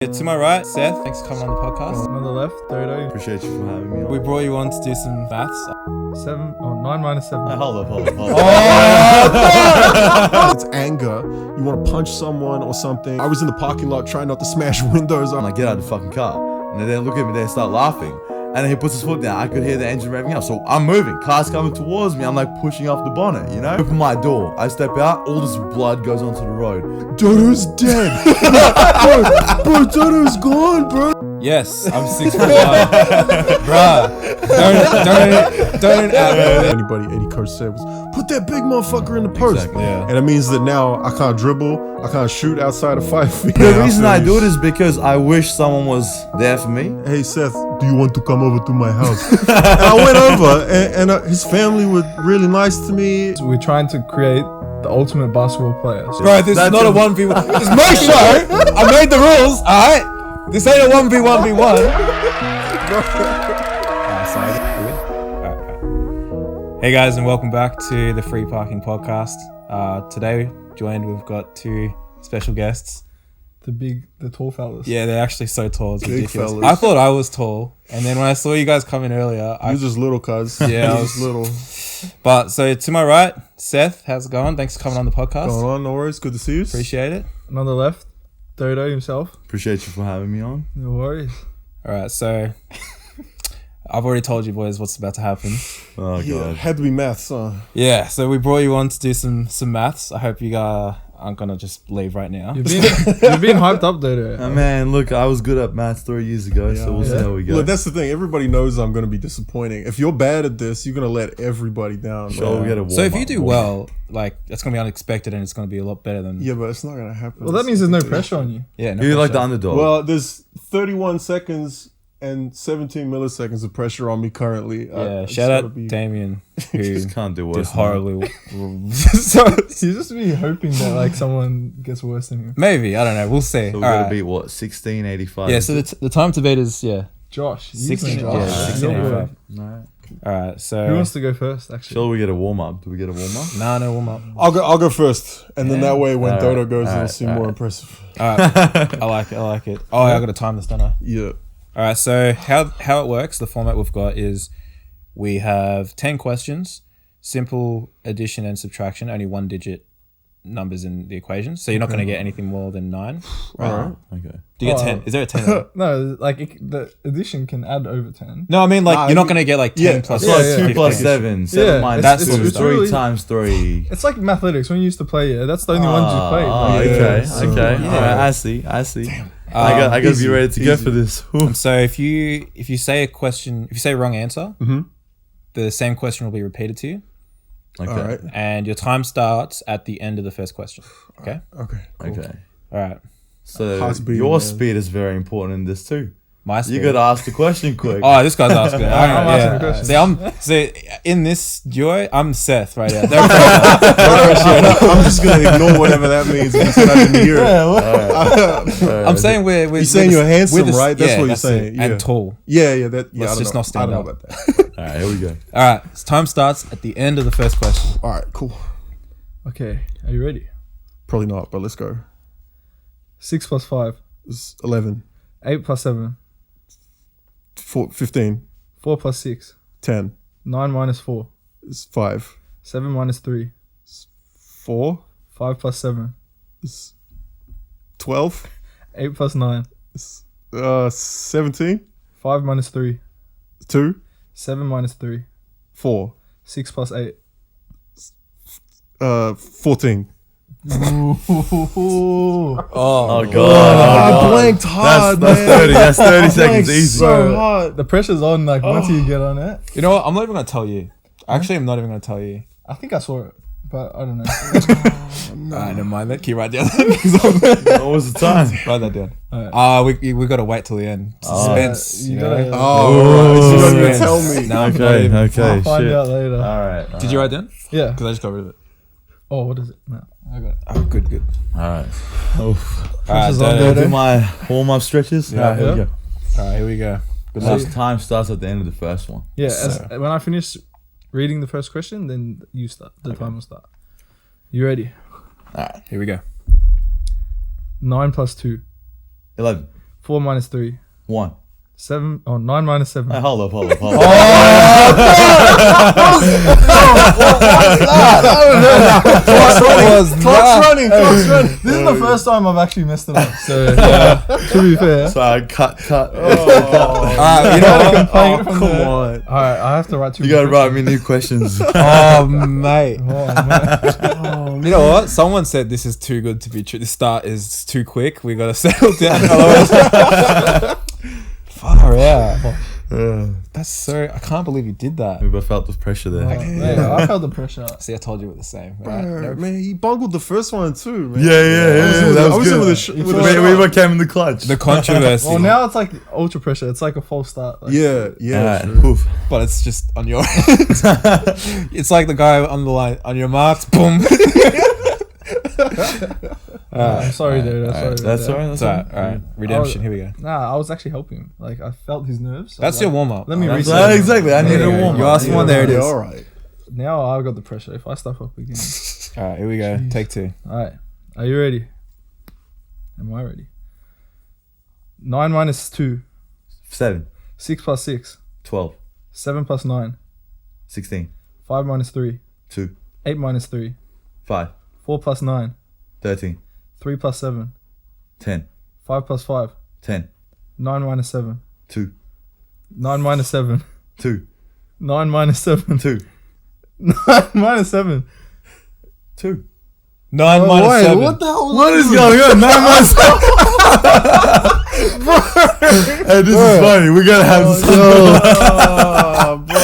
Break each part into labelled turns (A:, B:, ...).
A: To my right, Seth. Thanks for coming on the podcast.
B: On the left, Dodo.
C: Appreciate you for having me on.
A: We brought you on to do some maths.
B: 9 minus 7.
C: Hold up.
D: It's anger. You want to punch someone or something. I was in the parking lot trying not to smash windows.
C: I'm like, get out of the fucking car. And they look at me, they start laughing. And then he puts his foot down. I could hear the engine revving up. So I'm moving. Car's coming towards me. I'm like pushing off the bonnet, you know? Open my door. I step out. All this blood goes onto the road.
D: Dodo's dead. bro, Dodo's gone, bro.
A: Yes, I'm 6'1". Bruh. Don't
D: Anybody Eddie Coach said was, put that big motherfucker in the post.
C: Exactly.
A: Yeah.
D: And it means that now I can't dribble. I can't shoot outside of 5 feet.
C: The reason I do it is because I wish someone was there for me.
D: Hey Seth, do you want to come over to my house? And I went over, and his family were really nice to me.
B: So we're trying to create the ultimate basketball player. So
A: Bro, this is not a 1v1. It's my show. I made the rules, alright? This ain't a 1v1v1. Hey guys, and welcome back to the Free Parking podcast. Today, we've got two special guests.
B: the tall fellas.
A: Yeah, they're actually so tall. It's
D: Big
A: ridiculous.
D: fellas.
A: I thought I was tall, and then when I saw you guys come in earlier,
D: You was just little, cuz.
A: Yeah, I
D: I
A: was-
D: was little.
A: But so to my right, Seth, how's it going? Thanks for coming on the podcast.
D: Going on, no worries. Good to see you.
A: Appreciate it.
B: And on the left, Dodo himself.
C: Appreciate you for having me on.
B: No worries.
A: All right, so I've already told you boys what's about to happen.
C: Oh,
D: Yeah,
C: God.
D: had to be maths, huh?
A: Yeah, so we brought you on to do some maths. I hope you guys aren't gonna just leave right now.
B: You've been hyped up, Dodo.
C: Man, look, I was good at maths 3 years ago, so we'll see how we go.
D: Look, that's the thing. Everybody knows I'm going to be disappointing. If you're bad at this, you're going to let everybody down.
C: Sure,
D: bro.
C: we get a
A: So if
C: warm-up.
A: you do well, like that's gonna be unexpected and it's gonna be a lot better than
D: Yeah, but it's not going to happen.
B: Well, that means there's no pressure on you.
A: yeah. No
C: You're like the
A: pressure.
C: underdog.
D: Well, there's 31 seconds and 17 milliseconds of pressure on me currently.
A: Yeah,
D: It's
A: shout
D: gotta
A: out
D: be-
A: Damien who
C: just can't do
A: did
C: worse.
A: horribly.
B: So you just be hoping that like someone gets worse than you.
A: Maybe, I don't know. We'll see.
C: So
A: All
C: we gotta
A: right.
C: beat what, 1685?
A: Yeah. So the time to beat is
B: Josh. you
A: 16.
B: can-
A: Yeah,
B: Josh.
A: 1685.
C: No.
A: All right. So
B: Who wants to go first? Actually,
C: Shall we get a warm up? Do we get a warm up?
A: no warm up.
D: I'll go first, and then
A: Yeah.
D: that way when
C: All
D: Dodo
C: right,
D: goes,
C: all
D: it'll
C: right,
D: seem
C: all
D: more
C: right.
D: impressive.
A: All right. I like it. Oh, I got to time this, don't I?
D: Yeah.
A: All right, so how it works, the format we've got is we have 10 questions, simple addition and subtraction, only one digit numbers in the equation. So you're not going to get anything more than 9.
D: All right.
C: Okay.
A: Do you get
B: Oh.
A: 10? Is there a 10?
B: no, like the addition can add over 10.
A: No, I mean like
D: Nah,
A: you're not going to get like 10
D: yeah,
A: plus
C: So
B: Yeah,
C: like
B: yeah.
C: 2 plus
A: 15.
C: 7. 7
B: Yeah,
C: minus
A: that's
C: 2.
A: it's
C: 3
B: really-
C: times 3.
B: It's like mathematics when you used to play it. That's the only ones you play.
C: Oh,
B: Like,
C: okay.
D: so-
C: Okay.
A: Yeah.
C: All right, I see. I got to
D: Easy,
C: be ready to go
D: easy.
C: for this.
A: And so if you say a question, if you say a wrong answer,
D: Mhm.
A: the same question will be repeated to you,
C: Okay.
D: All right.
A: and your time starts at the end of the first question. Okay?
D: Okay. Cool.
C: Okay.
A: All right.
C: So
D: Heart beating,
C: your
D: man.
C: speed is very important in this too.
A: My speed.
C: You got to ask the question quick.
A: Oh, this guy's asking.
B: I'm asking the question.
A: See, in this duo, I'm Seth right now.
D: I'm just going to ignore whatever that means because I didn't hear it.
A: I'm saying we're
D: You're saying you're handsome, right? That's what you're
A: that's
D: saying.
A: it.
D: Yeah.
A: And tall.
D: Yeah,
A: Let's
D: I don't
A: just
D: know.
A: not stand
D: I don't
A: up.
D: know about that.
C: All right, here we go.
A: All right, so time starts at the end of the first question.
D: All right, cool.
B: Okay, are you ready?
D: Probably not, but let's go.
B: 6 plus 5.
D: It's 11,
B: 8 plus 7.
D: 15,
B: 4 plus 6.
D: 10.
B: 9 minus 4.
D: It's 5.
B: 7 minus 3.
D: 4.
B: 5 plus 7.
D: It's 12.
B: 8 plus 9.
D: 17.
B: 5 minus 3.
D: 2.
B: 7 minus 3.
D: 4.
B: 6 plus 8.
D: 14.
C: Oh, God.
D: I blanked hard,
C: That's
D: man.
C: 30. That's 30 seconds
D: Blanked
C: easy.
D: so hard.
B: The pressure's on like once you get on it.
A: You know what? I'm not even going to tell you. Actually, I'm not even going to tell you.
B: I think I saw it, but I don't know.
A: All right, never mind that. Can you write down?
C: What was the time?
A: Write that down.
B: Alright.
A: We got to wait till the end. Suspense.
B: you
A: you
B: gotta-
A: know?
D: Oh, so you're not going to
A: Suspense.
D: tell me.
A: No, I'm not
C: Okay,
A: even.
C: okay,
B: I'll find
C: shit.
B: out later.
C: All right.
A: Did you write down?
B: Yeah.
A: Because I just got rid of it.
B: Oh, what is it? No, I got it.
A: Oh, good.
C: All right. Oh,
A: All right,
B: Pressure's on,
A: Dodo.
B: Dodo.
C: do my warm-up stretches.
A: Yeah.
C: All right, here we go.
A: All right, here we go. Good luck.
C: Last time starts at the end of the first one.
B: Yeah,
A: So-
B: when I finish reading the first question, then you start. The time will start. You ready?
A: All right, here we go.
B: 9 plus 2.
C: 11.
B: 4 minus 3.
C: 1.
B: 7. Oh, 9 minus 7.
C: Hey, hold up.
B: Oh, Clock's running. This is the first time I've actually messed it up. So, yeah, to be fair.
C: Sorry, cut.
A: You know what?
B: Come on. Alright, I have to write 2
C: You gotta write me new questions.
A: Oh, mate.
B: Oh, man.
A: You know what? Someone said this is too good to be true. The start is too quick. We gotta settle down. Far out. That's so. I can't believe you did that.
C: We both felt the pressure there.
B: Yeah, I felt the pressure.
A: See, I told you we're the same. Right?
D: Man, he bungled the first one too, man.
C: Yeah. That was good. We both came in the clutch.
A: The controversy.
B: Well, now it's like ultra pressure. It's like a false start. Like,
D: Yeah.
C: Alright,
D: True.
C: poof.
A: But it's just on your. It's like the guy on the line. On your marks, boom.
B: I'm sorry, dude. I'm sorry.
C: That's alright.
A: It's alright. All right. Redemption. Here we go.
B: Nah, I was actually helping him. Like, I felt his nerves. So
A: That's
B: like,
A: your warm up.
B: Let me
C: That's
B: reset.
C: exactly. I need a
A: Yeah,
C: warm
A: you
C: up.
A: asked one. There it is.
D: All right.
B: Now I've got the pressure. If I stuff up again.
A: All right. Here we go.
B: Jeez.
A: Take 2.
B: All right. Are you ready? Am I ready? 9 minus 2.
C: 7,
B: 6 plus 6.
C: 12,
B: 7 plus 9.
C: 16,
B: 5 minus 3.
C: 2,
B: 8 minus 3.
C: 5,
B: 4 plus 9.
C: 13,
B: 3 plus 7.
C: 10,
B: 5 plus 5.
C: 10,
B: 9 minus 7.
C: 2,
B: 9 minus 7.
C: 2,
B: 9 minus 7.
C: 2,
B: 9 minus 7.
C: 2.
A: 9 minus
B: wait,
A: 7.
B: what the hell?
C: What is going on? 9 months. Hey, this is funny. We gotta have this.
D: Oh, bro.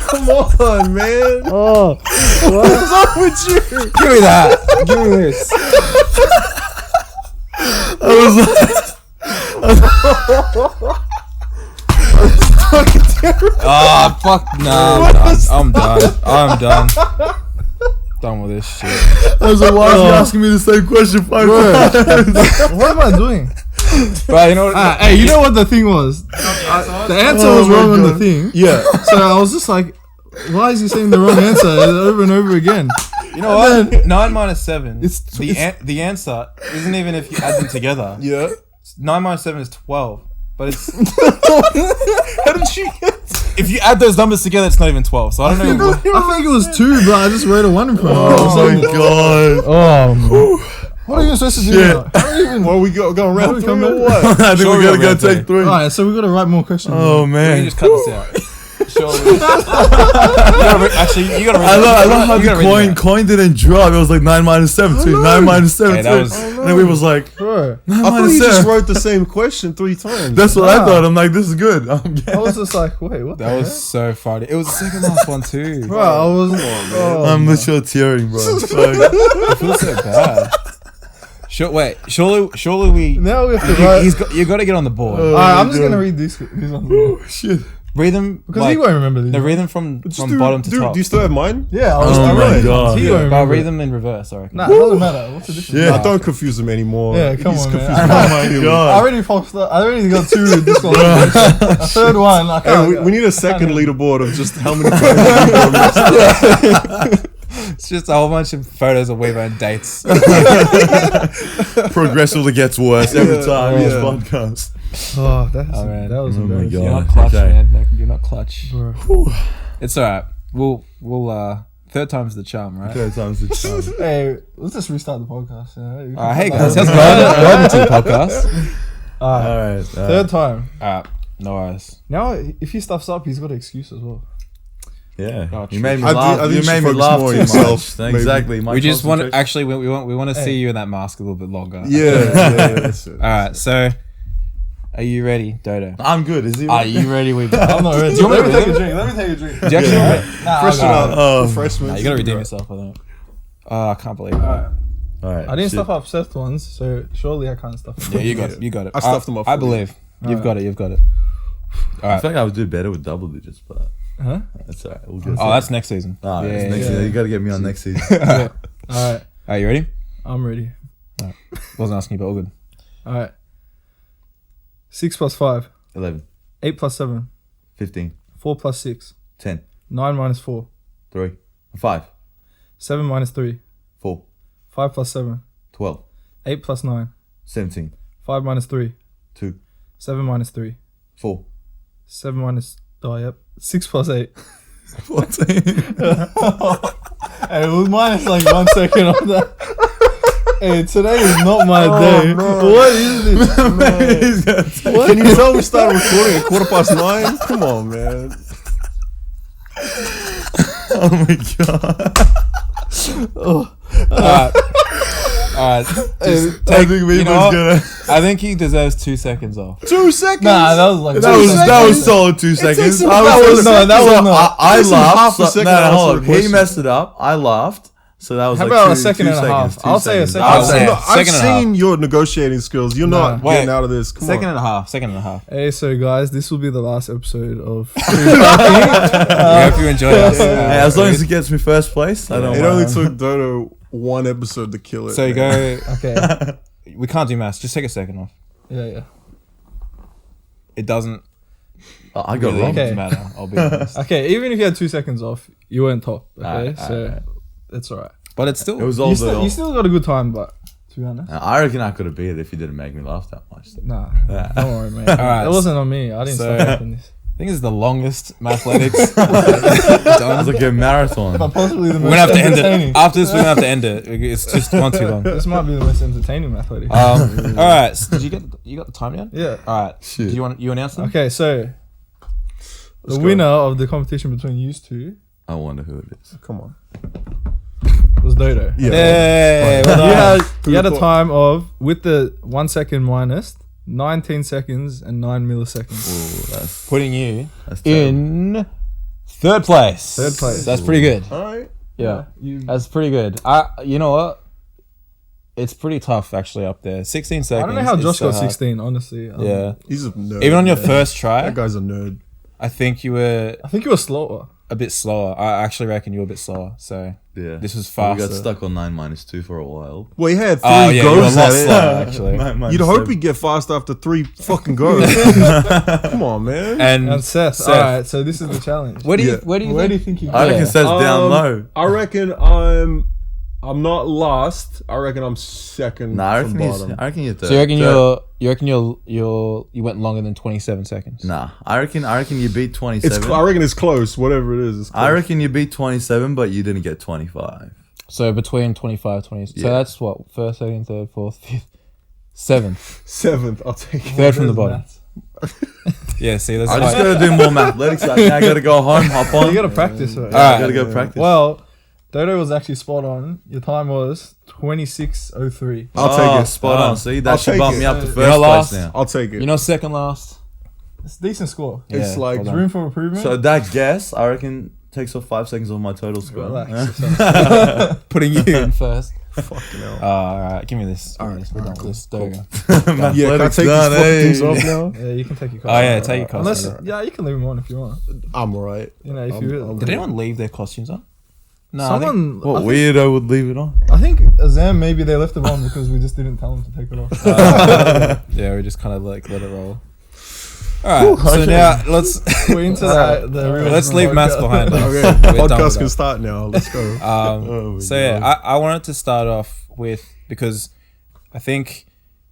D: Come on, man.
B: Oh,
D: What's up with you?
A: Give me that. Give me this. Ah, fuck. Nah, I'm done. Done with this shit.
C: I was like, why are you asking me the same question 5 times?
B: what am I doing?
A: But you know what?
B: Hey, you know what the thing was? The answer was
C: my
B: wrong on the
C: God.
B: thing.
D: Yeah.
B: So I was just like, why is he saying the wrong answer over and over again?
A: You know what? 9 minus 7.
D: It's
A: The answer isn't even if you add them together.
D: Yeah.
A: 9 minus 7 is 12. But it's
D: How did you get?
A: if you add those numbers together, it's not even 12. So I don't know.
B: I think it was 2, but I just wrote a 1 in front of it.
C: Oh my god.
B: Oh, man. What are you supposed to do
C: Shit.
B: now? How are you even...
D: Well, we going
B: How do
D: round
B: we
D: 3
B: come
D: or
B: back?
D: what?
C: I think
A: Sure,
C: we gotta
A: we're
C: go
A: round
C: take 3.
B: Alright, so we got to write more questions.
C: Oh
A: Let me
C: man.
A: just cut this out. Surely. Actually, you gotta read
C: I love how
A: you gotta
C: the
A: read
C: coin didn't drop. It was like 9 minus 7 too. 9 minus 7
A: Hey,
C: too.
A: that was-
C: And then we was like,
B: Bro,
C: 9
D: I thought
C: minus
D: you just
C: 7.
D: wrote the same question 3 times.
C: That's what I
B: Nah.
C: thought. I'm like, this is good.
B: I was just like, wait, what
A: That
B: the
A: was so funny. It was the second last one too.
B: Bro, I was... Oh,
C: I'm literally tearing, bro. Like,
A: I feel so bad. Surely we.
B: now we have to write...
A: You got to get on the board.
B: Alright, I'm just going to read these ones.
C: shit.
A: Read them
B: Because he won't remember these.
A: No, read them from
D: Just
A: bottom to top.
D: Do you still have mine?
B: Yeah, I was
C: Oh
B: doing
C: my
B: it.
C: God.
B: He
A: Yeah,
B: won't
A: but I'll
B: remember.
A: read them in reverse. Sorry.
B: Nah, it doesn't matter. What's the difference?
C: Yeah.
D: Nah, don't confuse him anymore.
B: Yeah, come
D: He's
B: on, man.
D: confusing
C: Oh
D: my
C: my
D: feelings.
B: I
C: god.
B: already fucked up. I already got 2 disqualifications. A third one. I
D: Hey,
B: can't.
D: we need a second leaderboard of just how many times
A: It's just a whole bunch of photos of Wiebo and dates.
C: Progressively gets worse every time.
D: Yeah.
C: Each podcast.
B: Oh, that's,
A: Oh, man.
B: that was
C: Oh my
B: embarrassing.
C: God.
A: You're not clutch,
C: Okay.
A: man. Like, you're not clutch.
B: Bro.
A: It's alright. We'll third time's the charm, right?
C: Third time's the charm.
B: Hey, let's just restart the podcast. You know?
A: Hey guys, how's it going? Welcome to the podcast.
B: Alright,
C: Alright.
B: third time.
A: Alright, no worries.
B: Now, if he stuffs up, he's got an excuse as well.
C: Yeah.
A: Oh,
C: You
A: true.
C: made me
D: I
C: laugh.
D: think
C: You
D: you should
C: made me
D: focus
C: laugh
D: more on
C: too
D: yourself,
C: much.
D: maybe.
C: Exactly. My
A: We just want
C: concentration-
A: actually we want to
B: Hey.
A: see you in that mask a little bit longer.
D: Yeah, that's it.
A: Alright, so are you ready, Dodo?
C: I'm good. Is he?
A: Are you ready? We
B: I'm not ready.
A: Do you want
B: Let
A: me
B: me
A: to
B: take a
A: read
B: drink. Let me take a drink.
A: Do you actually want me-
B: Nah,
D: Freshen
B: I'll go.
D: up.
C: Oh.
D: Refreshments.
A: Nah, you gotta redeem yourself, I think. Oh, I can't believe it.
C: Alright.
B: I didn't
C: shit.
B: stuff up Seth ones, so surely I can't stuff them.
A: Yeah, you got it. You got it.
D: I stuffed them up
A: I
D: for you.
A: believe. You've got it. You've got it.
C: I feel like I would do better with double digits, but
B: Huh?
C: that's alright. We'll get
A: Oh, that's next season.
C: Alright,
A: yeah,
C: next
A: yeah.
C: season. You gotta get me on next season.
B: Alright,
A: Are you ready?
B: I'm ready.
A: Wasn't asking you, but all good.
B: Alright. 6 plus 5.
C: 11,
B: 8 plus 7.
C: 15,
B: 4 plus 6.
C: 10,
B: 9 minus 4.
C: 3, 5,
B: 7 minus 3.
C: 4,
B: 5 plus 7.
C: 12,
B: 8 plus 9.
C: 17,
B: 5 minus 3.
C: 2.
B: 7 minus 3.
C: 4.
B: 7 minus... Oh, yep. 6 plus 8.
C: 14.
B: Hey, it was minus like 1 second on that. Hey, today is not my day. What is this?
D: Can you tell we started recording at 9:15? Come on, man.
C: Oh my god.
A: Alright.
C: I think we was gonna.
A: I think he deserves 2 seconds off.
D: 2 seconds?
B: Nah, that was like...
C: That was solid 2 seconds.
D: takes-
C: I
D: that was
B: not.
C: I
D: It takes him half
C: laughed.
D: a
C: So,
D: second
C: no,
D: to answer
C: hold
D: the
C: on. He
D: question.
C: messed it up. I laughed. So that was
B: How
C: like
B: about
C: two,
B: a second
C: 2
B: and a half?
C: seconds, 2
B: I'll say a
C: seconds.
B: second.
A: I'll say
D: No,
A: it.
D: I've
A: Second and a half.
D: seen your negotiating skills. You're not
A: Wait.
D: getting out of this. Come
A: Second
D: on.
A: and a half. Second and a half.
B: Hey, so guys, this will be the last episode of
A: We hope you enjoy us.
C: Hey, as long as it gets me first place, I don't
D: It
C: mind.
D: only took Dodo 1 episode to kill it.
A: So you
D: man.
A: go.
B: Okay.
A: We can't do maths. Just take a second off.
B: Yeah.
A: It doesn't
C: Oh, I got
A: really
C: wrong.
B: Okay.
A: matter. I'll be honest.
B: Okay, even if you had 2 seconds off, you weren't top. Okay,
A: Alright,
B: so
A: alright.
B: it's alright.
A: But it's still.
C: It was all
B: You
C: the.
B: still got a good time, but to be honest,
C: I reckon I could have beat it if you didn't make me laugh that much.
B: nah.
C: Yeah.
B: Don't worry, man.
A: Alright,
B: It wasn't on me. I didn't
A: so-
B: start making this.
A: I think it's the longest mathletics.
C: It's like a marathon.
B: But possibly the
A: We're
B: most
A: gonna have to end
B: entertaining.
A: it. After this, we're gonna have to end it. It's just gone too long.
B: This might be the most entertaining athletic.
A: All right. So did you got the time down?
B: Yeah.
A: All right.
C: Shit.
A: Do you want you announce them?
B: Okay, so the
D: go.
B: winner of the competition between you two
C: I wonder who it is.
D: Come on.
B: was Dodo.
D: Yeah.
A: Hey, well
B: You
A: done.
B: you had a time of, with the 1 second minus, 19 seconds and 9 milliseconds.
C: Oh, that's
A: Putting you
C: that's terrible.
A: in third place.
B: Third place.
A: That's pretty good.
D: All right.
A: Yeah.
B: You,
A: That's pretty good. You know what? It's pretty tough actually up there. 16 seconds.
B: I don't know how
A: is
B: Josh
A: so
B: got
A: hard.
B: 16, honestly.
A: Yeah.
D: He's a nerd.
A: Even on your
D: man.
A: first try,
D: That guy's a nerd.
A: I think you were
B: I think you were slower.
A: a bit slower. I actually reckon you were a bit slower. So
C: Yeah.
A: this was
C: We
A: faster.
C: got stuck on 9 minus 2 for a while.
D: Well, he had 3
A: Oh yeah, you were a
D: goes
A: lot
D: at it.
A: slower actually.
D: You'd hope he'd get fast after 3 fucking goes. Come on, man.
A: And
B: And Seth.
A: Seth.
B: Alright, so this is the challenge.
A: where do you
D: Yeah.
A: where do you
B: Where do you
A: think?
B: think you
C: I
B: go?
C: reckon Seth's down low.
D: I reckon I'm not last. I reckon I'm second
C: Nah, I
D: from
C: reckon,
D: bottom.
C: I reckon you're third.
A: So you reckon
C: Third.
A: you went longer than 27 seconds.
C: Nah, I reckon you beat
D: It's
C: 27.
D: I reckon it's close. Whatever it is, it's close.
C: I reckon you beat 27, but you didn't get 25.
A: So between 25, 20. So
C: Yeah.
A: that's what? First, second, third, fourth, fifth, seventh.
D: 7th. I'll take it.
A: Third from the
B: There's
A: bottom.
B: maths.
A: Yeah, see, that's
C: I just
A: why.
C: gotta do more athletics. I gotta go home, hop on.
B: You gotta practice, right?
C: I
A: Alright.
C: gotta go practice.
B: Well, Dodo was actually spot on. Your time was 26:03.
D: I'll take it.
C: Spot on. See,
D: I'll
C: that should
D: take
C: bump
D: it.
C: me up to
B: You're
C: first
A: last.
C: place now.
D: I'll take it.
A: You know, second last.
B: It's a decent score.
D: It's
A: Yeah,
D: like-
A: well
B: There's
A: done.
B: room for improvement.
C: So that guess, I reckon, takes off 5 seconds off my total score.
B: Relax.
A: Putting you in first.
D: fucking hell.
A: All right, give me this. Give me this. We're done with this. There we go.
D: Yeah, can I
C: Athletics
D: take
C: done,
D: these fucking
C: hey.
D: things off now?
B: Yeah, you can take your
A: Oh
B: costume.
A: yeah, take your costume.
B: Unless, yeah, you can leave them on if you want.
D: I'm alright.
B: You know, if
D: I'm-
B: you.
D: I'm
A: Did anyone leave their costumes on? No,
B: Someone.
C: What weirdo would leave it on?
B: I think Azam, maybe they left it on because we just didn't tell them to take it off.
A: yeah, we just kind of like let it roll. All right, so now let's
B: We're into the real
A: let's leave maths
B: podcast.
A: behind. us.
D: Okay,
A: We're done with
D: podcast can
A: that.
D: start now. Let's go.
C: Oh my
A: So yeah, I wanted to start off with, because I think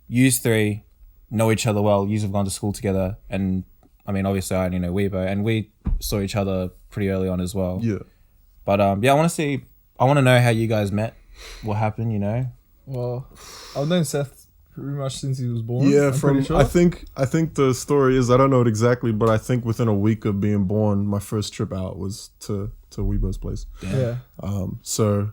A: yous three know each other well. Yous have gone to school together, and I mean, obviously, I only know Wiebo, and we saw each other pretty early on as well.
D: Yeah.
A: But yeah, I want to know how you guys met. What happened? You know.
B: Well, I've known Seth pretty much since he was born.
D: Yeah,
B: I'm
D: from
B: pretty sure.
D: I think the story is, I don't know it exactly, but I think within a week of being born, my first trip out was to Wiebo's place.
B: Yeah.
D: So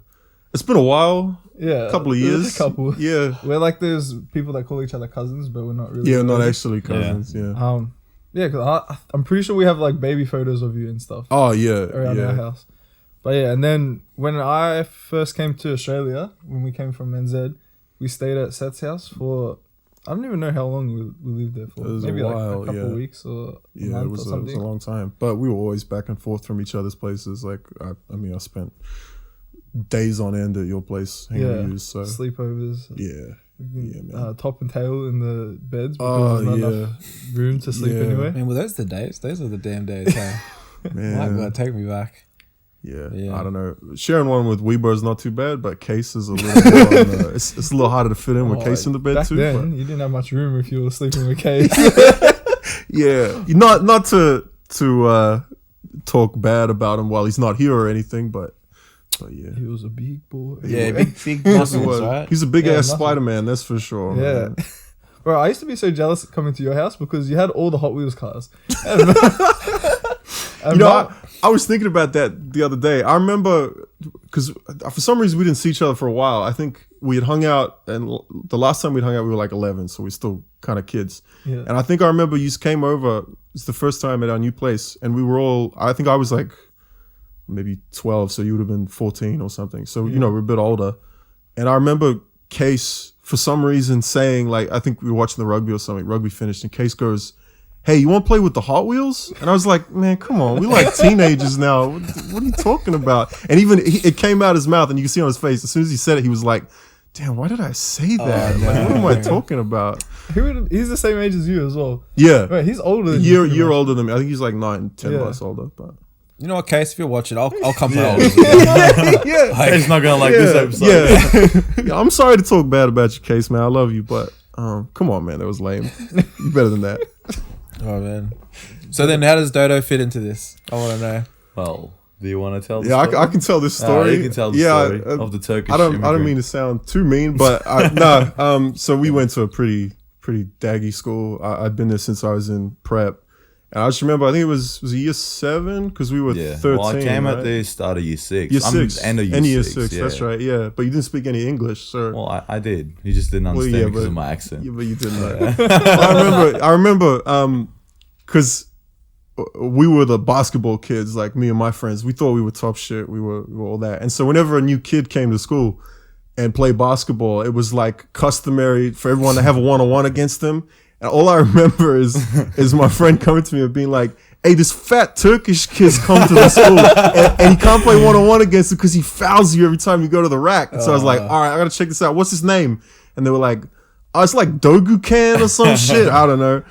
D: it's been a while,
B: Yeah.
D: a couple of
B: there's
D: years.
B: A couple.
D: Yeah.
B: We're like those people that call each other cousins, but we're not really.
D: Yeah, not
B: related.
D: actually cousins. Yeah.
B: Yeah, because I'm pretty sure we have like baby photos of you and stuff
D: Oh yeah.
B: around our
D: Yeah.
B: house. But yeah, and then when I first came to Australia, when we came from NZ, we stayed at Seth's house for, I don't even know how long we lived there for.
D: It was
B: Maybe
D: a
B: like
D: while,
B: a couple
D: yeah.
B: of weeks or a
D: Yeah,
B: month
D: it was
B: or
D: a
B: something.
D: long time, but we were always back and forth from each other's places. Like I mean, I spent days on end at your place hanging with you. So
B: Sleepovers.
D: yeah. Yeah, man.
B: Top and tail in the beds
D: Oh
B: because there's not
D: yeah,
B: enough room to sleep
D: Yeah.
B: anyway.
A: Man, were those the days? Those are the damn days. Huh? My
D: man.
A: God, take me back.
D: I don't know. Sharing one with Wiebo is not too bad, but Case is a little more it's a little harder to fit in with Case in the bed
B: back
D: too.
B: then, you didn't have much room if you were sleeping with Case.
D: Yeah, not to talk bad about him while he's not here or anything, but yeah.
B: He was a big boy.
A: Yeah, big muscles, right?
D: He's a big ass
B: muscle.
D: Spider-Man, that's for sure.
B: Yeah.
D: Man.
B: Bro, I used to be so jealous coming to your house because you had all the Hot Wheels cars.
D: I was thinking about that the other day. I remember because for some reason we didn't see each other for a while. I think we had hung out, and the last time we'd hung out, we were like 11, so we're still kind of kids.
B: Yeah.
D: And I think I remember you came over. It's the first time at our new place, and we were all. I think I was like maybe 12, so you would have been 14 or something. So we're a bit older. And I remember Case for some reason saying, like, I think we were watching the rugby or something. Rugby finished, and Case goes, "Hey, you want to play with the Hot Wheels?" And I was like, "Man, come on, we're like teenagers now. What are you talking about?" And even it came out his mouth, and you can see on his face as soon as he said it, he was like, "Damn, why did I say that? Like, what am I talking about?"
B: He's the same age as you as well.
D: Yeah,
B: Right, he's older than
D: year
B: you.
D: older than me. I think he's like 9, 10
B: Yeah.
D: months older. But
A: You know what, Case? If you're watching, I'll come play older.
D: yeah,
C: He's not gonna like this episode.
D: yeah. I'm sorry to talk bad about your Case, man. I love you, but come on, man, that was lame. You better than that.
A: Oh man. So then, how does Dodo fit into this? I want to know.
C: Well, do you want to tell? The
D: Yeah,
C: story?
D: I can tell this story.
C: You can tell the story of the Turkish.
D: I don't
C: immigrant.
D: mean to sound too mean, but so we went to a pretty daggy school. I'd been there since I was in prep, and I just remember I think it was year 7 because we were 13.
C: Well, I came
D: right?
C: at the start of year 6.
D: Year 6,
C: End of
D: year
C: year
D: 6.
C: Yeah.
D: That's right. Yeah, but you didn't speak any English, so.
C: Well, I did. You just didn't understand because of my accent.
D: Yeah, but you didn't. Well, I remember, because we were the basketball kids, like me and my friends. We thought we were top shit. We were all that. And so whenever a new kid came to school and played basketball, it was like customary for everyone to have a one-on-one against them. And all I remember is my friend coming to me and being like, "Hey, this fat Turkish kid's come to the school and he can't play one-on-one against him because he fouls you every time you go to the rack." And so I was like, "All right, I gotta check this out. What's his name?" And they were like, "Oh, it's like Dogukan or some shit." I don't know.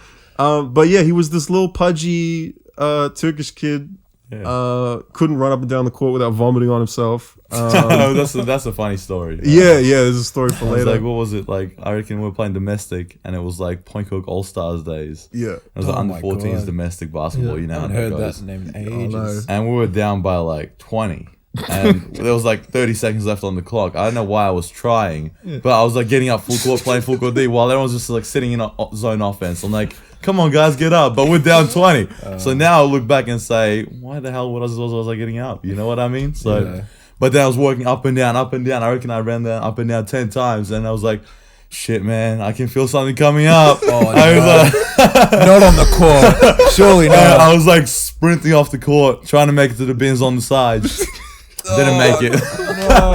D: But yeah, he was this little pudgy Turkish kid.
C: Yeah.
D: Couldn't run up and down the court without vomiting on himself.
C: That's a funny story.
D: Yeah, there's a story for
C: I was
D: later.
C: like, what was it like? I reckon we were playing domestic, and it was like Point Cook All Stars days.
D: Yeah.
C: It was like
A: Oh
C: under
A: my
C: 14s
A: God.
C: domestic basketball.
B: Yeah.
C: You know
A: I
C: how
A: haven't
C: that
A: heard
C: goes.
A: that name in
D: know.
A: ages.
C: And we were down by like 20. And there was like 30 seconds left on the clock. I don't know why I was trying, but I was like getting up full court, playing full court D, while everyone's just like sitting in zone offense. I'm like, come on guys, get up. But we're down 20. So now I look back and say, why the hell was I getting up? You know what I mean? So,
A: Yeah.
C: but then I was working up and down, up and down. I reckon I ran down, up and down 10 times. And I was like, shit, man, I can feel something coming up.
A: Oh,
C: I was
A: no.
C: like,
A: Not on the court. Surely not.
C: I was like sprinting off the court, trying to make it to the bins on the sides. Didn't make it.
A: No.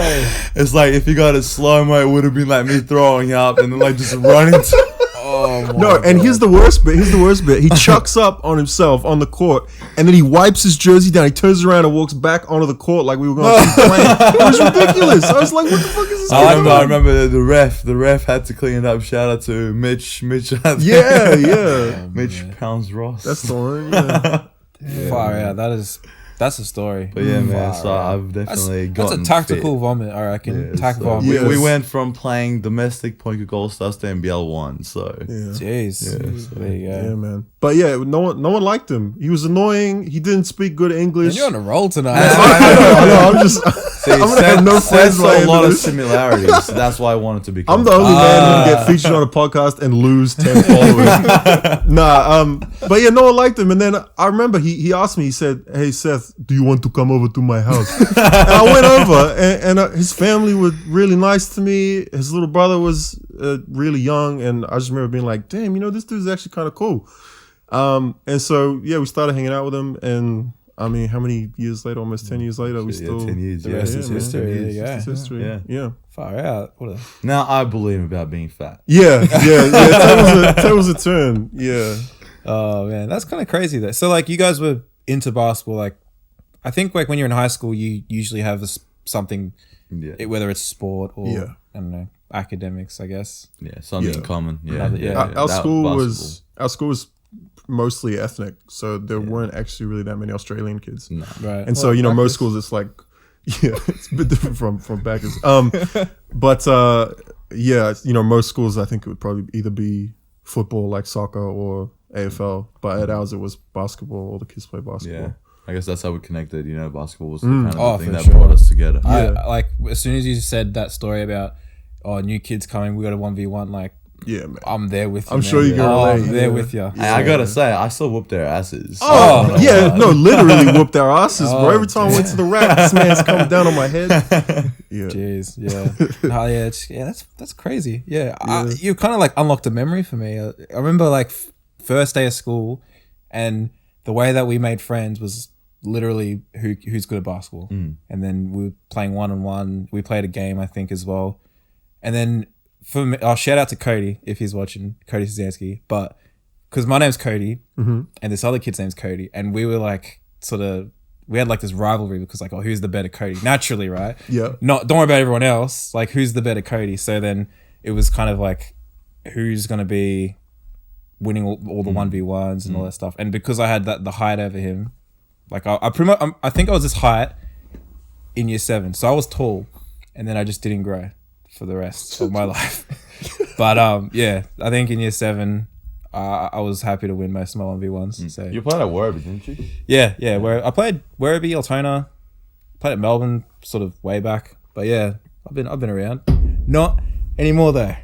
C: It's like if you got a slow mo, it would have been like me throwing up and then like just running.
A: Oh my
D: No, and here's the worst bit. He chucks up on himself on the court, and then he wipes his jersey down. He turns around and walks back onto the court like we were going to keep playing. It was ridiculous. I was like, what the fuck is this?
C: I remember the ref had to clean it up. Shout out to Mitch.
D: Yeah.
C: Mitch Pounds Ross.
D: That's the one. Yeah.
A: Far out. That's a story.
C: But yeah, man.
A: Far
C: So
A: out.
C: I've
A: That's
C: definitely
A: a
C: gotten
A: tactical
C: fit.
A: vomit, I reckon.
C: Yeah,
A: Tack
C: so
A: vomit.
D: Yeah.
C: we
D: Yes.
C: went from playing domestic Point Cook All Stars to NBL 1. So
D: Yeah.
A: Jeez.
C: Yeah,
A: There you go.
D: Yeah, man. But yeah, no one liked him. He was annoying. He didn't speak good English.
A: And you're on a roll tonight.
D: I know. I'm just.
C: see,
D: I'm gonna have no friends
C: Seth's
D: by the
C: a
D: end
C: lot
D: of
C: of
D: this.
C: similarities. So that's why I wanted to become.
D: I'm the only man who can get featured on a podcast and lose 10 followers. But yeah, no one liked him. And then I remember he asked me, he said, "Hey Seth, do you want to come over to my house?" And I went over, and his family was really nice to me. His little brother was really young, and I just remember being like, "Damn, this dude's actually kind of cool." And so yeah, we started hanging out with him, and I mean, how many years later? Almost 10 years later, we
C: Yeah,
D: still
C: 10 years.
A: The rest is
D: man.
A: history. There you
D: It's
A: go.
D: history.
C: Yeah.
D: Yeah.
A: Far out. What a
C: Now I believe about being fat.
D: Yeah. Tables a turn. Yeah.
A: Oh man, that's kind of crazy though. So like, you guys were into basketball. Like, I think like when you're in high school, you usually have something,
C: Yeah,
A: whether it's sport or
D: Yeah.
A: I don't know, academics, I guess.
C: yeah, something
D: Yeah.
C: in common. Yeah,
A: Another- yeah.
C: yeah.
D: Our
C: that
D: school
C: basketball.
D: was mostly ethnic, so there weren't actually really that many Australian kids.
C: No.
A: Right.
D: And so most schools it's like, yeah, it's a bit different from Bacchus. But most schools I think it would probably either be football like soccer or AFL, but at ours it was basketball. All the kids play basketball.
C: Yeah. I guess that's how we connected. Basketball was the kind of
A: Oh,
C: the thing
A: for
C: that
A: sure.
C: brought us together.
A: I, like as soon as you said that story about new kids coming, we got a 1v1, like
D: Yeah, man.
A: I'm there with you.
D: I'm
A: man.
D: sure you can relate.
A: I'm there
D: Yeah.
A: with you.
C: Hey, I gotta say, I still whooped their asses.
D: Oh, yeah, no, literally whooped our asses, bro.
A: Oh,
D: Every time I went to the rack, this man's coming down on my head. Yeah.
A: Jeez, yeah. No, yeah, that's crazy. Yeah, you kind of like unlocked a memory for me. I remember like first day of school, and the way that we made friends was literally who's good at basketball. And then we were playing 1-on-1. We played a game, I think, as well. And then for me, I'll shout out to Cody if he's watching, Cody Szanski. But because my name's Cody, and this other kid's name's Cody, and we were like we had like this rivalry because like, who's the better Cody? Naturally, right?
D: Yeah.
A: Don't worry about everyone else. Like, who's the better Cody? So then it was kind of like, who's gonna be winning all the 1v1s and all that stuff. And because I had the height over him, like I pretty much, I think I was this height in year 7, so I was tall, and then I just didn't grow for the rest of my life. But yeah, I think in year 7, I was happy to win most of my 1v1s. So
C: You played at Werribee, didn't you?
A: yeah, where I played Werribee, Altona, played at Melbourne, sort of way back. But yeah, I've been around. Not anymore though.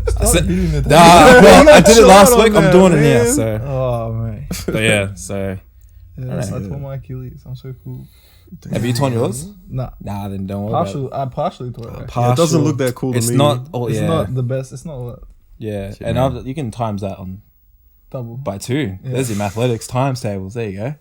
B: Stop hitting the
A: Well, I did it last
B: Shut
A: week.
B: up,
A: I'm doing it
B: man.
A: now. So,
B: Oh man.
A: but yeah. So,
B: Yeah, I tore my Achilles. I'm so cool.
A: have you torn yours?
B: Nah.
A: Nah, then don't worry.
B: I partially tore it.
D: Yeah, it doesn't look that cool to
A: It's
D: me.
A: not. Oh
B: It's
A: yeah,
B: not the best. It's not what
A: yeah.
C: Shit,
A: And
C: man.
A: you can times that on
B: double.
A: by 2. There's your mathematics times tables. There you go.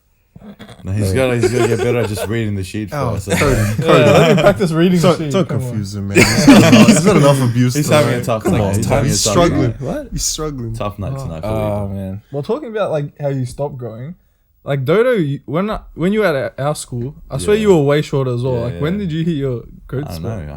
C: No, he's gotta get better at just reading the sheet
D: Oh,
C: first.
D: Cody,
B: Yeah, let me practice reading the sheet.
D: don't
B: Come on.
D: confuse him, man. He's got enough abuse.
C: He's
D: tonight.
C: having a tough
A: Come
C: night.
A: on,
C: He's having a
D: he's
C: tough
D: struggling.
C: night.
A: What?
D: He's struggling.
C: Tough night tonight for
A: Oh
C: Wiebo.
A: man.
B: Well, talking about like how you stopped growing, like Dodo, when you were at our school, I swear
C: Yeah.
B: you were way shorter as well.
C: Yeah,
B: like when
C: yeah.
B: did you hit your growth
C: I don't
B: spurt?
C: know.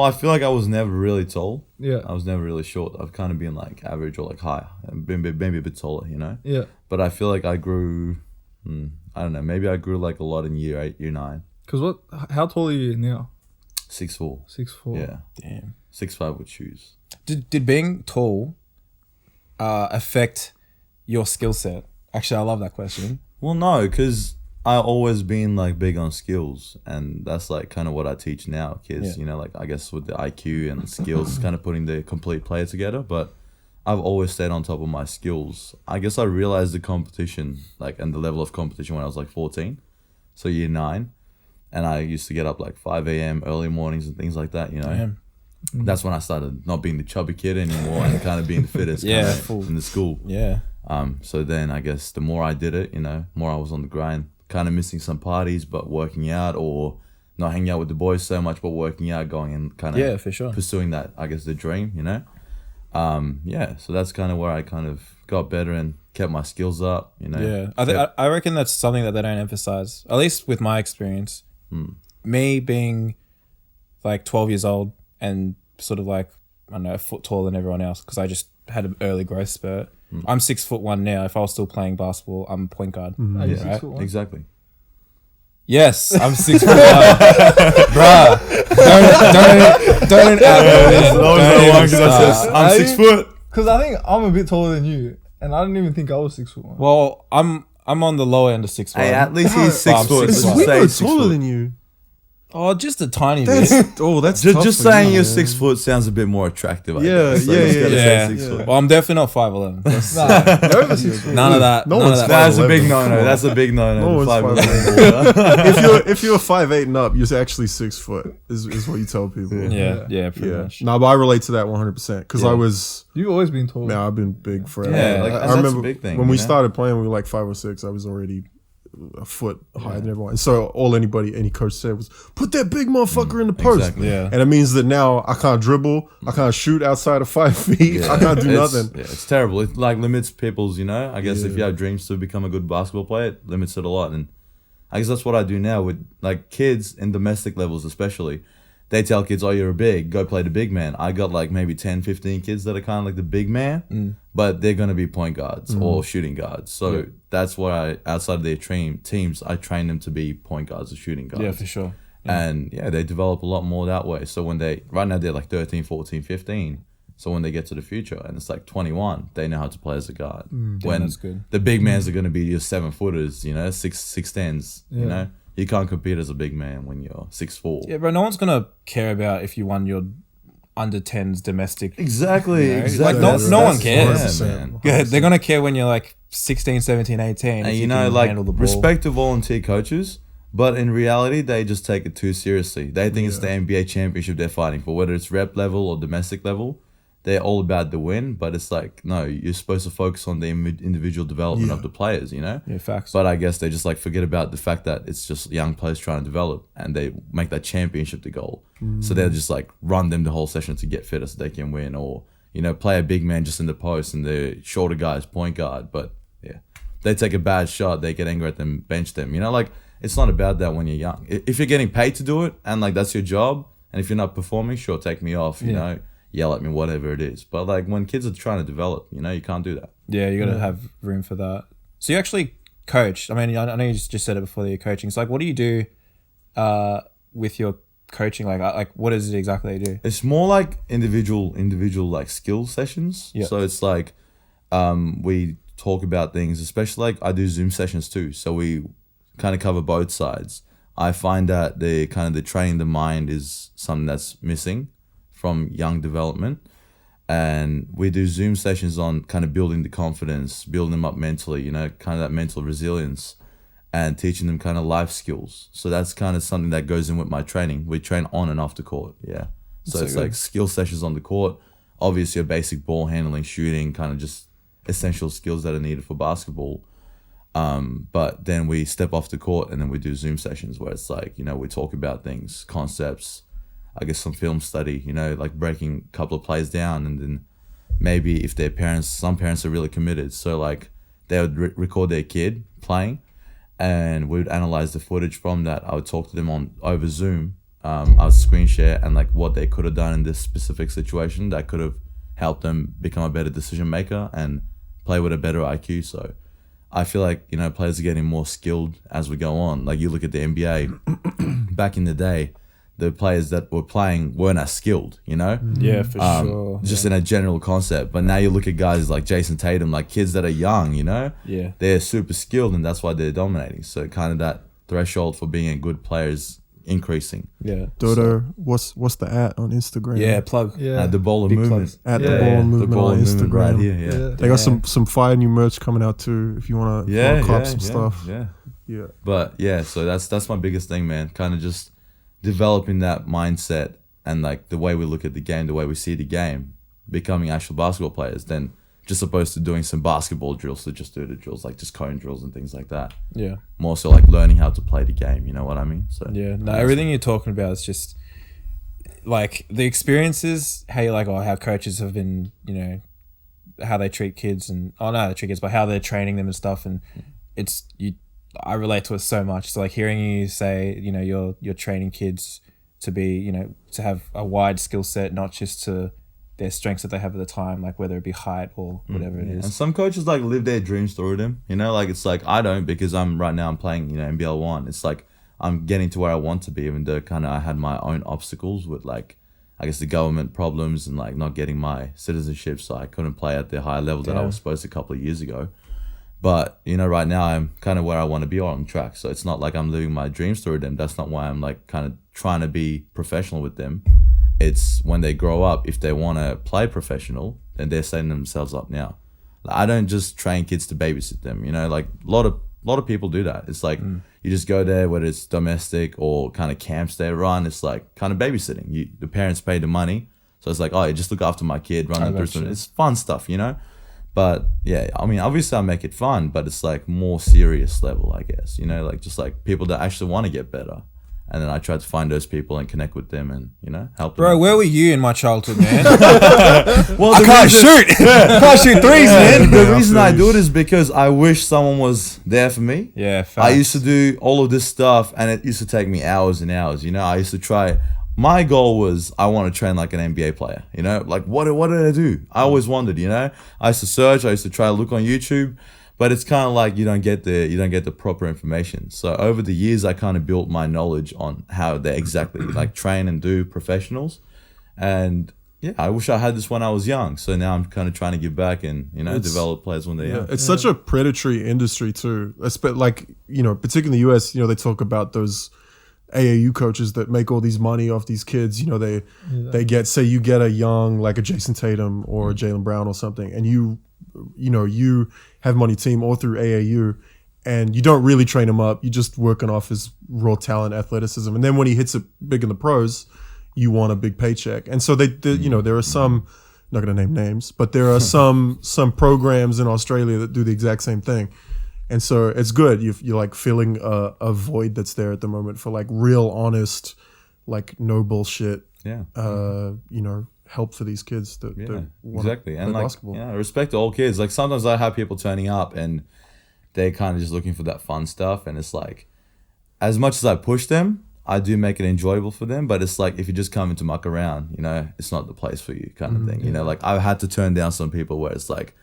C: I feel like I was never really tall.
B: Yeah,
C: I was never really short. I've kind of been like average or like higher, and maybe a bit taller,
B: yeah.
C: But I feel like I grew. I don't know. Maybe I grew like a lot in year 8, year 9.
B: Cause how tall are you now?
C: 6'4".
B: 6'4".
C: Yeah,
A: Damn.
C: 6'5" with shoes.
A: Did being tall affect your skill set? Actually, I love that question.
C: Well, no, because I always been like big on skills, and that's like kind of what I teach now, kids.
A: Yeah.
C: Like I guess with the IQ and skills, kind of putting the complete player together. But I've always stayed on top of my skills. I guess I realized the competition, like, and the level of competition when I was like 14, so year 9, and I used to get up like 5 a.m. early mornings and things like that.
A: Damn.
C: That's when I started not being the chubby kid anymore and kind of being the fittest
A: Yeah,
C: kinda
A: full.
C: in the school.
A: Yeah.
C: So then I guess the more I did it, more I was on the grind, kind of missing some parties, but working out, or not hanging out with the boys so much, but working out, going and kind of
A: Yeah, for sure.
C: pursuing that, I guess, the dream, so that's kind of where I kind of got better and kept my skills up,
A: Yeah, I reckon that's something that they don't emphasize. At least with my experience, me being like 12 years old and sort of like, I don't know, a foot taller than everyone else because I just had an early growth spurt. I'm 6'1" now. If I was still playing basketball, I'm point guard.
B: Are you
A: Right?
B: 6'1"?
C: Exactly.
A: Yes, I'm 6'1", bruh. Don't
C: I'm 6 foot.
B: Cause I think I'm a bit taller than you, and I didn't even think I was 6'1".
A: Well, I'm on the lower end of 6'1".
C: Hey, at least he's
A: But
C: 6
A: I'm
C: foot.
A: 6'1".
C: Just
D: We
C: say
D: were
C: 6
D: taller
C: foot.
D: than you.
A: Oh, just a tiny
D: That's
A: bit.
D: that's
C: Just,
D: tough
C: just
D: for
C: saying
D: you,
C: you're
D: man.
C: 6 foot sounds a bit more attractive. I
D: Yeah,
C: guess. So
D: yeah,
C: you just gotta say
A: Yeah.
C: 6 foot.
A: Well, I'm definitely not 5'11". That's-
B: Nah, you're over 6'1".
A: None of that.
D: No
A: none
D: one's
A: of that.
C: That's a big
D: 5'11".
C: no-no.
D: Come on.
C: That's a big no-no.
D: No one's
C: 5'11".
D: if you're 5'8" and up, you're actually 6 foot. Is what you tell people.
A: Yeah, pretty
D: Yeah.
A: much.
D: No, but I relate to that 100% because I was.
B: You've always been tall.
D: Man, I've been big forever.
A: Yeah,
C: like,
D: I
C: that's a
D: remember
C: big thing,
D: when we
C: you know?
D: started playing, we were like 5 or 6. I was already a foot higher than everyone. And so any coach said was, put that big motherfucker in the post.
C: exactly.
A: Yeah.
D: And it means that now I can't dribble, I can't shoot outside of 5 feet, I can't do nothing.
C: Yeah, it's terrible. It like limits people's, I guess if you have dreams to become a good basketball player, it limits it a lot. And I guess that's what I do now with like kids in domestic levels, especially. They tell kids, oh, you're a big, go play the big man. I got like maybe 10, 15 kids that are kind of like the big man, but they're going to be point guards or shooting guards. So that's why outside of their teams, I train them to be point guards or shooting guards.
A: Yeah, for sure.
C: And they develop a lot more that way. So when right now they're like 13, 14, 15. So when they get to the future and it's like 21, they know how to play as a guard. When
A: that's good.
C: the big mans are going to be your 7-footers, 6'10s, you know? You can't compete as a big man when you're 6'4".
A: Yeah, bro, no one's going to care about if you won your under 10s domestic.
C: Exactly,
A: You know?
C: exactly.
A: Like, no one cares.
C: Yeah, man.
A: Yeah, they're going to care when you're like 16, 17, 18.
C: And
A: if
C: you
A: can
C: know, like,
A: handle the ball.
C: respect to volunteer coaches, but in reality, they just take it too seriously. They think it's the NBA championship they're fighting for, whether it's rep level or domestic level. They're all about the win, but it's like, no, you're supposed to focus on the individual development of the players,
A: Yeah, facts.
C: But I guess they just like forget about the fact that it's just young players trying to develop, and they make that championship the goal. So they'll just like run them the whole session to get fitter so they can win, or play a big man just in the post and the shorter guys point guard. But yeah, they take a bad shot, they get angry at them, bench them. Like, it's not about that when you're young. If you're getting paid to do it and like that's your job, and if you're not performing, sure, take me off. You know. Yell at me, whatever it is. But like when kids are trying to develop, you can't do that.
A: Yeah, you got to have room for that. So you actually coach. I mean, I know you just said it before that you're coaching. So like, what do you do with your coaching? Like what is it exactly you do?
C: It's more like individual like skill sessions.
A: Yeah.
C: So it's like we talk about things, especially like I do Zoom sessions too. So we kind of cover both sides. I find that the training the mind is something that's missing from young development, and we do Zoom sessions on kind of building the confidence, building them up mentally, kind of that mental resilience, and teaching them kind of life skills. So that's kind of something that goes in with my training. We train on and off the court, so it's like skill sessions on the court, obviously your basic ball handling, shooting, kind of just essential skills that are needed for basketball. But then we step off the court and then we do Zoom sessions where it's like, we talk about things, concepts, I guess some film study, like breaking a couple of plays down, and then maybe if some parents are really committed, so like they would record their kid playing, and we would analyze the footage from that. I would talk to them over Zoom. I would screen share and like what they could have done in this specific situation that could have helped them become a better decision maker and play with a better IQ. So I feel like, players are getting more skilled as we go on. Like you look at the NBA back in the day, the players that were playing weren't as skilled,
A: Yeah, for sure.
C: Just in a general concept. But now you look at guys like Jason Tatum, like kids that are young,
A: Yeah.
C: they're super skilled, and that's why they're dominating. So kind of that threshold for being a good player is increasing.
A: Yeah.
D: Dodo, what's the at on Instagram?
A: Yeah, plug.
B: Yeah.
C: The ball of
A: Big
C: movement.
A: plugs.
D: At the ball
C: The
D: movement
C: ball
D: on
C: of movement
D: Instagram.
C: right here. Yeah.
D: They got some fire new merch coming out too. If you wanna cop some stuff.
C: Yeah. But yeah, so that's my biggest thing, man. Kind of just developing that mindset and like the way we look at the game, the way we see the game, becoming actual basketball players, then just opposed to doing some basketball drills to just do the drills, like just cone drills and things like that.
A: Yeah.
C: More so like learning how to play the game, you know what I mean? So
A: Yeah. No, everything you're talking about is just like the experiences, how you're like, how coaches have been, how they treat kids and they treat kids, but how they're training them and stuff. And I relate to it so much. So like hearing you say, you're training kids to be, to have a wide skill set, not just to their strengths that they have at the time, like whether it be height or whatever it is.
C: And some coaches like live their dreams through them, like it's like I don't, because I'm playing, NBL 1. It's like I'm getting to where I want to be, even though kind of I had my own obstacles with like, I guess the government problems and like not getting my citizenship, so I couldn't play at the high level that I was supposed to a couple of years ago. But, right now I'm kind of where I want to be on track. So it's not like I'm living my dreams through them. That's not why I'm like kind of trying to be professional with them. It's when they grow up, if they want to play professional, then they're setting themselves up now. Like, I don't just train kids to babysit them, like a lot of people do that. It's like you just go there, whether it's domestic or kind of camps they run, it's like kind of babysitting. The parents pay the money. So it's like, you just look after my kid, run them through some, it's fun stuff, But yeah, I mean, obviously I make it fun, but it's like more serious level, I guess, like just like people that actually want to get better. And then I try to find those people and connect with them and, help them.
A: Bro, where were you in my childhood, man?
C: Well,
A: I can't shoot. Can't shoot threes, man.
C: The reason I do it is because I wish someone was there for me.
A: Yeah, facts.
C: I used to do all of this stuff and it used to take me hours and hours. I used to try my goal was I want to train like an NBA player, you know, like what did I do? I always wondered, you know, I used to search, I used to try to look on YouTube, but it's kind of like you don't get the proper information. So over the years, I kind of built my knowledge on how they exactly like train and do professionals. And yeah, I wish I had this when I was young. So now I'm kind of trying to give back and, you know, develop players when they're young.
D: It's such a predatory industry too. Like, you know, particularly in the US, you know, they talk about those AAU coaches that make all these money off these kids. You know, they get, say you get a young, like a Jason Tatum or a Jaylen Brown or something, and you have money team all through AAU, and you don't really train him up. You're just working off his raw talent, athleticism. And then when he hits it big in the pros, you want a big paycheck. And so they you know, there are some, not going to name names, but there are some programs in Australia that do the exact same thing. And so it's good. You're like filling a void that's there at the moment for like real, honest, like no bullshit,
C: Yeah.
D: You know, help for these kids that
C: Exactly. And like,
D: basketball.
C: yeah, respect to all kids. Like sometimes I have people turning up and they're kind of just looking for that fun stuff. And it's like, as much as I push them, I do make it enjoyable for them. But it's like, if you just come in to muck around, you know, it's not the place for you kind of thing. You know, like I've had to turn down some people where it's like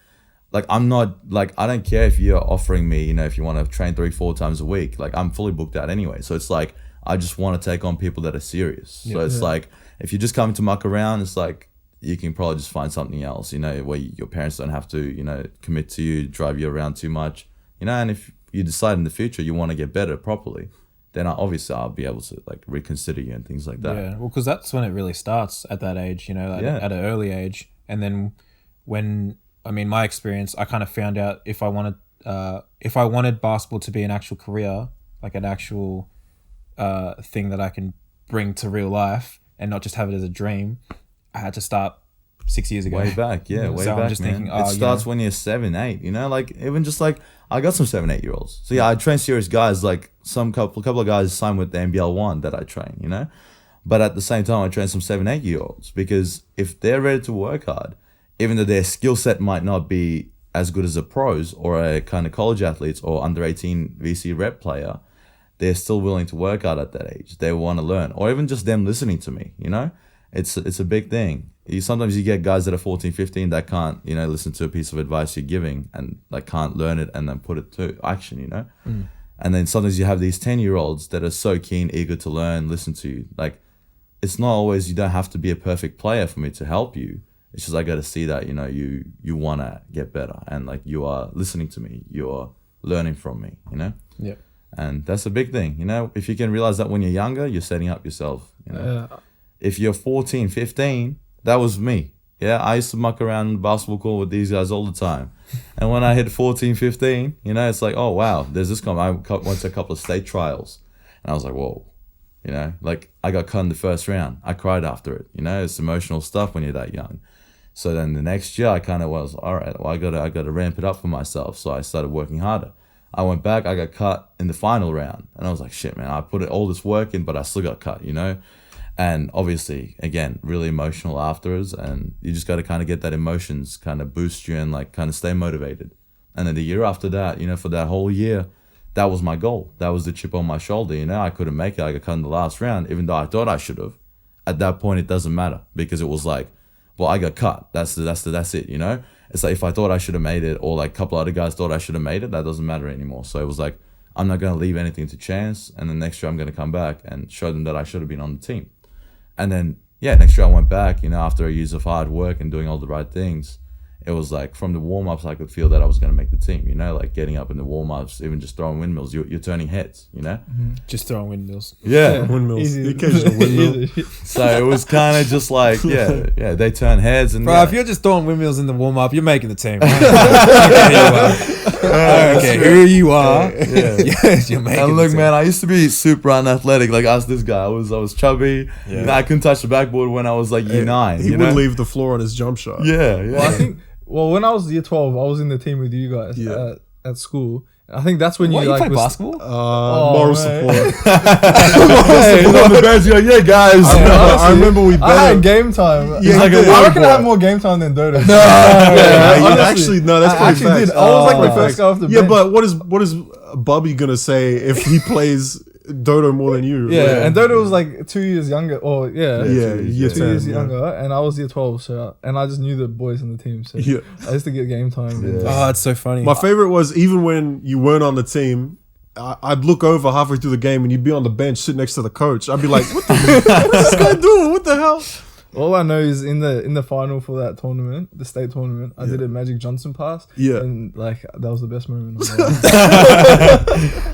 C: I'm not like, I don't care if you're offering me, you know, if you want to train 3-4 times a week, like I'm fully booked out anyway. So it's like, I just want to take on people that are serious. So it's like, if you just come to muck around, it's like, you can probably just find something else, you know, where your parents don't have to, you know, commit to you, drive you around too much, you know. And if you decide in the future you want to get better properly, then obviously I'll be able to like reconsider you and things like that.
A: Yeah, well, because that's when it really starts at that age, you know, at an early age. And then when, I mean, my experience, I kind of found out if I wanted basketball to be an actual career, like an actual thing that I can bring to real life and not just have it as a dream, I had to start 6 years ago.
C: Way back, yeah, way
A: so
C: back,
A: I'm just
C: man.
A: thinking,
C: it starts when you're 7, 8, you know, like even just like, I got some 7, 8 year olds. So yeah, I train serious guys, like couple of guys signed with the NBL 1 that I train, you know. But at the same time, I train some 7, 8 year olds, because if they're ready to work hard, even though their skill set might not be as good as a pros or a kind of college athletes or under 18 VC rep player, they're still willing to work hard at that age. They want to learn, or even just them listening to me, you know. It's a big thing. Sometimes you get guys that are 14, 15 that can't, you know, listen to a piece of advice you're giving and like can't learn it and then put it to action, you know. And then sometimes you have these 10-year-olds that are so keen, eager to learn, listen to you. Like, it's not always, you don't have to be a perfect player for me to help you. It's just I got to see that, you know, you want to get better and like you are listening to me, you are learning from me, you know.
A: Yeah.
C: And that's a big thing, you know. If you can realize that when you're younger, you're setting up yourself, you know. If you're 14, 15, that was me. Yeah, I used to muck around the basketball court with these guys all the time. And when I hit 14, 15, you know, it's like, oh, wow, there's this guy. I went to a couple of state trials. And I was like, whoa, you know, like I got cut in the first round. I cried after it. You know, it's emotional stuff when you're that young. So then the next year I kind of was, all right, well, I got to ramp it up for myself. So I started working harder. I went back, I got cut in the final round. And I was like, shit, man, I put all this work in, but I still got cut, you know? And obviously, again, really emotional afterwards. And you just got to kind of get that emotions kind of boost you and like kind of stay motivated. And then the year after that, you know, for that whole year, that was my goal. That was the chip on my shoulder, you know? I couldn't make it. I got cut in the last round, even though I thought I should have. At that point, it doesn't matter because it was like, well, I got cut. That's it, you know? It's like if I thought I should have made it or like a couple other guys thought I should have made it, that doesn't matter anymore. So it was like, I'm not going to leave anything to chance. And then next year I'm going to come back and show them that I should have been on the team. And then, yeah, next year I went back, you know, after a years of hard work and doing all the right things. It was like from the warm-ups, I could feel that I was going to make the team, you know, like getting up in the warm-ups, even just throwing windmills, you're turning heads, you know?
A: Just throwing windmills.
C: Yeah.
D: Windmills. The occasional windmill.
C: So it was kind of just like, yeah, they turn heads. And
A: Bro, if you're just throwing windmills in the warm-up, you're making the team. I don't care who you are. Yes, you're making
C: and
A: the
C: look,
A: team.
C: man, I used to be super unathletic. Like, ask this guy. I was chubby.
A: Yeah.
C: You know, I couldn't touch the backboard when I was like year 9.
D: He
C: you
D: would
C: know?
D: leave the floor on his jump shot.
C: Yeah.
B: Well, I think, when I was year 12, I was in the team with you guys at school. I think that's when
A: What,
B: you
A: you
B: like
A: play basketball?
D: Moral
B: man.
D: support.
C: Hey, on the bench, you're like, yeah, guys.
D: I remember we
B: I had
D: bet.
B: game time.
D: Yeah,
C: like a
B: I reckon I
C: boy.
B: had more game time than Dodo.
D: Actually, no, that's
B: I
D: probably
B: actually
D: facts.
B: did. I was like the first guy off the bench.
D: Yeah, but what is Bubby gonna say if he plays Dodo more than you.
B: Yeah, and Dodo was like 2 years younger. Or
D: yeah,
B: year
D: 10,
B: 2 years
D: yeah.
B: younger, and I was year 12. So and I just knew the boys in the team. So
D: Yeah.
B: I used to get game time. And,
A: Oh, it's so funny.
D: My favorite was even when you weren't on the team, I'd look over halfway through the game and you'd be on the bench sitting next to the coach. I'd be like, what is this guy doing? What the hell?
B: all I know is in the final for that tournament, the state tournament, I did a Magic Johnson pass.
D: Yeah.
B: And like that was the best moment of my life.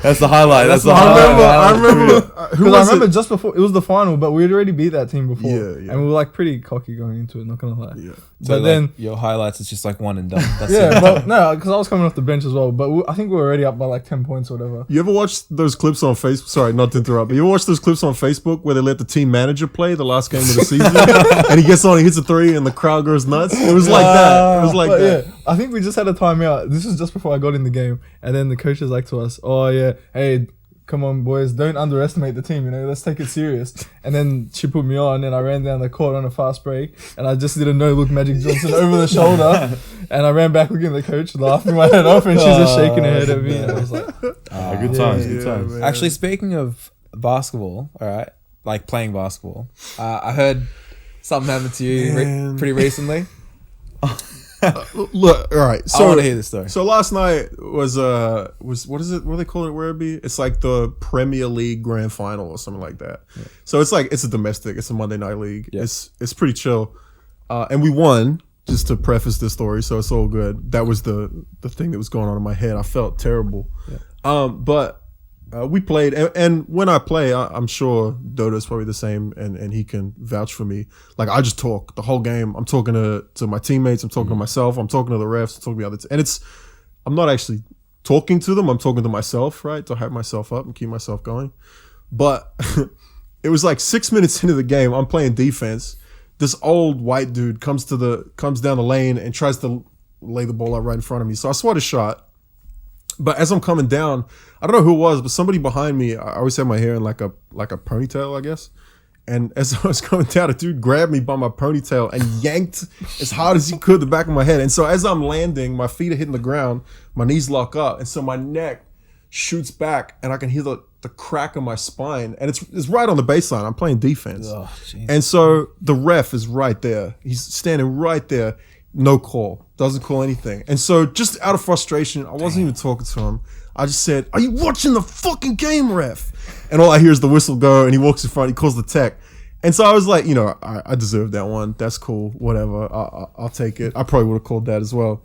C: That's the highlight. That's the
D: I
C: highlight.
D: remember. Who
B: Because I
D: was
B: remember
D: it?
B: just before it was the final, but we'd already beat that team before.
D: Yeah.
B: And we were like pretty cocky going into it, not gonna lie.
D: Yeah.
A: So,
B: But
A: like,
B: then
A: your highlights is just like one and done. That's
B: yeah,
A: it.
B: but no, because I was coming off the bench as well. But I think we were already up by like 10 points or whatever.
D: You ever watch those clips on Facebook? Sorry, not to interrupt, but you ever watch those clips on Facebook where they let the team manager play the last game of the season, and he gets on, he hits a three, and the crowd goes nuts? It was like that. It was like
B: But
D: that.
B: yeah, I think we just had a timeout. This was just before I got in the game, and then the coach is like to us, "Oh yeah, hey, come on boys, don't underestimate the team. You know, let's take it serious." And then she put me on, and I ran down the court on a fast break, and I just did a no look Magic Johnson over the shoulder, and I ran back looking at the coach, laughing my head off, and she's just shaking her head at me, and I was like,
C: Good times. Good
D: Yeah,
C: times.
D: man.
A: Actually, speaking of basketball, all right, like playing basketball, I heard something happened to you
D: Man.
A: pretty recently.
D: Look, all right.
A: I
D: So
A: want to hear this story.
D: So last night was what is it? What do they call it? Werribee? It's like the Premier League Grand Final or something like that. Yeah. So it's like it's a domestic. It's a Monday Night League.
A: Yeah.
D: It's pretty chill, and we won. Just to preface this story, so it's all good. That was the thing that was going on in my head. I felt terrible, but we played, and when I play, I'm sure Dodo's probably the same, and he can vouch for me. Like I just talk the whole game. I'm talking to my teammates. I'm talking to myself. I'm talking to the refs. I'm talking to the others, and I'm not actually talking to them. I'm talking to myself, right, to hype myself up and keep myself going. But it was like 6 minutes into the game. I'm playing defense. This old white dude comes down the lane and tries to lay the ball out right in front of me. So I swat a shot. But as I'm coming down, I don't know who it was, but somebody behind me, I always have my hair in like a ponytail, I guess. And as I was coming down, a dude grabbed me by my ponytail and yanked as hard as he could the back of my head. And so as I'm landing, my feet are hitting the ground, my knees lock up, and so my neck shoots back, and I can hear the crack of my spine, and it's right on the baseline. I'm playing defense.
A: Oh, jeez.
D: And so the ref is right there. He's standing right there. No call. Doesn't call anything. And so just out of frustration, I wasn't even talking to him. I just said, "Are you watching the fucking game, ref?" And all I hear is the whistle go, and he walks in front. He calls the tech. And so I was like, I deserve that one. That's cool. Whatever. I'll take it. I probably would have called that as well.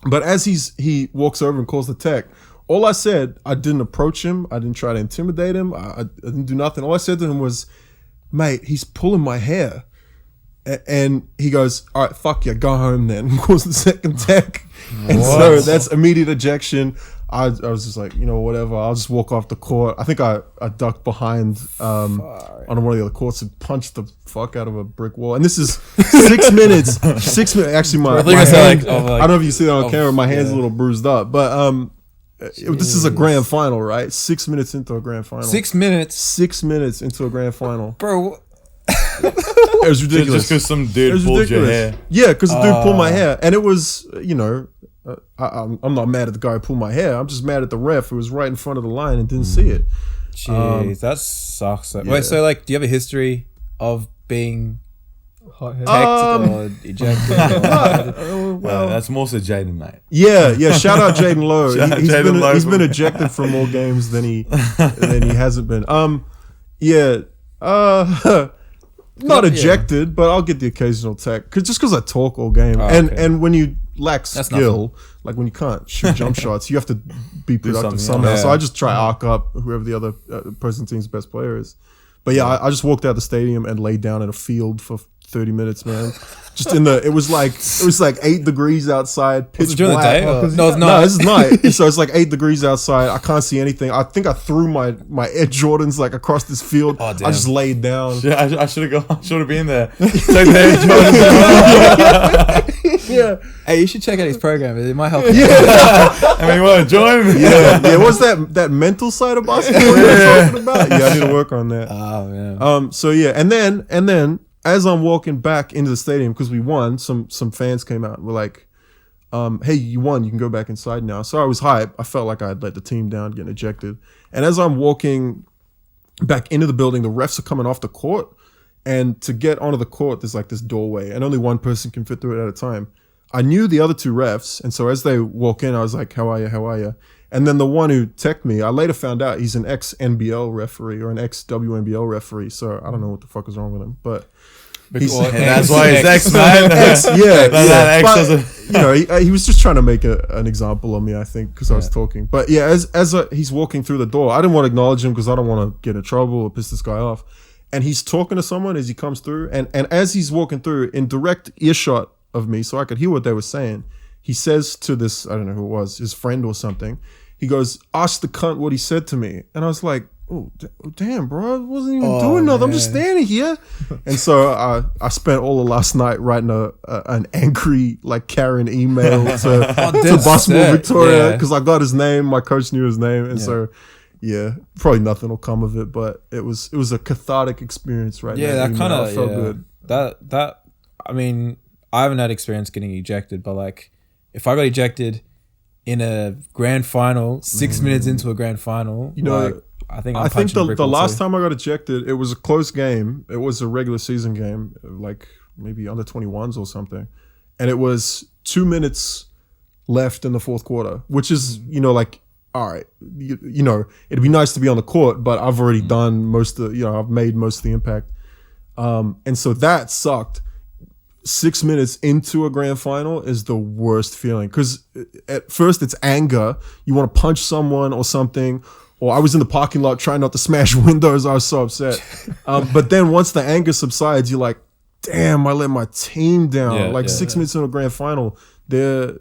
D: But as he walks over and calls the tech, all I said, I didn't approach him. I didn't try to intimidate him. I didn't do nothing. All I said to him was, "Mate, he's pulling my hair." And he goes, "All right, fuck you, go home then." And calls the second tech. And so that's immediate ejection. I was just like, whatever. I'll just walk off the court. I think I ducked behind on one of the other courts and punched the fuck out of a brick wall. And this is 6 minutes. 6 minutes. Actually,
A: I think
D: my
A: I said
D: hand,
A: like,
D: I don't know if you see that on camera. My hand's a little bruised up. But this is a grand final, right? 6 minutes into a grand final.
A: 6 minutes,
D: 6 minutes into a grand final.
A: bro.
D: It was ridiculous.
C: Just because some
D: It
C: dude
D: was
C: pulled your
D: ridiculous.
C: hair.
D: Yeah, because the dude pulled my hair, and it was, I'm not mad at the guy who pulled my hair. I'm just mad at the ref who was right in front of the line and didn't see it.
A: Jeez, that sucks.
D: yeah.
A: Wait, so like, do you have a history of being
B: hot head.
A: teched or ejected?
C: Well, that's more so Jaden, mate.
D: Yeah. Shout out Jaden Lowe.
C: Shout out
D: He's
C: Jaden Lowe
D: he's
C: for-
D: been ejected from more games than he hasn't been. Not ejected, but I'll get the occasional tech because I talk all game,
A: okay.
D: and when you lack
A: That's
D: skill, like when you can't shoot jump shots, you have to be productive
C: something,
D: somehow.
A: yeah.
D: So I just try arc up whoever the other opposing team's best player is. But yeah, I just walked out the stadium and laid down in a field for 30 minutes, man. Just it was like 8 degrees outside, pitch
A: Was it during the
D: black.
A: day? No, it's
D: No,
A: not.
D: this is night. And so it's like 8 degrees outside. I can't see anything. I think I threw my Air Jordans like across this field.
A: Oh, damn.
D: I just laid down.
C: Yeah, I should have gone. I should have been there. Take the
D: Yeah.
A: Hey, you should check out his program. It might help.
C: I mean, you want to join me?
D: Yeah. What's that mental side of basketball you're talking about? Yeah, I need to work on that.
A: Oh man.
D: So yeah, and then as I'm walking back into the stadium because we won, some fans came out and were like, "Hey, you won. You can go back inside now." So I was hyped. I felt like I had let the team down, getting ejected. And as I'm walking back into the building. The refs are coming off the court, and to get onto the court, there's like this doorway, and only one person can fit through it at a time. I knew the other two refs, and so as they walk in, I was like, "How are you? How are you?" And then the one who teched me, I later found out he's an ex-NBL referee or an ex-WNBL referee. So I don't know what the fuck is wrong with him, but he's,
C: And that's why he's ex, man.
D: He was just trying to make an example of me, I think, because I was talking. But yeah, as he's walking through the door, I didn't want to acknowledge him because I don't want to get in trouble or piss this guy off. And he's talking to someone as he comes through, and as he's walking through, in direct earshot of me, so I could hear what they were saying, he says to this, I don't know who it was, his friend or something, he goes, "Ask the cunt what he said to me." And I was like, oh, damn, bro, I wasn't even doing nothing. I'm just standing here. And so I spent all of last night writing an angry, like, Karen email to Basketball Victoria, because I got his name. My coach knew his name. And so, yeah, probably nothing will come of it, but it was a cathartic experience right now.
A: Yeah, that kind of
D: felt good.
A: That I mean, I haven't had experience getting ejected, but like, if I got ejected in a grand final, 6 minutes into a grand final, you know, like, I think the last time I got ejected, it was a close game. It was a regular season game, like maybe under 21s or something, and it was 2 minutes left in the fourth quarter, which is, you know, like, all right, you know, it'd be nice to be on the court, but I've already done most of, you know, I've made most of the impact, and so that sucked. 6 minutes into a grand final is the worst feeling, because at first it's anger. You want to punch someone or something. Or I was in the parking lot trying not to smash windows. I was so upset. But then once the anger subsides, you're like, damn, I let my team down. 6 minutes into a grand final, they're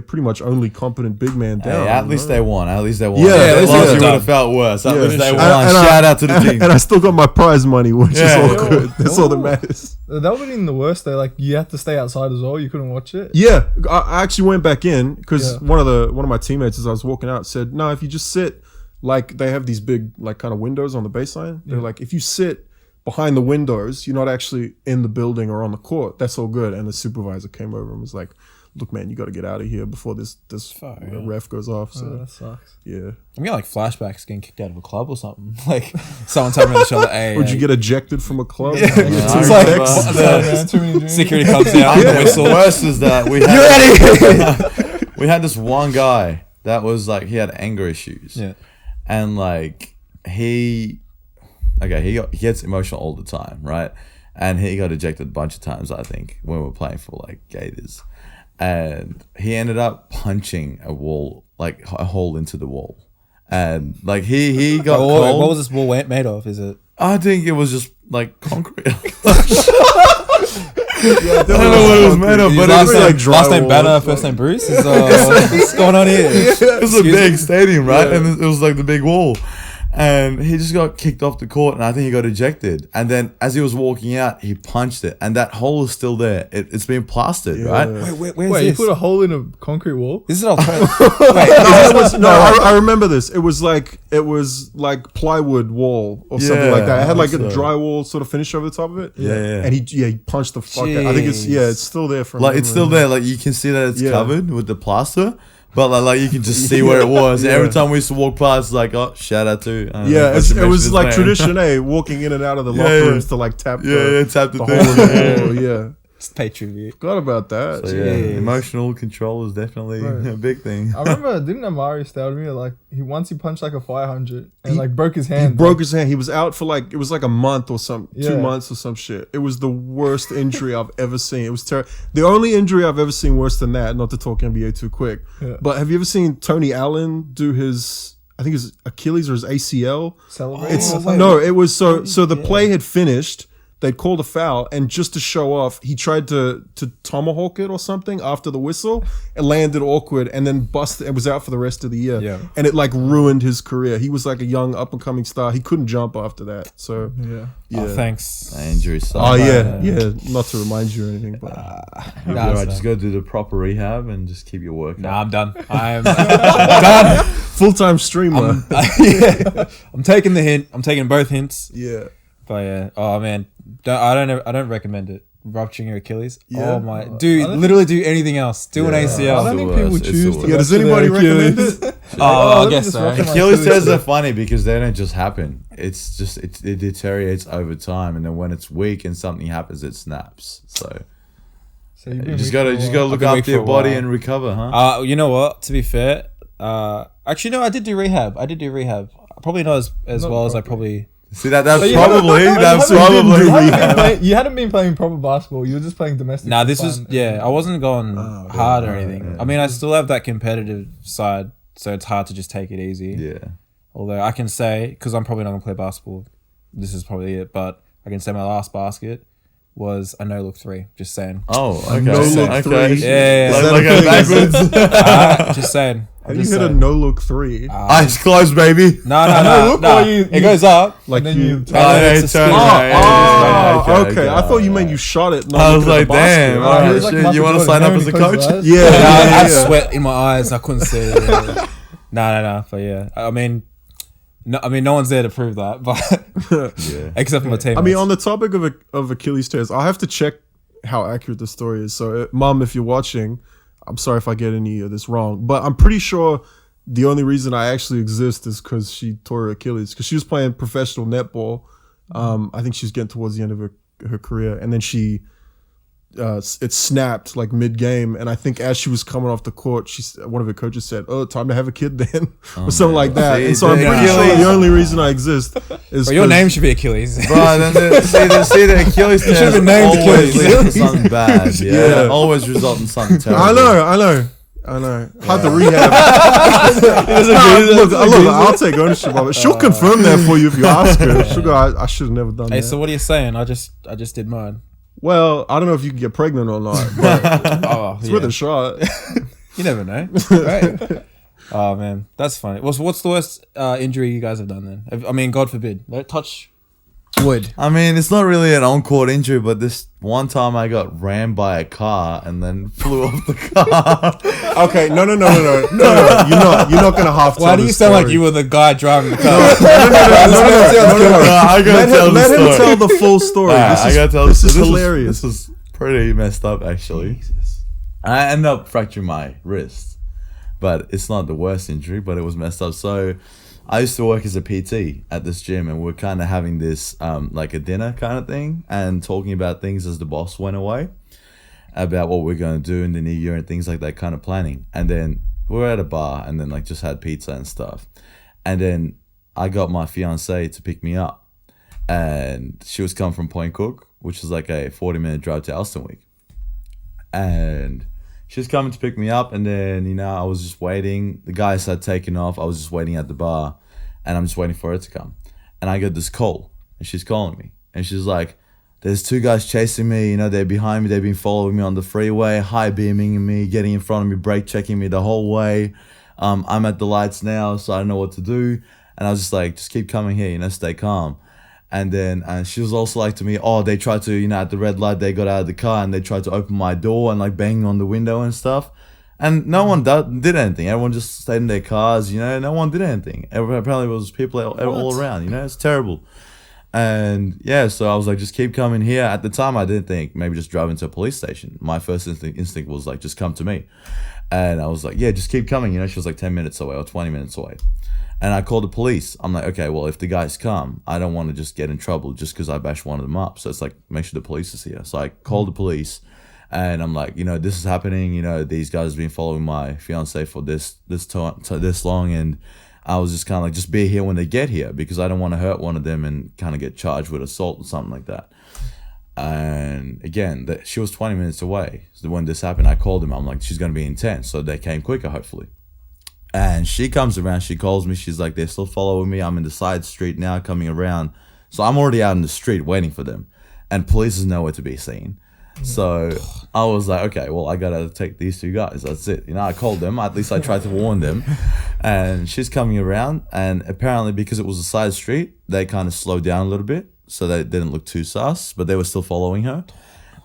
A: pretty much only competent big man down.
C: Hey, at least they won. At least they won.
D: Yeah,
C: at least you would have felt worse. At least they won. Shout out to the team.
D: And I still got my prize money, which is all good. That's all that matters.
B: That would have been the worst though. Like, you had to stay outside as well. You couldn't watch it.
D: Yeah, I actually went back in because one of my teammates, as I was walking out, said, "No, if you just sit, like, they have these big, like, kind of windows on the baseline. They're like, if you sit behind the windows, you're not actually in the building or on the court. That's all good." And the supervisor came over and was like, "Look, man, you got to get out of here before this ref goes off." So
B: that sucks.
D: Yeah,
A: I'm getting like flashbacks getting kicked out of a club or something. Like, someone tapping me on the shoulder. Hey,
D: would you get ejected from a club?
A: Yeah. It's like the security comes out. The whistle.
C: The worst is that we had this one guy that was like, he had anger issues.
A: Yeah,
C: and like he gets emotional all the time, right? And he got ejected a bunch of times, I think, when we were playing for like Gators. And he ended up punching a wall, like a hole into the wall, and like he got cold.
A: What was this wall made of? Is it?
C: I think it was just like concrete.
D: I
C: don't know what it was made of, but it was like
A: last name Banner, first name Bruce. What's going on here?
C: It was a big stadium, right? Yeah. And it was like the big wall. And he just got kicked off the court, and I think he got ejected. And then as he was walking out, he punched it, and that hole is still there. It's been plastered, right?
A: Wait,
B: you put a hole in a concrete wall?
A: This is an
D: I remember this. It was like plywood wall or something like that. It had like a drywall sort of finish over the top of it.
C: Yeah.
D: And he punched the fuck out. I think it's still there from
C: like, it's still there. Like, you can see that it's covered with the plaster. But like you can just see where it was. Yeah. Every time we used to walk past, like, oh, shout out to.
D: It was like tradition, walking in and out of the locker rooms to like tap.
C: Tap the thing.
D: Hole in the wall. Yeah.
A: It's pay tribute.
D: Forgot about that.
C: So, emotional control is definitely a big thing.
B: I remember, didn't Amari stay with me? Like, he punched like a 500 and like broke his hand.
D: He broke his hand. He was out for like, it was like a month or 2 months or some shit. It was the worst injury I've ever seen. It was terrible. The only injury I've ever seen worse than that, not to talk NBA too quick, but have you ever seen Tony Allen do his, I think his Achilles or his ACL?
B: Celebrate?
D: It was so the play had finished. They'd called a foul, and just to show off, he tried to tomahawk it or something after the whistle, and landed awkward, and then busted and was out for the rest of the year.
A: Yeah.
D: And it like ruined his career. He was like a young up and coming star. He couldn't jump after that. So
A: Oh, thanks.
C: That injury sucks.
D: Oh yeah. Not to remind you or anything, but
C: just go do the proper rehab and just keep your work.
A: Nah, I'm done. I'm done.
D: Full-time streamer.
A: I'm taking the hint. I'm taking both hints.
D: Yeah.
A: But yeah, oh man, I don't recommend it. Rupturing your Achilles.
D: Yeah.
A: Oh my, dude, literally do anything else. Do an ACL.
B: I don't think people choose to.
D: Does anybody recommend it?
A: I
B: let me
A: guess
B: just
A: so.
B: rupture my
C: Achilles tears
B: tears.
C: are funny because they don't just happen. It's just it deteriorates over time, and then when it's weak and something happens, it snaps. So
B: So you've
C: you
B: been
C: just
B: weak
C: gotta
B: for a while.
C: look
A: been weak
C: after
A: for
C: your
A: a
C: body
A: while.
C: and recover, huh?
A: You know what? To be fair, actually no, I did do rehab. Probably not as
B: Not
A: well as I
B: properly.
A: probably.
C: See that's
B: So you
C: probably
B: haven't-
C: that's
B: you haven't
C: probably.
B: been playing- you hadn't been playing proper basketball. You were just playing domestic.
A: Nah,
B: for
A: this was
B: fun.
A: I wasn't going hard or anything.
C: yeah.
A: I mean, I still have that competitive side, so it's hard to just take it easy.
C: Yeah.
A: Although I can say, because I'm probably not gonna play basketball, this is probably it. But I can say my last basket was a no-look 3. Just saying.
C: Oh, okay.
D: no-look
C: okay.
D: three?
A: Yeah.
C: Like,
D: that
C: like
D: a
C: a
D: thing?
C: backwards.
A: Just saying.
D: How you hit a no-look 3?
C: Eyes closed, baby.
A: No.
B: look what you-
A: It goes up.
D: like
B: And then
D: you...
B: you
A: And
C: Oh,
A: then
C: yeah,
A: it's a
C: turn
A: spin.
C: around.
D: Oh, okay. I thought you meant you shot it. Not
C: I was
D: looking at
C: like,
D: the basket.
C: damn.
B: Oh,
C: Alright,
B: he was like
C: shit,
B: Michael
C: you want to
B: Jordan.
C: sign up
B: You
C: as a
B: know when he
C: coach?
B: closes his eyes?
D: Yeah,
A: I
D: yeah,
A: had
D: yeah.
A: sweat in my eyes. I couldn't see it. No. But yeah, I mean, no one's there to prove that, but
C: Yeah.
A: except for my teammates.
D: I mean, on the topic of Achilles tears, I'll have to check how accurate the story is. So, Mom, if you're watching, I'm sorry if I get any of this wrong, but I'm pretty sure the only reason I actually exist is because she tore her Achilles. Because she was playing professional netball. I think she was getting towards the end of her career, and then it snapped like mid-game, and I think as she was coming off the court, one of her coaches said, "Oh, time to have a kid then," or something like that.
C: See,
D: And so I'm
C: the
D: pretty sure
C: Achilles-
D: the only reason I exist is
A: Bro, your
D: 'cause-
A: name should be Achilles.
C: Bro, then the Achilles tear
A: should've been named
C: always
A: Achilles.
C: lead to something bad. Yeah.
D: Yeah.
C: Always result in something terrible.
D: I know. Hard to rehab. Look, I'll take ownership of it. She'll confirm that for you if you ask her. She'll go, I should have never done
A: Hey,
D: that.
A: so what are you saying? I just did mine.
D: Well, I don't know if you can get pregnant or not, but
A: Oh,
D: it's
A: yeah.
D: worth a shot.
A: You never know. Right? Oh man, that's funny. What's the worst injury you guys have done then? I mean, God forbid. Don't touch wood.
C: I mean, it's not really an on-court injury, but this one time I got rammed by a car and then flew off the car.
D: Okay, no. You're not gonna half.
A: Why do you sound like you were the guy driving the car?
C: I gotta tell the
D: Let him
C: story.
D: tell the full story.
C: I gotta tell
D: this
C: the
D: is
C: story.
D: hilarious.
C: This is pretty messed up, actually. I ended up fracturing my wrist, but it's not the worst injury, but it was messed up. So I used to work as a PT at this gym, and we're kind of having this like a dinner kind of thing and talking about things as the boss went away, about what we're going to do in the new year and things like that, kind of planning. And then we were at a bar and then like just had pizza and stuff. And then I got my fiance to pick me up, and she was coming from Point Cook, which is like a 40-minute drive to Elstonwick. And she was coming to pick me up, and then, I was just waiting. The guys had taken off. I was just waiting at the bar, and I'm just waiting for her to come. And I get this call, and she's calling me. And she's like, there's 2 guys chasing me. They're behind me. They've been following me on the freeway, high beaming me, getting in front of me, brake checking me the whole way. I'm at the lights now, so I don't know what to do. And I was just like, just keep coming here, stay calm. And then she was also like to me, they tried to, at the red light, they got out of the car and they tried to open my door and like banging on the window and stuff. And no one did anything. Everyone just stayed in their cars, no one did anything. Apparently it was people all around, it's terrible. And yeah, so I was like, just keep coming here. At the time, I didn't think maybe just drive into a police station. My first instinct was like, just come to me. And I was like, yeah, just keep coming. She was like 10 minutes away or 20 minutes away. And I called the police. I'm like, okay, well, if the guys come, I don't want to just get in trouble just because I bashed one of them up. So it's like, make sure the police is here. So I called the police, and I'm like, this is happening. These guys have been following my fiance for this long, and I was just kind of like, just be here when they get here because I don't want to hurt one of them and kind of get charged with assault or something like that. And again, she was 20 minutes away. So when this happened, I called them. I'm like, she's going to be intense. So they came quicker, hopefully. And she comes around, she calls me, she's like, they're still following me. I'm in the side street now, coming around. So I'm already out in the street waiting for them. And police is nowhere to be seen. So I was like, okay, well, I gotta take these 2 guys. That's it. I called them. At least I tried to warn them. And she's coming around. And apparently, because it was a side street, they kind of slowed down a little bit. So they didn't look too sus, but they were still following her.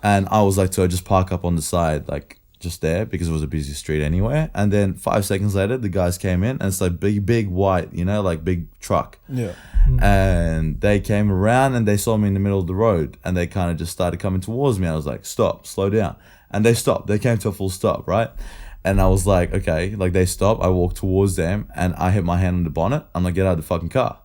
C: And I was like to her, just park up on the side, like, just there because it was a busy street anyway. And then 5 seconds later, the guys came in, and it's like big white, like big truck.
A: Yeah.
C: And they came around and they saw me in the middle of the road, and they kind of just started coming towards me. I was like, stop, slow down. And they stopped. They came to a full stop, right? And I was like, okay, like they stop. I walk towards them and I hit my hand on the bonnet. I'm like, get out of the fucking car.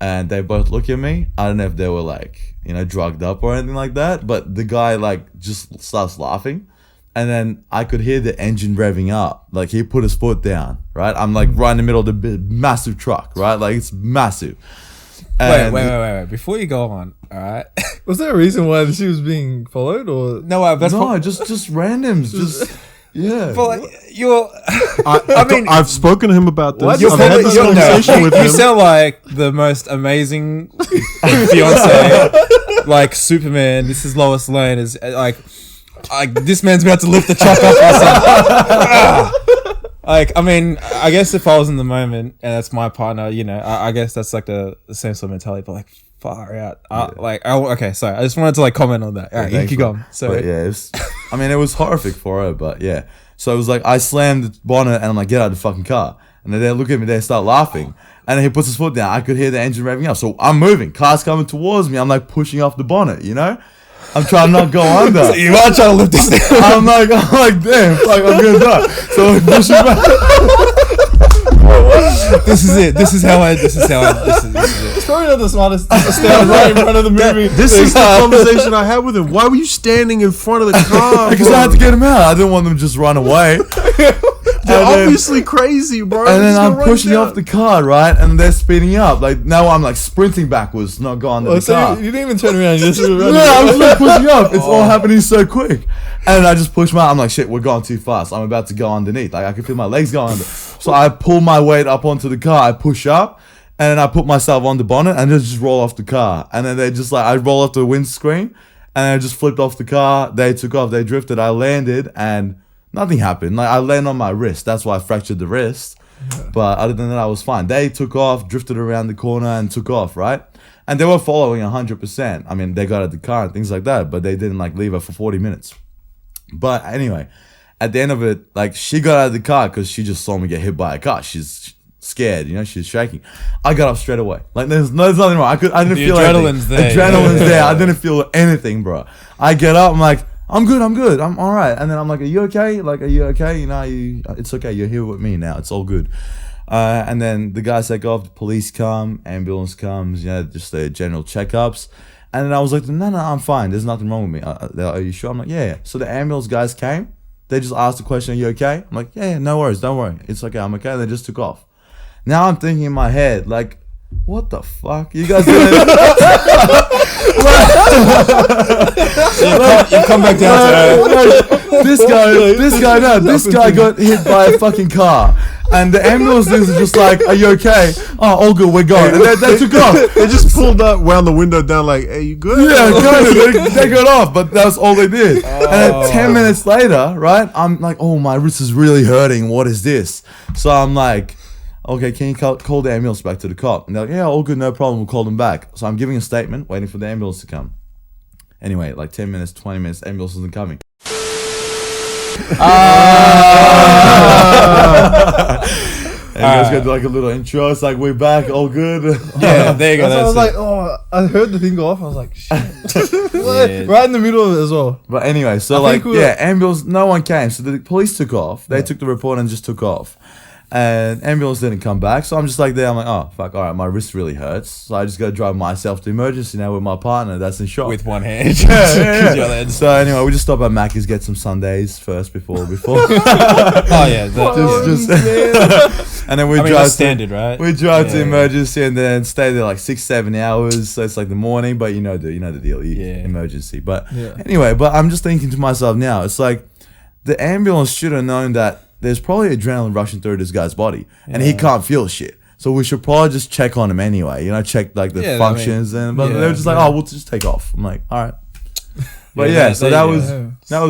C: And they both look at me. I don't know if they were like, you know, drugged up or anything like that. But the guy like just starts laughing. And then I could hear the engine revving up. Like he put his foot down, right? I'm like right in the middle of the massive truck, right? Like it's massive. And
A: Wait. Before you go on, all right?
B: Was there a reason why she was being followed, or
C: just randoms. Just... Yeah,
A: but like, you're.
D: I've spoken to him about this.
B: What?
D: I've had this conversation with
A: you
D: him.
A: sound like the most amazing fiance, like Superman. This is Lois Lane. Is like this man's about to lift the truck off or something. Like, I mean, I guess if I was in the moment and that's my partner, you know, I guess that's like the same sort of mentality. But like, far out. Okay, sorry. I just wanted to like comment on that. All right, you keep going. So
C: but yeah, it was horrific for her, but yeah. So it was like I slammed the bonnet and I'm like, get out of the fucking car. And then they look at me, they start laughing. And then he puts his foot down. I could hear the engine revving up. So I'm moving. Car's coming towards me. I'm like pushing off the bonnet, you know? I'm trying to not go under.
A: So you are trying to lift this down.
C: I'm like, damn, fuck, I'm gonna die. So I push it back.
A: This is it. This is it.
B: it's probably not the smartest to stand right in front of the movie.
D: This is the conversation I had with him. Why were you standing in front of the car?
C: Because I had to get him out. I didn't want them to just run away.
D: They're obviously crazy, bro.
C: And then I'm pushing off the car, right? And they're speeding up. Like, now I'm like sprinting backwards, not going to the car.
B: You didn't even turn around. You just
C: No, I was like pushing up. It's all happening so quick. And I just push I'm like, shit, we're going too fast. I'm about to go underneath. Like, I can feel my legs going under. So I pull my weight up onto the car. I push up. And then I put myself on the bonnet and just roll off the car. And then they just like, I roll off the windscreen. And I just flipped off the car. They took off. They drifted. I landed and nothing happened. Like I landed on my wrist. That's why I fractured the wrist. Yeah. But other than that, I was fine. They took off, drifted around the corner and took off, right? And they were following 100%. I mean, they got at the car and things like that, but they didn't like leave her for 40 minutes. But anyway, at the end of it, like she got out of the car because she just saw me get hit by a car. She's scared, you know, she's shaking. I got up straight away. Like there's nothing wrong. I didn't feel
A: adrenaline's
C: anything.
A: there.
C: Adrenaline's there. I didn't feel anything, bro. I get up, I'm like, I'm good, I'm all right. And then I'm like, are you okay? Like, are you okay? You know, it's okay. You're here with me now. It's all good. And then the guys that go off, the police come, ambulance comes, you know, just the general checkups. And then I was like, no, I'm fine. There's nothing wrong with me. Are you sure? I'm like, yeah. So the ambulance guys came. They just asked the question, are you okay? I'm like, yeah, no worries. Don't worry. It's okay. I'm okay. And they just took off. Now I'm thinking in my head, like, what the fuck? You guys gonna...
A: you come back down to
C: this guy got hit by a fucking car. And the ambulance is just like, are you okay? Oh, all good, we're going. And they took off.
D: They just pulled up, wound the window down like, hey, you good?
C: Yeah, kind of. They got off, but that's all they did. And then 10 minutes later, right, I'm like, oh, my wrist is really hurting. What is this? So I'm like, okay, can you call the ambulance back to the cop? And they're like, yeah, all good, no problem. We'll call them back. So I'm giving a statement, waiting for the ambulance to come. Anyway, like 10 minutes, 20 minutes, ambulance isn't coming. And you guys got like a little intro. It's like, we're back, all good.
A: Yeah, there you go.
B: I was like, oh, I heard the thing go off. I was like, shit. Right in the middle of it as well.
C: But anyway, so like, ambulance, no one came. So the police took off. They took the report and just took off. And ambulance didn't come back. So I'm just like there. I'm like, oh, fuck, all right, my wrist really hurts. So I just got to drive myself to emergency now with my partner that's in shock.
A: With one hand.
C: Yeah. So anyway, we just stop at Macca's, get some sundaes first before.
A: Oh, yeah.
C: And then we drive
A: that's standard, right?
C: We drive to emergency and then stay there like 6-7 hours. So it's like the morning, but you know the deal. Emergency. But anyway, but I'm just thinking to myself now, it's like the ambulance should have known that there's probably adrenaline rushing through this guy's body and he can't feel shit. So we should probably just check on him anyway, you know, check like the functions but they were just like, oh, we'll just take off. I'm like, all right. But so that was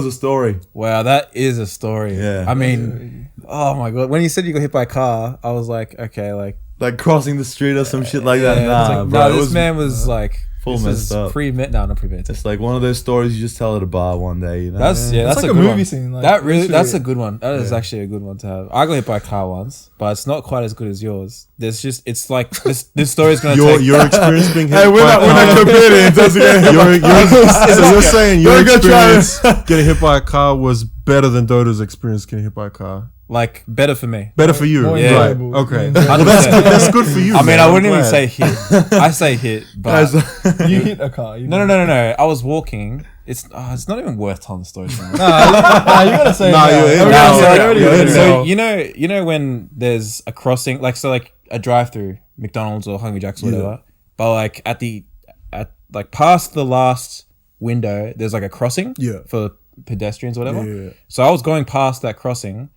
C: a story.
A: Wow, that is a story.
C: Yeah.
A: I mean, oh my God. When you said you got hit by a car, I was like, okay,
C: like crossing the street or some shit like that. Nah,
A: like,
C: bro.
A: This man was like
C: full messed up.
A: Not premeditated.
C: It's like one of those stories you just tell at a bar one day, you know.
A: That's
B: like
A: a
B: a
A: good
B: movie
A: one.
B: scene. Like,
A: That's a good one. That is actually a good one to have. I got hit by a car once, but it's not quite as good as yours. It's like this story's gonna take
D: your experience being hit.
C: Hey, we're not competing.
D: So you're saying your experience getting hit by a car was better than Dodo's experience getting hit by a car?
A: Like better for me.
D: Better for you,
B: More
D: right?
B: enjoyable.
D: Okay,
B: More
D: well, that's good for you.
A: I mean,
D: man.
A: I
D: I'm
A: wouldn't even
D: glad.
A: say hit. I say hit, but
B: You hit a car. You
A: no. I was walking. It's not even worth telling the story.
B: Nah, you gotta say.
D: Nah,
B: it now.
D: yeah,
B: Everyone
D: yeah.
B: knows,
D: No,
B: everybody
D: yeah,
B: knows.
D: yeah.
A: So you know when there's a crossing, like a drive-through, McDonald's or Hungry Jack's or whatever, but like at past the last window, there's like a crossing for pedestrians or whatever.
D: Yeah.
A: So I was going past that crossing,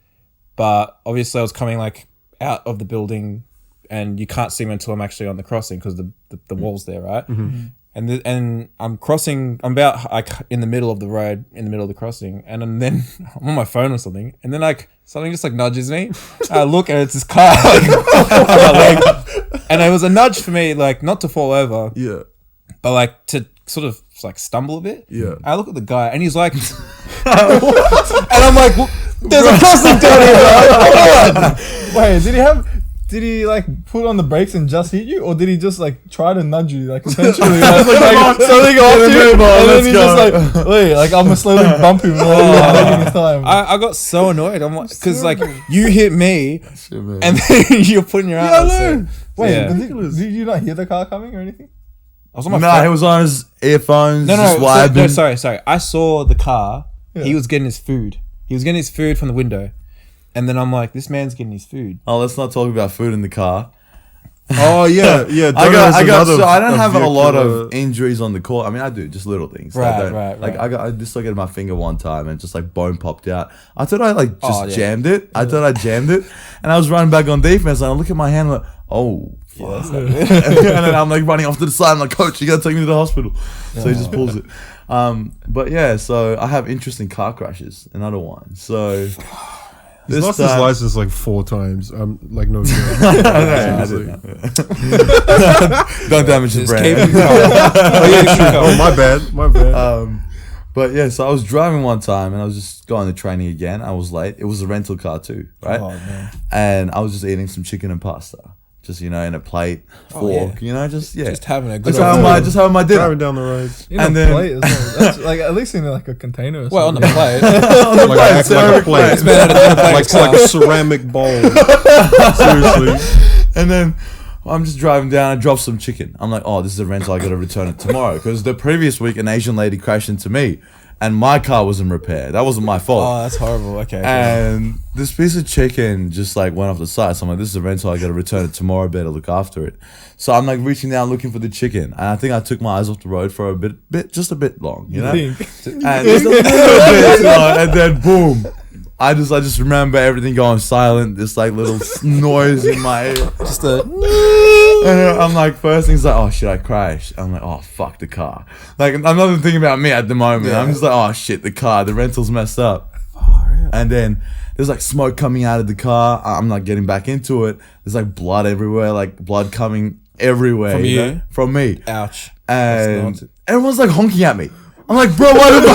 A: but obviously I was coming like out of the building, and you can't see me until I'm actually on the crossing because the wall's there, right?
D: Mm-hmm.
A: And I'm crossing. I'm about like in the middle of the road, in the middle of the crossing, and then I'm on my phone or something, and then like something just like nudges me. I look and it's this car, on my leg. And it was a nudge for me, like not to fall over,
D: Yeah.
A: but like to sort of like stumble a bit.
D: Yeah.
A: I look at the guy and he's like, and I'm like, well, there's a crossing down here.
B: Wait, did he like put on the brakes and just hit you, or did he just like try to nudge you, like intentionally, like slowly go off you, and then he just like, wait, like I'm gonna slowly bump him, taking his time.
A: I got so annoyed. I'm like, because like you hit me,
C: Shit, man.
A: and then you're putting your arm.
D: know.
B: Wait,
A: yeah.
B: did you not hear the car coming or anything?
A: I was on my
C: Nah,
A: phone.
C: he was on his earphones,
A: No,
C: just vibing.
A: sorry. I saw the car.
B: Yeah.
A: He was getting his food. He was getting his food from the window, and then I'm like, this man's getting his food.
C: Oh, let's not talk about food in the car.
D: Oh yeah, yeah.
C: I don't have a lot
D: vehicular-
C: of injuries on the court. I mean, I do just little things.
A: Right,
C: I don't-
A: right,
C: Like
A: right.
C: I dislocated my finger one time and just like bone popped out. I thought I like just
A: Oh, yeah.
C: jammed it. I thought I jammed it, and I was running back on defense. And I look at my hand like, oh. Fuck. And then I'm like running off to the side. I'm like, coach, you gotta take me to the hospital. So he just pulls it. But yeah, so I have interesting car crashes. Another one. So
D: He's lost his license like 4 times. Like no joke.
C: I
D: Seriously.
C: don't damage the
A: Just
C: brand.
A: keep it going.
D: Oh my bad.
C: But yeah, so I was driving one time and I was just going to training again. I was late. It was a rental car too, right?
A: Oh, man.
C: And I was just eating some chicken and pasta, just in a plate, fork, just
A: Just having a good
C: just having my dinner.
D: Driving down the road.
B: In
C: And
B: a
C: then-
B: plate as well. That's like at least in like a container. Or
A: Well, on the
B: something.
A: plate.
D: Like a plate.
A: It's been out of dinner plate.
D: Like a ceramic bowl. Seriously.
C: And then I'm just driving down. I drop some chicken. I'm like, oh, this is a rental. I got to return it tomorrow because the previous week an Asian lady crashed into me, and my car was in repair. That wasn't my fault.
A: Oh, that's horrible. Okay.
C: And this piece of chicken just like went off the side. So I'm like, this is a rental. I got to return it tomorrow. Better look after it. So I'm like reaching down looking for the chicken. And I think I took my eyes off the road for a bit, just a bit long, you know?
B: Think.
C: And just a little bit, and then boom. I just remember everything going silent. This like little noise in my ear.
A: Just a.
C: And I'm like, first thing's like, oh shit, I crashed. I'm like, oh fuck the car. Like I'm not even thinking about me at the moment. I'm just like, oh shit, the car, the rental's messed up. And then there's like smoke coming out of the car. I'm not getting back into it. There's like blood everywhere, like blood coming everywhere.
A: From you?
C: know? From me.
A: Ouch.
C: And
A: That's not-
C: everyone's like honking at me. I'm like, bro, what the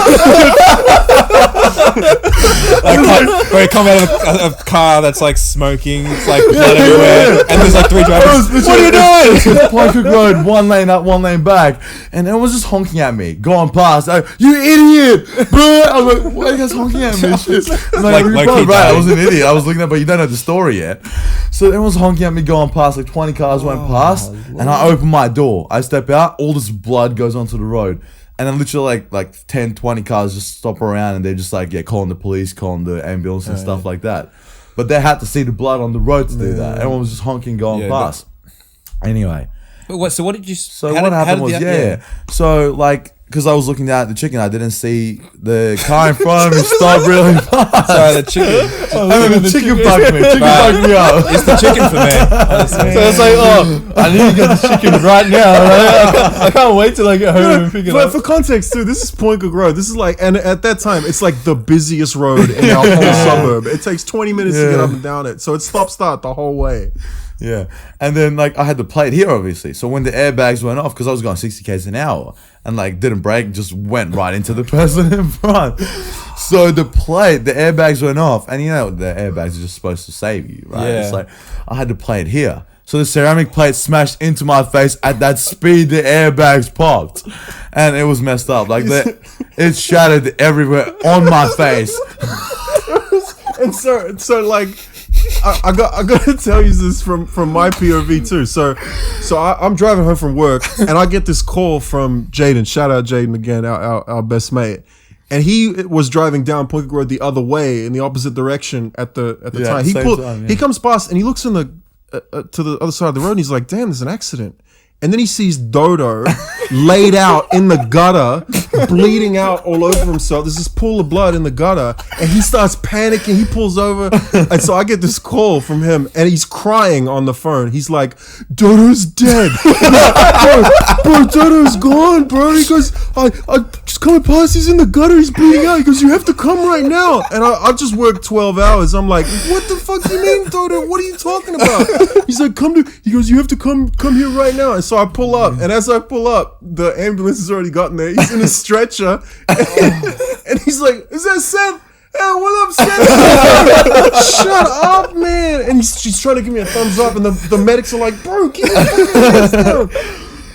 A: Where you come out of a car that's like smoking, it's like blood everywhere, and there's like 3 drivers. What are you doing?
C: It's Pine Creek Road, 1 lane up, 1 lane back, and everyone's just honking at me, going past. Like, you idiot, bro! I was like, why are you guys honking at me? Shit. I'm
A: Like,
C: you're
A: low-key
C: probably right. I
A: dying.
C: was an idiot. I was looking at, but you don't know the story yet. So everyone's honking at me, going past. Like 20 cars went past, and I open my door. I step out. All this blood goes onto the road. And then literally like 10, 20 cars just stop around and they're just like, calling the police, calling the ambulance and stuff like that. But they had to see the blood on the road to do that. Everyone was just honking going
A: Yeah,
C: past. Anyway,
A: But what? So what did you?
C: so what happened was, so like, because I was looking down at the chicken, I didn't see the car in front of me stop really fast.
A: Sorry, the chicken.
C: And then the chicken fucked me. Chicken fucked me up.
A: It's the chicken for me. honestly.
B: So it's like, oh, I need to get the chicken right now. Right? I can't wait till I get home and pick it
D: But
B: up.
D: for context too, this is Point Cook Road. This is like, and at that time, it's like the busiest road in our whole suburb. It takes 20 minutes to get up and down it, so it's stop start the whole way.
C: Yeah. And then like I had the plate here obviously. So when the airbags went off, because I was going 60 k's an hour and like didn't brake, just went right into the person in front. So the airbags went off, and the airbags are just supposed to save you, right?
A: Yeah.
C: It's like I had the plate here. So the ceramic plate smashed into my face at that speed the airbags popped. And it was messed up. Like it shattered everywhere on my face.
D: And so like I got to tell you this from my POV too. So I'm driving home from work and I get this call from Jaden. Shout out Jaden again, our best mate. And he was driving down Point Road the other way in the opposite direction at the time. He comes past and he looks in the to the other side of the road and he's like, "Damn, there's an accident." And then he sees Dodo laid out in the gutter, bleeding out all over himself. There's this pool of blood in the gutter, and he starts panicking. He pulls over, and so I get this call from him, and he's crying on the phone. He's like, "Dodo's dead, bro. Dodo's gone, bro." He goes, "I just coming past. He's in the gutter. He's bleeding out." He goes, "You have to come right now." And I just worked 12 hours. I'm like, "What the fuck do you mean, Dodo? What are you talking about?" He's like, He goes, "You have to come here right now." And so I pull up, and as I pull up, the ambulance has already gotten there. He's in a stretcher, and he's like, "Is that Seth? Hey, what up, Seth?" "Shut up, man!" And she's trying to give me a thumbs up, and the medics are like, "Bro, keep your fucking hands down."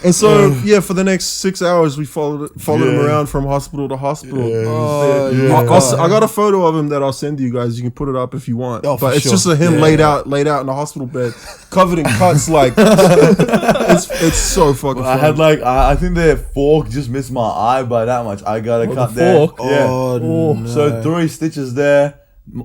D: And so, for the next 6 hours, we followed him around from hospital to hospital. I got a photo of him that I'll send to you guys. You can put it up if you want. But it's just him laid out in the hospital bed, covered in cuts. Like it's so fucking.
C: I had I think the fork just missed my eye by that much. I got a cut there.
B: Fork?
C: Yeah.
B: No.
C: So 3 stitches there.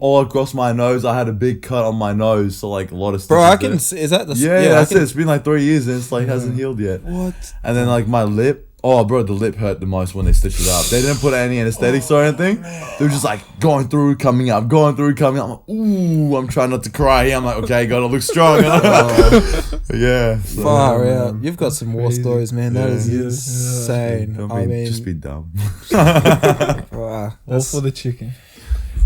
C: All across my nose. I had a big cut on my nose, so like a lot of stitches.
A: Bro, I can
C: there.
A: see. Is that the?
C: That's it. It's been like 3 years and it's like hasn't healed yet.
A: What?
C: And then like my lip. Oh, bro, the lip hurt the most when they stitched it up. They didn't put any anesthetics or anything. They were just like going through, coming up, going through, coming up. I'm like, ooh, I'm trying not to cry here. I'm like, okay, gotta look strong. Yeah. So,
A: Far out. You've got some war
B: crazy.
A: stories, man. That is insane. I mean,
C: just be dumb.
A: wow.
B: All for the chicken.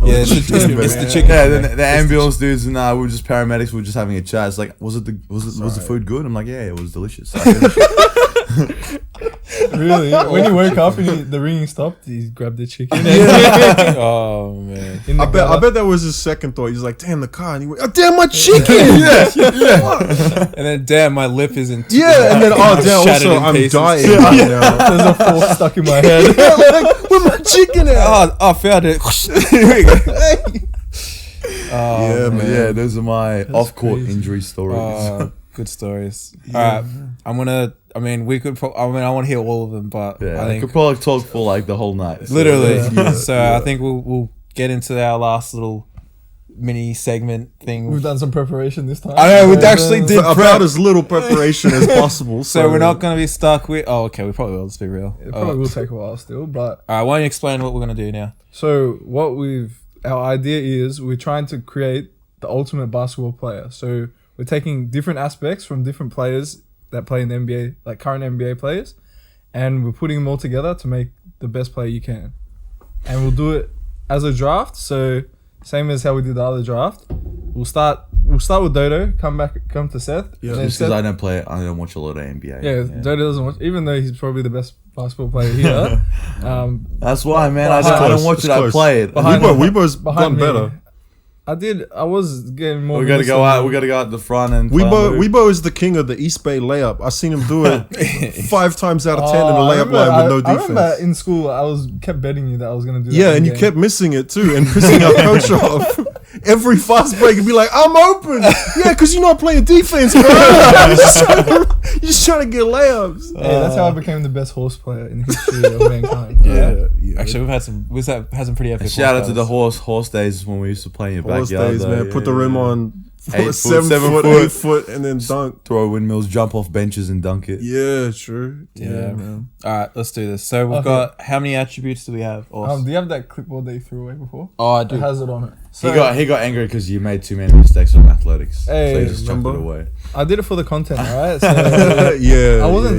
A: Yeah, it's the chicken.
C: Yeah, then the ambulance dudes and we were just paramedics. We were just having a chat. It's like, was the food good? I'm like, yeah, it was delicious.
B: Really? When he woke up and the ringing stopped, he grabbed the chicken.
A: Oh man.
D: I bet that was his second thought. He's like, "Damn the car," and he went, "Oh, damn my chicken!"
A: And then, damn, my lip isn't.
D: And then, "Oh, damn,
A: shattered
D: also
A: in
D: I'm
A: pieces."
D: dying right now."
B: There's a fork stuck in my head.
D: Like, where my chicken at?
A: Oh, I found it. Here we go.
D: Yeah, man.
C: Yeah, those are my off-court
B: crazy.
C: injury stories.
A: Good stories. All right, I'm gonna. I mean, we could. I want to hear all of them, but
C: Yeah,
A: I
C: I
A: think
C: could probably talk for like the whole night. So.
A: literally. I think we'll get into our last little mini segment thing.
B: We've done some preparation this time.
A: I know, we actually did
D: About as little preparation as possible.
A: So we're not gonna be stuck with. Oh, okay. We probably will. Let's be real.
B: It probably will take a while still, but
A: All right. Why don't you explain what we're gonna do now?
B: so our idea is we're trying to create the ultimate basketball player. So we're taking different aspects from different players that play in the NBA, like current NBA players, and we're putting them all together to make the best player you can. And we'll do it as a draft. So same as how we did the other draft. We'll start with Dodo. Come to Seth.
D: Yeah.
B: and then
C: Just because I don't watch a lot of NBA.
B: Yeah, Dodo doesn't watch, even though he's probably the best basketball player here.
C: That's why, man. I
B: It's
C: don't watch it. I play it.
D: Weebo's
B: behind
D: gotten
B: me.
D: better.
B: I was getting more.
C: We gotta go out. We gotta go out the front and.
D: Weebo is the king of the East Bay layup. I seen him do it 5 times out of 10 in the layup line with no defense.
B: I remember in school I kept betting you that I was gonna do that.
D: Yeah, and you kept missing it too, and pissing our coach off. Every fast break and be like, "I'm open." Yeah, because you're not playing defense, bro. You're just trying to get layups.
B: Hey, that's how I became the best horse player in the history of mankind.
A: Yeah. Actually, we've had some pretty epic.
C: Shout out to the horse days when we used to play in your
D: Horse
C: backyard.
D: days, man. Put the rim on
C: 8
D: 7
C: foot,
D: foot, 8 foot, and then dunk.
C: Throw windmills, jump off benches and dunk it.
D: Yeah, true.
A: Yeah.
D: Man.
A: All right, let's do this. So we've got how many attributes do we have?
B: Do you have that clipboard that you threw away before?
A: Oh, I
B: It
A: do.
B: has it on it. So
C: He got angry because you made too many mistakes on athletics.
B: Hey,
C: so he just chucked it
D: remember?
C: away.
B: I did it for the content, alright? So
D: Yeah,
B: I wasn't.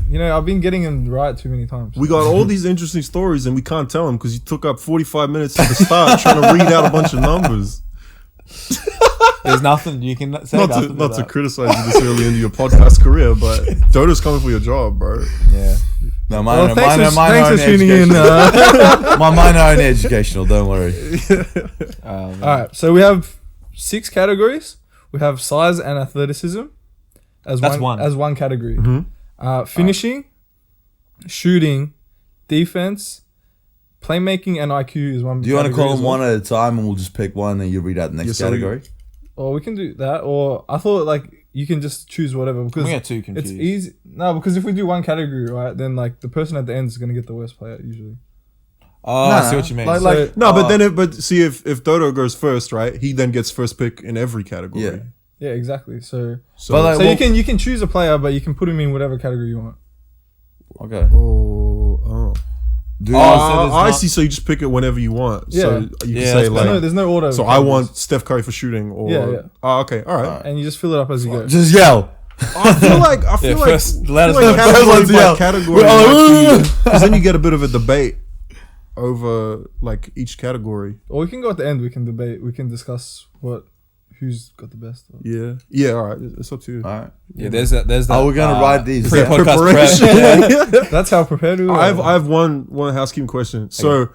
D: yeah.
B: I've been getting him right too many times.
D: We got all these interesting stories and we can't tell them because you took up 45 minutes at the start trying to read out a bunch of numbers.
A: There's nothing you can say.
D: Not to criticize you this early into your podcast career, but Dodo's coming for your job, bro.
A: Yeah.
C: No,
B: Well,
C: mine
B: thanks for tuning in.
C: Mine are only educational. Don't worry.
B: Alright, so we have 6 categories. we have size and athleticism as
A: That's
B: one category.
D: Mm-hmm.
B: Finishing, shooting, defense, playmaking, and IQ is one.
C: Do you want to
B: category
C: call
B: as
C: them
B: well.
C: one at a time, and we'll just pick one, and you read out the next
D: Yeah, so
C: category?
B: Or we can do that. Or I thought like you can just choose whatever because
A: We get too confused.
B: it's easy. No, because if we do one category, right, then like the person at the end is gonna get the worst player usually.
A: Oh,
C: Nah,
A: I see what you mean.
B: like-
D: No, but then but see if Dodo goes first, right? He then gets first pick in every category.
C: Yeah.
B: Yeah, exactly. So
D: So,
C: But, like,
B: so
C: well-
B: you can choose a player, but you can put him in whatever category you want.
C: Okay.
D: oh.
C: Do
A: Oh, so there's
D: I
A: not-
D: see. So you just pick it whenever you want.
B: Yeah.
D: So you can
A: Yeah,
D: say
A: that's
D: like.
B: There's no order. of
D: So I
B: categories.
D: want Steph Curry for shooting, or
B: Yeah.
D: Oh, okay, all right.
B: and you just fill it up as you go.
C: Just yell.
D: I feel like
A: first, let us know.
C: First one's yell.
D: category,
C: We're all-
D: because then you get a bit of a debate over like each category.
B: Or we can go at the end. We can debate. We can discuss who's got the best.
D: Yeah. All right, it's up to you.
C: All right.
A: Yeah, there's that.
C: Oh, we're gonna write these.
A: Pre-podcast
D: Preparation.
A: prep.
B: That's how prepared we are.
D: I have one housekeeping question. So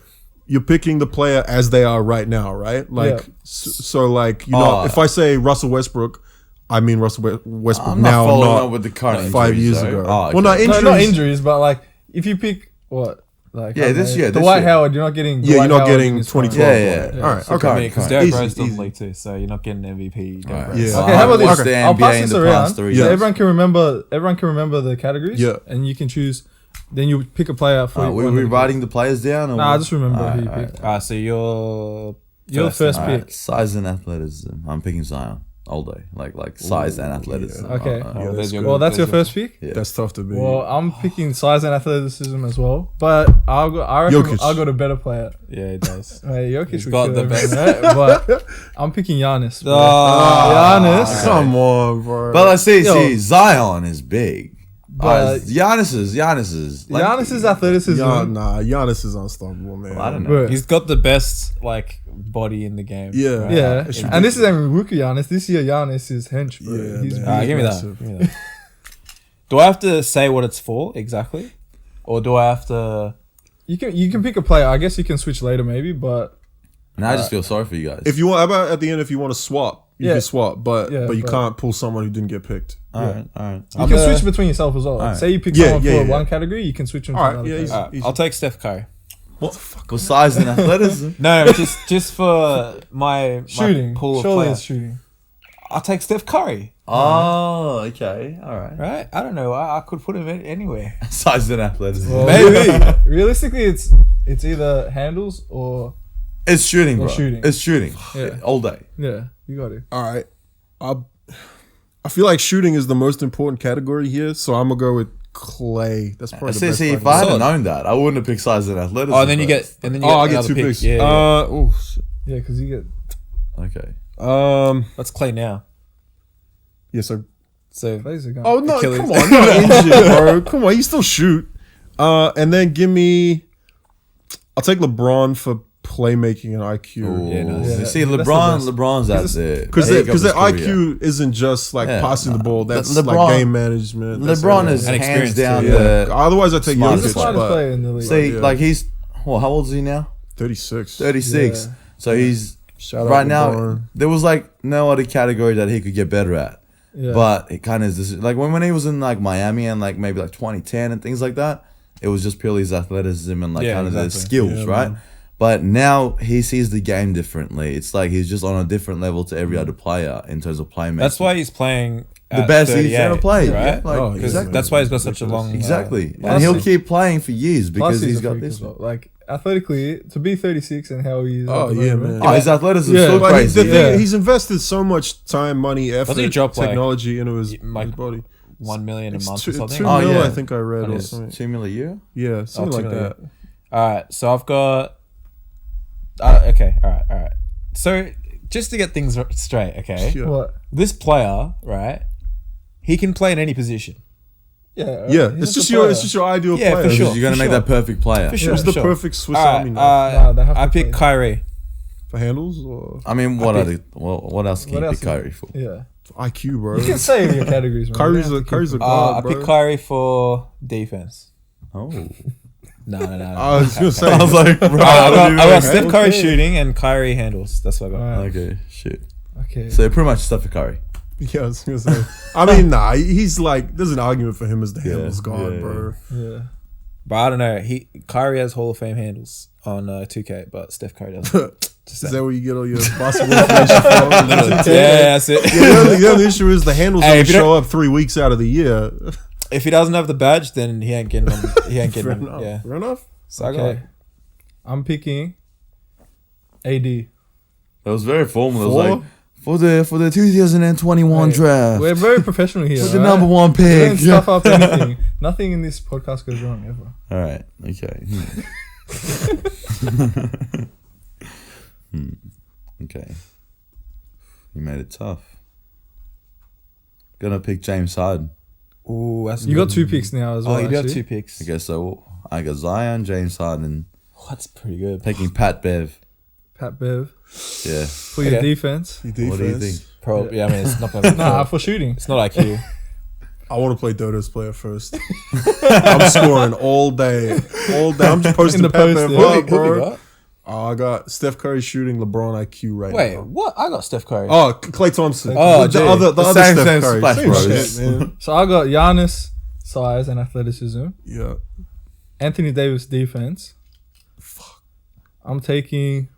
D: you're picking the player as they are right now, right? Like
B: Yeah.
D: so like you know, if I say Russell Westbrook, I mean Russell Westbrook
C: I'm not
D: now,
C: following
D: not
C: up with the current
D: 5
C: injuries,
D: years
C: though.
D: ago.
C: Oh, okay.
D: Well, not injuries.
B: No, not injuries, but like if you pick what, like
C: Yeah,
B: I don't
C: this
B: know,
C: year, this
B: Dwight
C: year.
B: Howard, you're not getting.
D: Yeah,
B: Dwight
D: you're not
B: Howard
D: getting
B: in his
D: 2012.
B: prime.
C: Yeah.
D: All right,
B: So
D: okay.
A: Because
C: Okay.
A: Derrick
D: Easy,
A: Rose doesn't
D: easy.
A: league too, so you're not getting MVP.
C: All right.
A: Derrick Rose.
D: Yeah.
B: Okay, how about
C: Watch
B: this?
C: the
B: I'll
C: NBA
B: pass
C: in
B: this
C: the
B: around.
C: past 3
B: So
C: years.
B: everyone can remember the categories.
D: Yeah.
B: And you can choose. Then you pick a player for.
C: We're we writing the players down? Or
B: Nah, I
C: what?
B: just remember who you
C: Alright,
B: picked.
A: So you're
B: You're the first
C: Alright,
B: pick.
C: size and athleticism. I'm picking Zion all day. Like size and athleticism.
B: Okay.
A: Oh,
D: that's
A: there's
B: Well, that's your first pick.
C: Yeah.
D: That's tough to beat.
B: Well, I'm picking size and athleticism as well, but I reckon
D: Jokic.
B: I'll go to better player.
A: Yeah, it does.
B: Hey, Jokic
A: He's
B: would
A: got
B: kill
A: the
B: everyone, right? But I'm picking Giannis. Bro.
A: Giannis.
D: Come on, bro.
C: But let's see,
B: Yo.
C: Zion is big.
B: But-
C: Giannis is. Like,
B: Giannis's athleticism.
D: Giannis is unstoppable, man.
C: Well, I don't know.
B: Bro.
A: He's got the best like body in the game.
D: Yeah.
A: right?
B: Yeah,
D: It's
B: and this is rookie Giannis. This year Giannis is hench, bro.
D: Yeah,
B: He's
D: man.
B: big.
A: Give me that.
D: Massive.
A: Give me that. Do I have to say what it's for exactly, or do I have to?
B: You can pick a player. I guess you can switch later, maybe, but
C: And I just feel sorry for you guys.
D: If you want, how about at the end, if you want to swap, you
B: Yeah.
D: can swap, but
B: Yeah,
D: you
B: but-
D: can't pull someone who didn't get picked.
C: all right.
B: you can switch between yourself as well. Like,
C: Alright.
B: say you pick
D: Yeah,
B: someone
D: yeah,
B: for
D: yeah.
B: one category, you can switch them to
D: Alright,
B: another.
D: yeah,
B: category.
A: Alright, I'll take Steph Curry.
C: What the fuck? For size and athleticism.
A: No, just for my
B: Shooting.
A: pool of
B: Surely
A: players.
B: it's shooting.
A: I'll take Steph Curry.
C: Oh, okay. All right.
A: Right? I don't know. I could put him anywhere.
C: Size and athleticism.
B: Well,
A: Maybe.
B: Realistically, it's either handles or
C: It's shooting, bro.
B: shooting.
C: It's shooting.
B: Yeah.
C: All day.
B: yeah. You got it.
D: All right. I feel like shooting is the most important category here, so I'm going to go with Clay. That's probably the best.
C: See, if
D: player.
C: I hadn't
A: Solid.
C: known that, I wouldn't have picked size and athleticism.
A: Oh, and then you
C: first.
A: get
D: I get
A: another
D: two
A: pick.
D: picks.
A: Yeah, yeah.
B: Yeah, because you get.
C: Okay.
A: That's Clay now.
D: Yeah, so.
A: So
B: Plays are gone.
D: Oh, no,
A: Achilles.
D: come on. Not injured, bro. Come on, you still shoot. And then give me. I'll take LeBron for playmaking and IQ.
A: Yeah, nice.
C: You
B: Yeah,
C: see,
B: that's the
C: LeBron's
B: best.
C: out there.
D: Because
C: There you go,
D: their
C: his career.
D: IQ isn't just like
C: Yeah,
D: passing the ball. That's
C: LeBron-
D: like game management. That's
C: LeBron
D: everything.
C: is
A: And
C: hands
A: experience
C: down
A: too,
C: the.
D: Otherwise, I take
C: Smartest
B: He's the
D: Jokic.
B: smartest
D: But
B: player in the league.
C: See,
D: Yeah.
C: like he's. Well, how old is he now?
D: 36.
C: 36.
B: Yeah.
C: So he's
D: Shout out
C: right now.
D: LeBron.
C: There was like no other category that he could get better at.
B: Yeah.
C: But it kind of is this, like when he was in like Miami and like maybe like 2010 and things like that, it was just purely his athleticism and like
A: Yeah,
C: kind of the
A: exactly.
C: skills,
D: Yeah,
C: right?
D: man.
C: But now he sees the game differently. It's like he's just on a different level to every other player in terms of playmaking.
A: that's why he's playing
C: the
A: at
C: best he's
A: 38,
C: ever played,
A: right?
C: yeah? Like,
D: Oh,
A: Because
D: exactly.
A: that's why he's got such a long.
C: exactly,
A: Plus
C: and he'll
A: he-
C: keep playing for years because
B: Plus
C: he's
B: a
C: got
B: freak
C: this.
B: as well. Like athletically, to be 36 and how he is.
D: Oh,
B: at the
D: yeah,
B: moment.
D: man.
C: Oh, his athleticism is
B: Yeah,
C: so
D: But
C: crazy.
D: the thing,
B: Yeah.
D: he's invested so much time, money, effort,
A: he drop, like,
D: technology into his
A: like,
D: body.
A: 1 million a
D: It's
A: month
D: two,
A: or something.
D: 2
C: Oh,
D: mil,
C: yeah.
D: I think I read.
A: That
D: Or
A: is
D: something.
C: $2 million a year.
D: Yeah, something
A: 2
D: like
A: million.
D: that.
A: All right, so I've got. Okay, all right. So just to get things straight, okay,
D: Yeah.
B: What?
A: this player, right? He can play in any position.
B: Yeah.
D: Yeah,
B: he's
D: it's
B: a
D: just
B: player.
D: your ideal
A: Yeah,
D: player.
A: for sure.
C: You're gonna make that perfect player.
A: For sure.
D: Who's the
A: sure.
D: perfect Swiss
A: All
D: Army
A: right,
D: knife
B: Nah, they have to
A: I pick
B: play.
A: Kyrie.
D: for handles or
C: I mean, what else can
B: What
C: you
B: else
C: pick Kyrie for?
B: Yeah.
D: IQ, bro?
B: You can say your categories, man.
D: Kyrie's
B: You
D: a
B: don't have to keep
D: god,
A: I
D: bro.
A: pick Kyrie for defense.
C: Oh,
A: No.
D: I was gonna say.
C: I was like, bro,
A: I got
B: Okay.
A: Steph Curry
B: Okay.
A: shooting and Kyrie handles. That's what I got.
B: Alright.
C: okay, shit.
B: Okay.
C: So pretty much stuff for Curry.
D: Yeah, I was gonna say. I mean, nah, he's like, there's an argument for him as the handles god,
C: yeah,
D: bro.
B: Yeah.
A: But I don't know. Kyrie has Hall of Fame handles on 2K, but Steph Curry doesn't.
D: Is that where you get all your basketball information from?
A: Yeah, that's it.
D: Yeah, the only issue is the handles
A: Hey,
D: only
A: if you don't-
D: show up 3 weeks out of the year.
A: If he doesn't have the badge, then he ain't getting them. He ain't
D: Fair
A: getting them.
D: enough.
A: Yeah.
D: Fair enough.
A: So I got
B: Okay. I'm picking AD.
C: That was very formal. It was
D: Four?
C: like for the 2021
B: Hey,
C: draft.
B: We're very professional here.
C: For the
B: alright?
C: number one
B: We
C: pick.
B: don't stuff up anything. Nothing in this podcast goes wrong ever.
C: All right. Okay. Okay. You made it tough. Gonna pick James Harden.
A: Ooh, that's
B: You got 2 picks now as well.
A: Oh, you do have
B: actually.
A: 2 picks.
C: I guess so. I got Zion, James Harden,
A: Oh, that's pretty good.
C: picking Pat Bev.
B: Pat Bev
C: Yeah.
B: for your
A: Okay.
B: defense.
D: Your defense.
C: What do you think?
A: Probably. Yeah, I mean, it's not gonna.
B: Nah, for shooting.
A: It's not IQ.
D: I want to play Dodo's player first. I'm scoring all day. All day. I'm just posting
B: In the
D: Pat
B: post,
D: Bev
B: yeah.
A: Who
D: up,
A: have you
D: bro.
A: got?
D: Oh, I got Steph Curry shooting LeBron IQ right
A: Wait,
D: now.
A: what? I got Steph Curry.
D: Oh, Klay Thompson.
A: Oh,
D: the
A: gee.
D: other
C: The
D: Steph
C: same
D: Curry.
C: Splash
D: Same
C: Brothers.
D: shit, man.
B: So I got Giannis size and athleticism.
D: Yeah.
B: Anthony Davis defense. I'm taking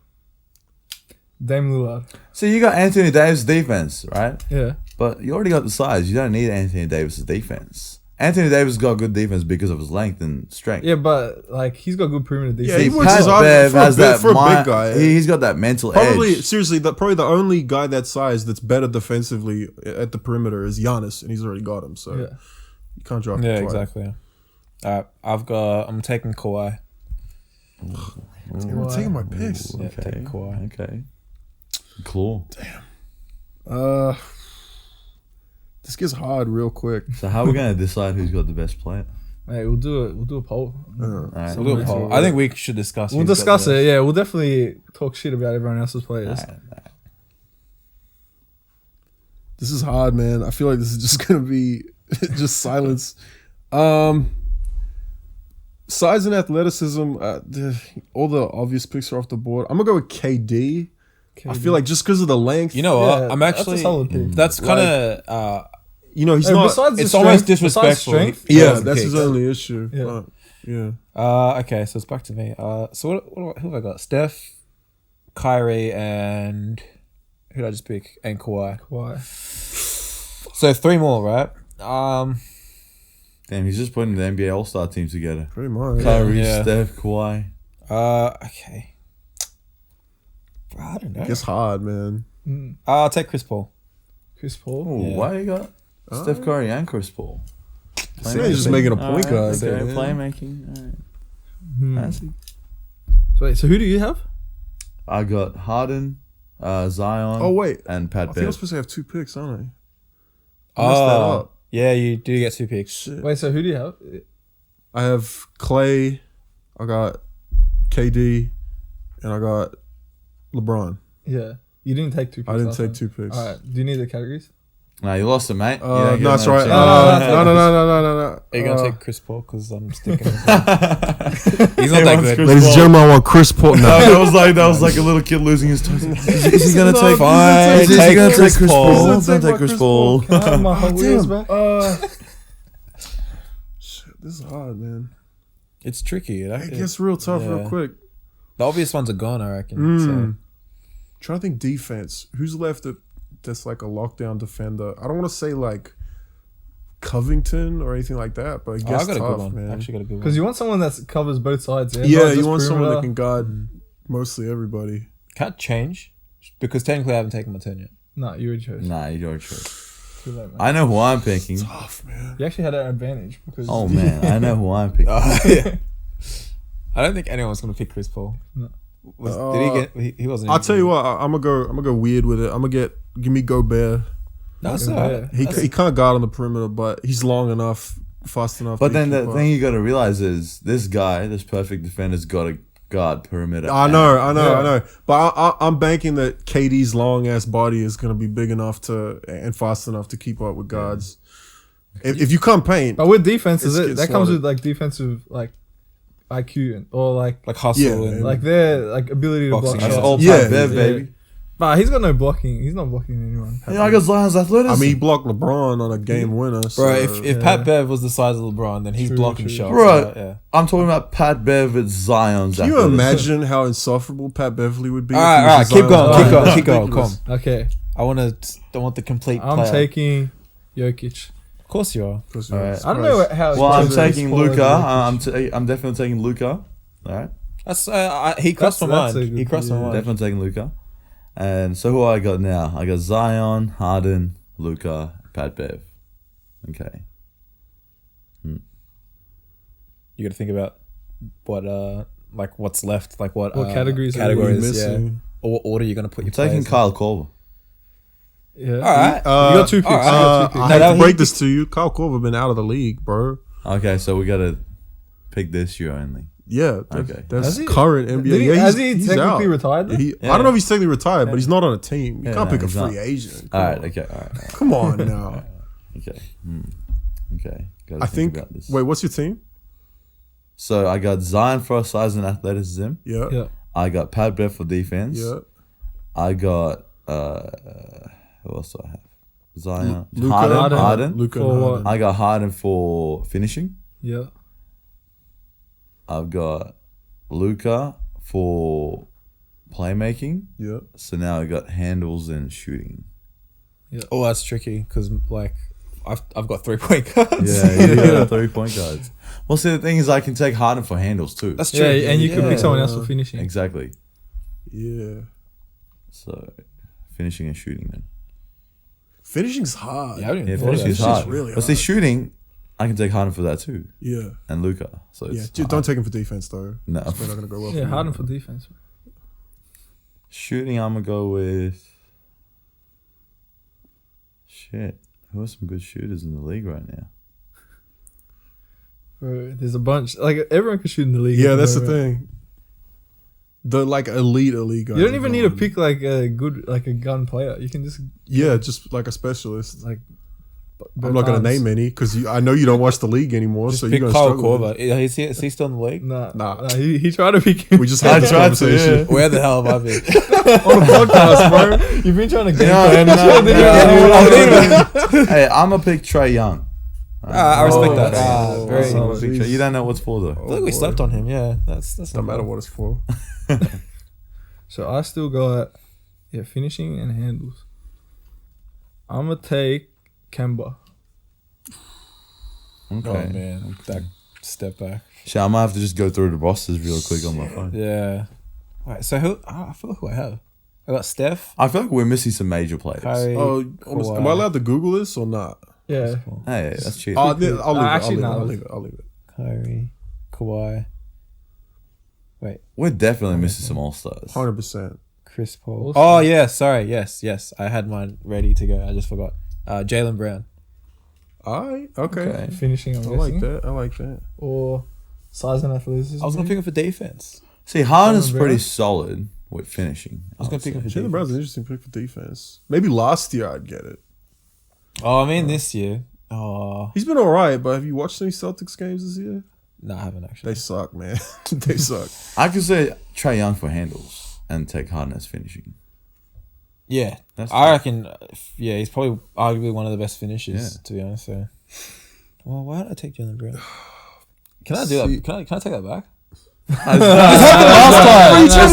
B: Dame Lillard.
C: So you got Anthony Davis defense, right?
B: Yeah.
C: But you already got the size. You don't need Anthony Davis's defense. Anthony Davis got good defense because of his length and strength.
B: Yeah, but like he's got good perimeter defense.
D: Yeah, he
C: See,
D: works his
C: Pat
D: hard
C: Bev
D: for a
C: has
D: big-
C: that
D: for a big guy.
C: He's got that mental
D: Probably,
C: edge.
D: seriously, probably the only guy that size that's better defensively at the perimeter is Giannis, and he's already got him. So
B: Yeah.
D: you can't drop
A: Yeah,
D: him twice.
A: exactly. I'm taking Kawhi.
D: You're taking my picks.
A: Yeah, taking Kawhi.
C: Okay. Claw.
D: This gets hard real quick.
C: So how are we going to decide who's got the best player?
B: Hey, we'll do it. We'll do a poll.
C: All right.
A: We'll do a poll. I think we should discuss.
B: We'll
A: who's got
B: discuss
A: the
B: it. Yeah, we'll definitely talk shit about everyone else's players.
D: This is hard, man. I feel like this is just gonna be just silence. Size and athleticism. All the obvious picks are off the board. I'm gonna go with KD. I feel like just because of the length.
A: You know what?
B: Yeah,
A: I'm
B: that's a
A: actually.
B: solid pick.
A: That's kind of.
D: you know, he's
B: Hey,
D: not.
B: besides the
A: it's almost
B: strength- besides
A: disrespectful.
B: strength,
A: He
D: Yeah,
A: hasn't
D: that's
A: picked.
D: his only issue.
B: Yeah.
D: Yeah.
A: Okay, so it's back to me. So who have I got? Steph, Kyrie, and who did I just pick? And Kawhi.
B: Why?
A: So 3 more, right?
C: Damn, he's just putting the NBA All-Star team together.
D: Pretty much.
C: Kyrie,
A: Yeah.
C: Steph, Kawhi.
A: Okay. I don't know.
D: It's hard, man.
A: I'll take Chris Paul.
B: Chris Paul.
C: Ooh,
A: Yeah.
C: why you got Steph Curry and Chris Paul?
D: So he's just making a point guard.
C: Okay,
D: man.
C: playmaking. All right. Fancy.
B: So wait, so who do you have?
C: I got Harden, Zion.
D: Oh wait,
C: and
D: I
C: Pat
D: think I'm
C: Bev.
D: supposed to have 2 picks, aren't I? Messed that up.
A: Yeah, you do get 2 picks.
D: Shit.
B: Wait, so who do you have?
D: I have Clay, I got KD, and I got LeBron.
B: Yeah, you didn't take 2 picks.
D: I didn't
B: last
D: take
B: time.
D: 2 picks.
B: All right. Do you need the categories?
C: No, you lost it, mate. You don't
D: No,
C: get
D: that's
C: another
D: right.
C: chance.
D: No.
A: Are you going to take Chris Paul? Because I'm sticking with him. He's not that
C: wants
A: good.
C: Chris
D: Ladies and
C: Paul.
D: gentlemen, I want Chris Paul. No.
C: That was like a little kid losing his toys. Is he gonna take?
A: Fine,
C: Is he
A: take
C: gonna
A: Chris
C: take Chris
A: Paul.
C: Paul?
D: He's
C: Don't
D: gonna
C: take
D: take
C: Chris
D: Chris
C: Paul.
B: Can I have my Hot Wheels back?
D: Shit, this is hard, man.
A: It's tricky.
D: It gets real tough real
A: Yeah.
D: quick.
A: The obvious ones are gone, I reckon. So.
D: Trying to think defense. Who's left that's like a lockdown defender? I don't want to say like Covington or anything like that, but I
A: Oh,
D: guess
A: I got a
D: tough,
A: good one.
D: man.
A: Actually got a good one.
B: Because you want someone that covers both sides. Yeah,
D: Yeah,
B: not
D: you
B: just
D: want someone that
B: perimeter.
D: can guard mostly everybody.
A: Can't change because technically I haven't taken my turn yet.
B: No, you already chose.
C: Nah, you're choice.
B: Too late, man.
C: I know who I'm picking.
D: Tough, man.
B: You actually had an advantage because.
C: Oh man, I know who I'm picking.
A: I don't think anyone's gonna pick Chris Paul.
B: No.
A: Did he get? He wasn't.
D: I'll tell you what. I'm gonna go weird with it. Give me Gobert.
A: No, it's
B: Yeah.
A: not.
D: He can't guard on the perimeter, but he's long enough, fast enough.
C: But
D: to
C: then
D: keep
C: the
D: up.
C: thing you got to realize is this guy, this perfect defender's got to guard perimeter.
D: I know.
B: Yeah.
D: But I'm banking that KD's long ass body is gonna be big enough and fast enough to keep up with guards. If you can't paint,
B: But with defense,
D: It's
B: that
D: get
B: comes
D: slaughtered.
B: with like defensive like IQ or like
A: Like hustle
D: Yeah,
A: and
B: like their like ability to
A: Boxing
B: block
A: shots.
C: That's
B: shots.
C: all
D: Yeah,
C: Pat Bev,
B: yeah.
C: baby.
B: But he's got no blocking. He's not blocking anyone.
C: Yeah, I got Zion's athleticism.
D: I mean, he blocked LeBron on a game winner. So,
A: Bro, if Pat Bev was the size of LeBron, then he's
B: True,
A: blocking
B: true.
A: shots.
C: Bro,
A: So, yeah.
C: I'm talking about Pat Bev with Zion's
D: can you
C: athleticism.
D: imagine how insufferable Pat Beverly would be?
A: All
D: if
A: right,
D: he
A: all right.
D: was
A: Keep
D: Zion's
A: going. Keep
D: athlete?
A: going. Keep going. Come.
D: Ridiculous.
B: Okay,
A: I want the complete
B: I'm
A: player.
B: taking Jokic.
A: Of course you are.
D: Because
C: All right.
D: it's
B: I don't know
D: surprised.
B: how.
C: Well, I'm
B: close
C: taking
B: this
C: Luca.
B: was.
C: I'm definitely taking Luca. All right,
A: That's he crossed my
B: That's
A: mind.
B: a good-
A: He crossed my
B: yeah.
A: mind.
C: definitely taking Luca. And so who I got now? I got Zion, Harden, Luca, Pat Bev. Okay.
A: You got to think about what like what's left, like what
B: categories are we
A: categories,
D: missing?
A: or what order you're gonna put your
C: I'm taking
A: players in.
C: Kyle Korver.
B: Yeah.
A: All right.
B: You got 2 picks.
A: all right.
B: You got 2
D: I
B: picks.
A: No,
D: hate
A: that-
D: to
A: he-
D: break this to you. Kyle Korver been out of the league, bro.
C: Okay, so we gotta pick this year only.
D: Yeah.
C: Okay.
D: That's
B: Has he-
D: current NBA.
B: Did he,
D: yeah,
B: has
D: he's
B: he technically
D: out.
B: retired?
D: Yeah,
B: then?
D: I don't know if he's technically retired, but he's not on a team. You
C: Yeah,
D: can't
C: no,
D: pick a
C: he's
D: free
C: not.
D: agent.
C: All
D: Come
C: right.
D: on.
C: Okay. All right.
D: Come on now.
C: Okay. Okay. Gotta
D: I think.
C: about this.
D: Wait, what's your team?
C: So I got Zion for size and athleticism.
D: Yeah.
B: Yeah.
C: I got Pat Bev for defense.
D: Yeah.
C: I got who else do I have? Zion,
D: Luka,
C: Harden.
D: Luka
B: For
D: and
B: what?
D: Harden.
C: I got Harden for finishing.
B: Yeah.
C: I've got Luca for playmaking.
D: Yeah.
C: So now I got handles and shooting.
A: Oh, that's tricky because like I've got 3-point guards.
C: Yeah, you got 3-point guards. Well, see, the thing is, I can take Harden for handles too.
A: That's true.
B: Yeah, and you could
A: Yeah.
B: pick someone else for finishing.
C: Exactly.
D: Yeah.
C: So finishing and shooting then.
D: Finishing's hard.
A: Yeah, I didn't
C: Yeah,
A: even thought of
C: finishing is
A: that.
C: hard.
D: really
C: But see,
D: hard.
C: shooting, I can take Harden for that too,
D: Yeah.
C: and Luca. So
D: Yeah.
C: it's
D: Don't take him for defense though.
C: no.
D: It's probably not gonna go well.
B: Yeah,
D: for
B: Harden
D: you.
B: for defense.
C: Shooting, I'm gonna go with. Shit, who are some good shooters in the league right now?
B: Bro, there's a bunch. Like everyone can shoot in the league.
D: Yeah, that's the
B: Bro.
D: thing. The like elite guys.
B: You don't
D: are
B: even need to
D: gone.
B: pick like a good like a gun player. You can just
D: Yeah, just like a specialist.
B: like.
D: I'm not gonna name any because I know you don't watch the league anymore,
A: Just
D: so you're
A: pick
D: gonna
A: Kyle
D: struggle. with
A: Korver. Is he still in the league?
B: Nah. He tried to pick him.
D: We just
C: I
D: had this
C: tried to,
D: conversation
C: yeah.
A: Where the hell have I been?
B: on a podcast, bro. You've been trying to game
C: No,
B: plan.
C: no, Hey, I'm gonna pick Trey Young.
A: I respect that.
B: Oh,
A: Very.
B: that's
C: I'm
B: all.
C: gonna pick Trey. You don't know what's for though.
A: I feel like we
D: boy.
A: slept on him. Yeah, that's
D: No matter what it's for.
B: So I still got finishing and handles. I'm gonna take Kemba.
C: Okay.
A: Oh man, that step back.
C: Shit, I might have to just go through the rosters real quick on my phone.
A: Yeah. All right. So who? I forgot who I have. I got Steph.
C: I feel like we're missing some major players.
A: Kyrie.
D: Oh,
A: Kawhi.
D: am I allowed to Google this or not?
B: Yeah.
C: Hey, that's cheap.
D: I'll leave it.
B: Actually,
D: I'll
B: no.
D: leave it. I'll leave it.
A: Kyrie. Kawhi.
C: We're definitely missing some all stars.
D: 100%.
A: Chris Paul.
B: Also-
A: Oh yeah, sorry. Yes. I had mine ready to go. I just forgot. Jaylen Brown.
D: All right. Okay.
B: Finishing, I'm
D: I like
B: guessing.
D: that. I like that.
B: Or size and athleticism.
A: I was gonna pick him for defense.
C: See, Harden's
B: Jaylen
C: pretty
B: Brown?
C: solid with finishing.
A: I was gonna pick him for
D: Jalen
A: defense.
D: Brown's an interesting pick for defense. Maybe last year I'd get it.
A: Oh, I mean this year. Oh
D: He's been all right, but have you watched any Celtics games this year?
A: no, I haven't actually.
D: They suck, man. They suck.
C: I could say Trey Young for handles and take Harden as finishing.
A: Yeah,
C: That's
A: I reckon. Yeah, he's probably arguably one of the best finishers.
C: Yeah.
A: To be honest, so. Well, why did I take Jaylen Brown? Can I do
D: See-
A: that? Can I take that back?
C: It's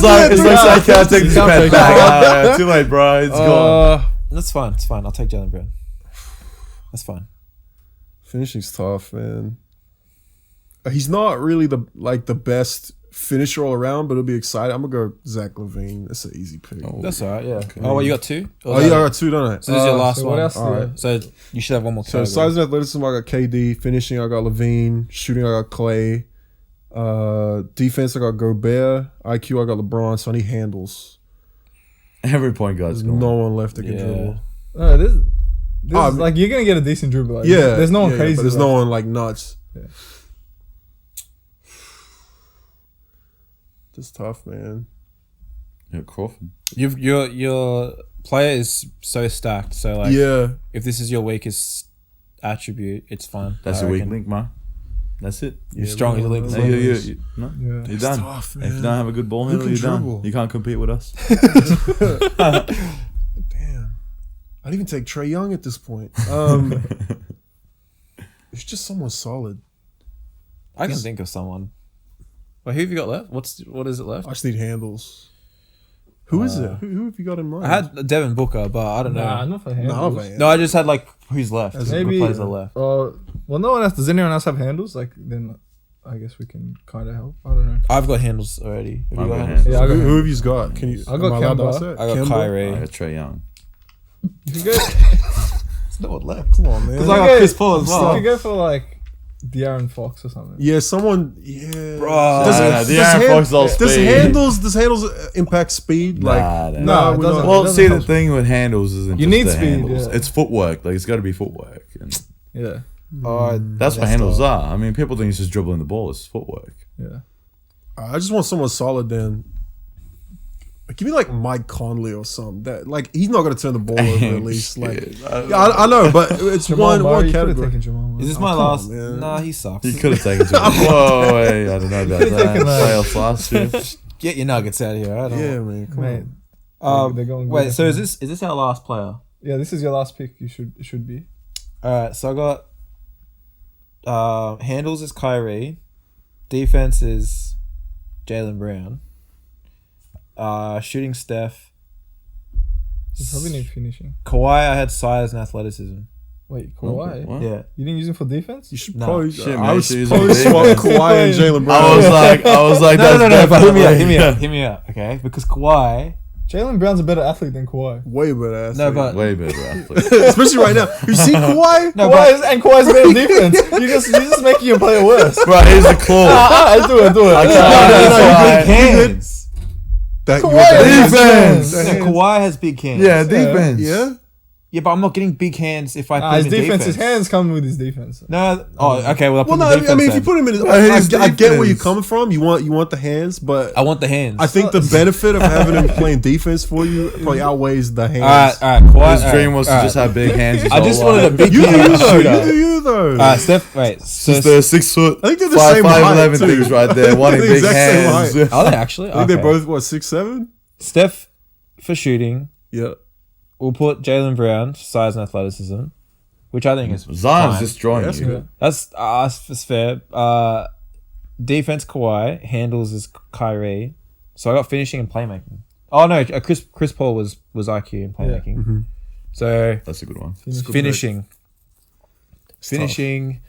C: like I can't take this
B: can't
C: bet
B: take
C: back. Too late, bro. It's gone.
A: That's fine. It's fine. I'll take Jaylen Brown. That's fine.
D: Finishing's tough, man. He's not really the best finisher all around, but it'll be exciting. I'm gonna go Zach LaVine. That's an easy pick.
A: That's all right. Yeah. Oh, well, you got two. Or
D: Oh
A: is
D: yeah,
A: that-
D: I got two, don't I?
A: So this is your last
B: so
A: one.
B: what else?
D: All right.
A: So you should have one more.
D: So
A: category.
D: size and athleticism, I got KD. Finishing, I got Levine. Shooting, I got Clay. Defense, I got Gobert. IQ, I got LeBron. So I need handles.
C: Every point guard's
D: There's
C: gone.
D: no one left that can
A: Yeah.
D: dribble.
B: No, this
D: Oh, I
B: is
D: mean-
B: like you're gonna get a decent dribble. Like,
D: Yeah,
B: there's no one
D: yeah,
B: crazy.
D: but there's
B: left.
D: no one like nuts.
B: Yeah.
D: It's tough, man.
C: Yeah, Crawford.
A: Your player is so stacked. So like,
D: Yeah,
A: if this is your weakest attribute, it's fine.
C: That's
A: I
C: a weak
A: reckon.
C: link, man. That's it.
A: You're strong as a league.
C: No, no,
B: Yeah.
C: you're done.
D: tough,
C: If you
D: man.
C: don't have a good ball
D: Who
C: handle,
D: can
C: you're done.
D: dribble?
C: You can't compete with us.
D: Damn. I'd even take Trey Young at this point. It's just someone solid.
A: I can think of someone. Well, who have you got left? What is it left?
D: I just need handles. Who is it? Who have you got in mind?
A: I had Devin Booker, but I don't know.
B: Nah, not for handles.
D: man.
A: No, I just had like who's left.
B: Maybe.
A: Who players are left.
B: Well, no one else. Does anyone else have handles? Like, then I guess we can kind of help. I don't know.
A: I've got handles already. Have you
C: I've
A: got
C: got
A: handles?
B: Yeah, I got.
D: Who have you got? Can you?
B: I got
D: am allowed to
B: Kemba.
D: ask that?
A: I got
D: Kemba?
A: Kyrie.
C: I got Trey Young.
B: You could go.
A: There's no one left.
D: Come on, man.
A: Because I got Chris Paul as
B: You
A: well.
B: could go for like De'Aaron Fox or something.
D: Yeah, someone. Yeah,
A: Bro.
D: Does handles impact speed?
C: Nah,
D: Like,
C: nah.
B: it
D: we
B: doesn't.
D: don't.
C: Well,
B: doesn't
C: see, the
B: help.
C: thing with handles isn't
B: You
C: just
B: need
C: the
B: speed,
C: handles.
B: yeah.
C: It's footwork. Like, it's got to be footwork. And
B: Yeah.
C: that's what handles are. I mean, people think it's just dribbling the ball. It's footwork.
B: Yeah.
D: I just want someone solid. Then give me like Mike Conley or something. That like he's not gonna turn the ball over at least. Like, yeah, I know, but it's
B: Jamal
D: one
B: Murray, you could've
D: category.
B: taken Jamal Murray.
A: Is this
D: Oh,
A: my
D: come on,
A: last?
D: man.
A: Nah, he sucks.
C: You could have taken some. Whoa, wait, I don't know about that.
B: taken, like-
C: Playoffs last year.
A: Get your nuggets out of here. I don't
D: Yeah, man. Come
B: Mate,
D: on.
B: they're going
A: Wait,
B: good.
A: so is this our last player?
B: Yeah, this is your last pick. It should be.
A: All right, so I got handles is Kyrie, defense is Jaylen Brown, shooting Steph.
B: You probably need finishing.
A: Kawhi, I had size and athleticism.
B: Wait, Kawhi?
C: What?
A: Yeah,
B: You didn't use him for defense?
D: You should
A: Nah.
D: probably.
C: Shit,
D: I
C: man,
D: would
C: she's
D: probably
C: a
D: swap
C: big
D: Kawhi and Jalen Brown.
C: I was like,
A: no,
C: that's
A: but hear me
C: definitely-
A: out, hear me out, okay? Because Kawhi,
B: Jaylen Brown's a better athlete than Kawhi.
D: Way better.
A: no, but
C: Way better athlete.
D: especially right now. You see Kawhi?
A: no,
B: Kawhi's better defense. You're just making your player worse.
C: Right, here's the claw.
B: I do it.
C: Kawhi.
A: big hands.
D: That,
B: Kawhi
D: you were
B: has
D: better.
C: Defense.
A: No, Kawhi has big hands.
C: Yeah, defense.
D: Yeah.
A: Yeah, but I'm not getting big hands if I put
B: His
A: him in
B: defense, his
A: defense.
B: hands come with his defense.
A: No, oh, okay. Well, I put
D: Well,
A: him
D: no,
A: in defense.
D: I mean, if you
A: then.
D: put him in,
C: His
D: I get where you're
C: defense.
D: coming from. You want the hands, but
A: I want the hands.
D: I think the benefit of having him playing defense for you probably outweighs the hands.
A: all right, Kawhi.
C: His dream was to just have big hands. his
A: I just
C: whole
A: wanted a
C: life.
A: big
D: You
A: hand
D: though.
A: shooter.
D: You though.
A: Steph, wait. So
C: Just the 6 foot.
D: I think they're the
C: 5'11"
D: same height, too.
C: things right there. Wanting
D: The
C: big
D: exact same
C: hands.
D: height.
A: are they actually?
D: I think they're
A: Okay.
D: both what 6'7".
A: Steph for shooting.
D: Yeah.
A: We'll put Jaylen Brown size and athleticism, which I think is
C: Zion's
A: fine.
C: destroying
D: That's
C: you.
D: good.
A: That's fair. Defense Kawhi, handles is Kyrie. So I got finishing and playmaking. Oh no, Chris Paul was IQ and playmaking. So
C: That's a good one.
A: finishing.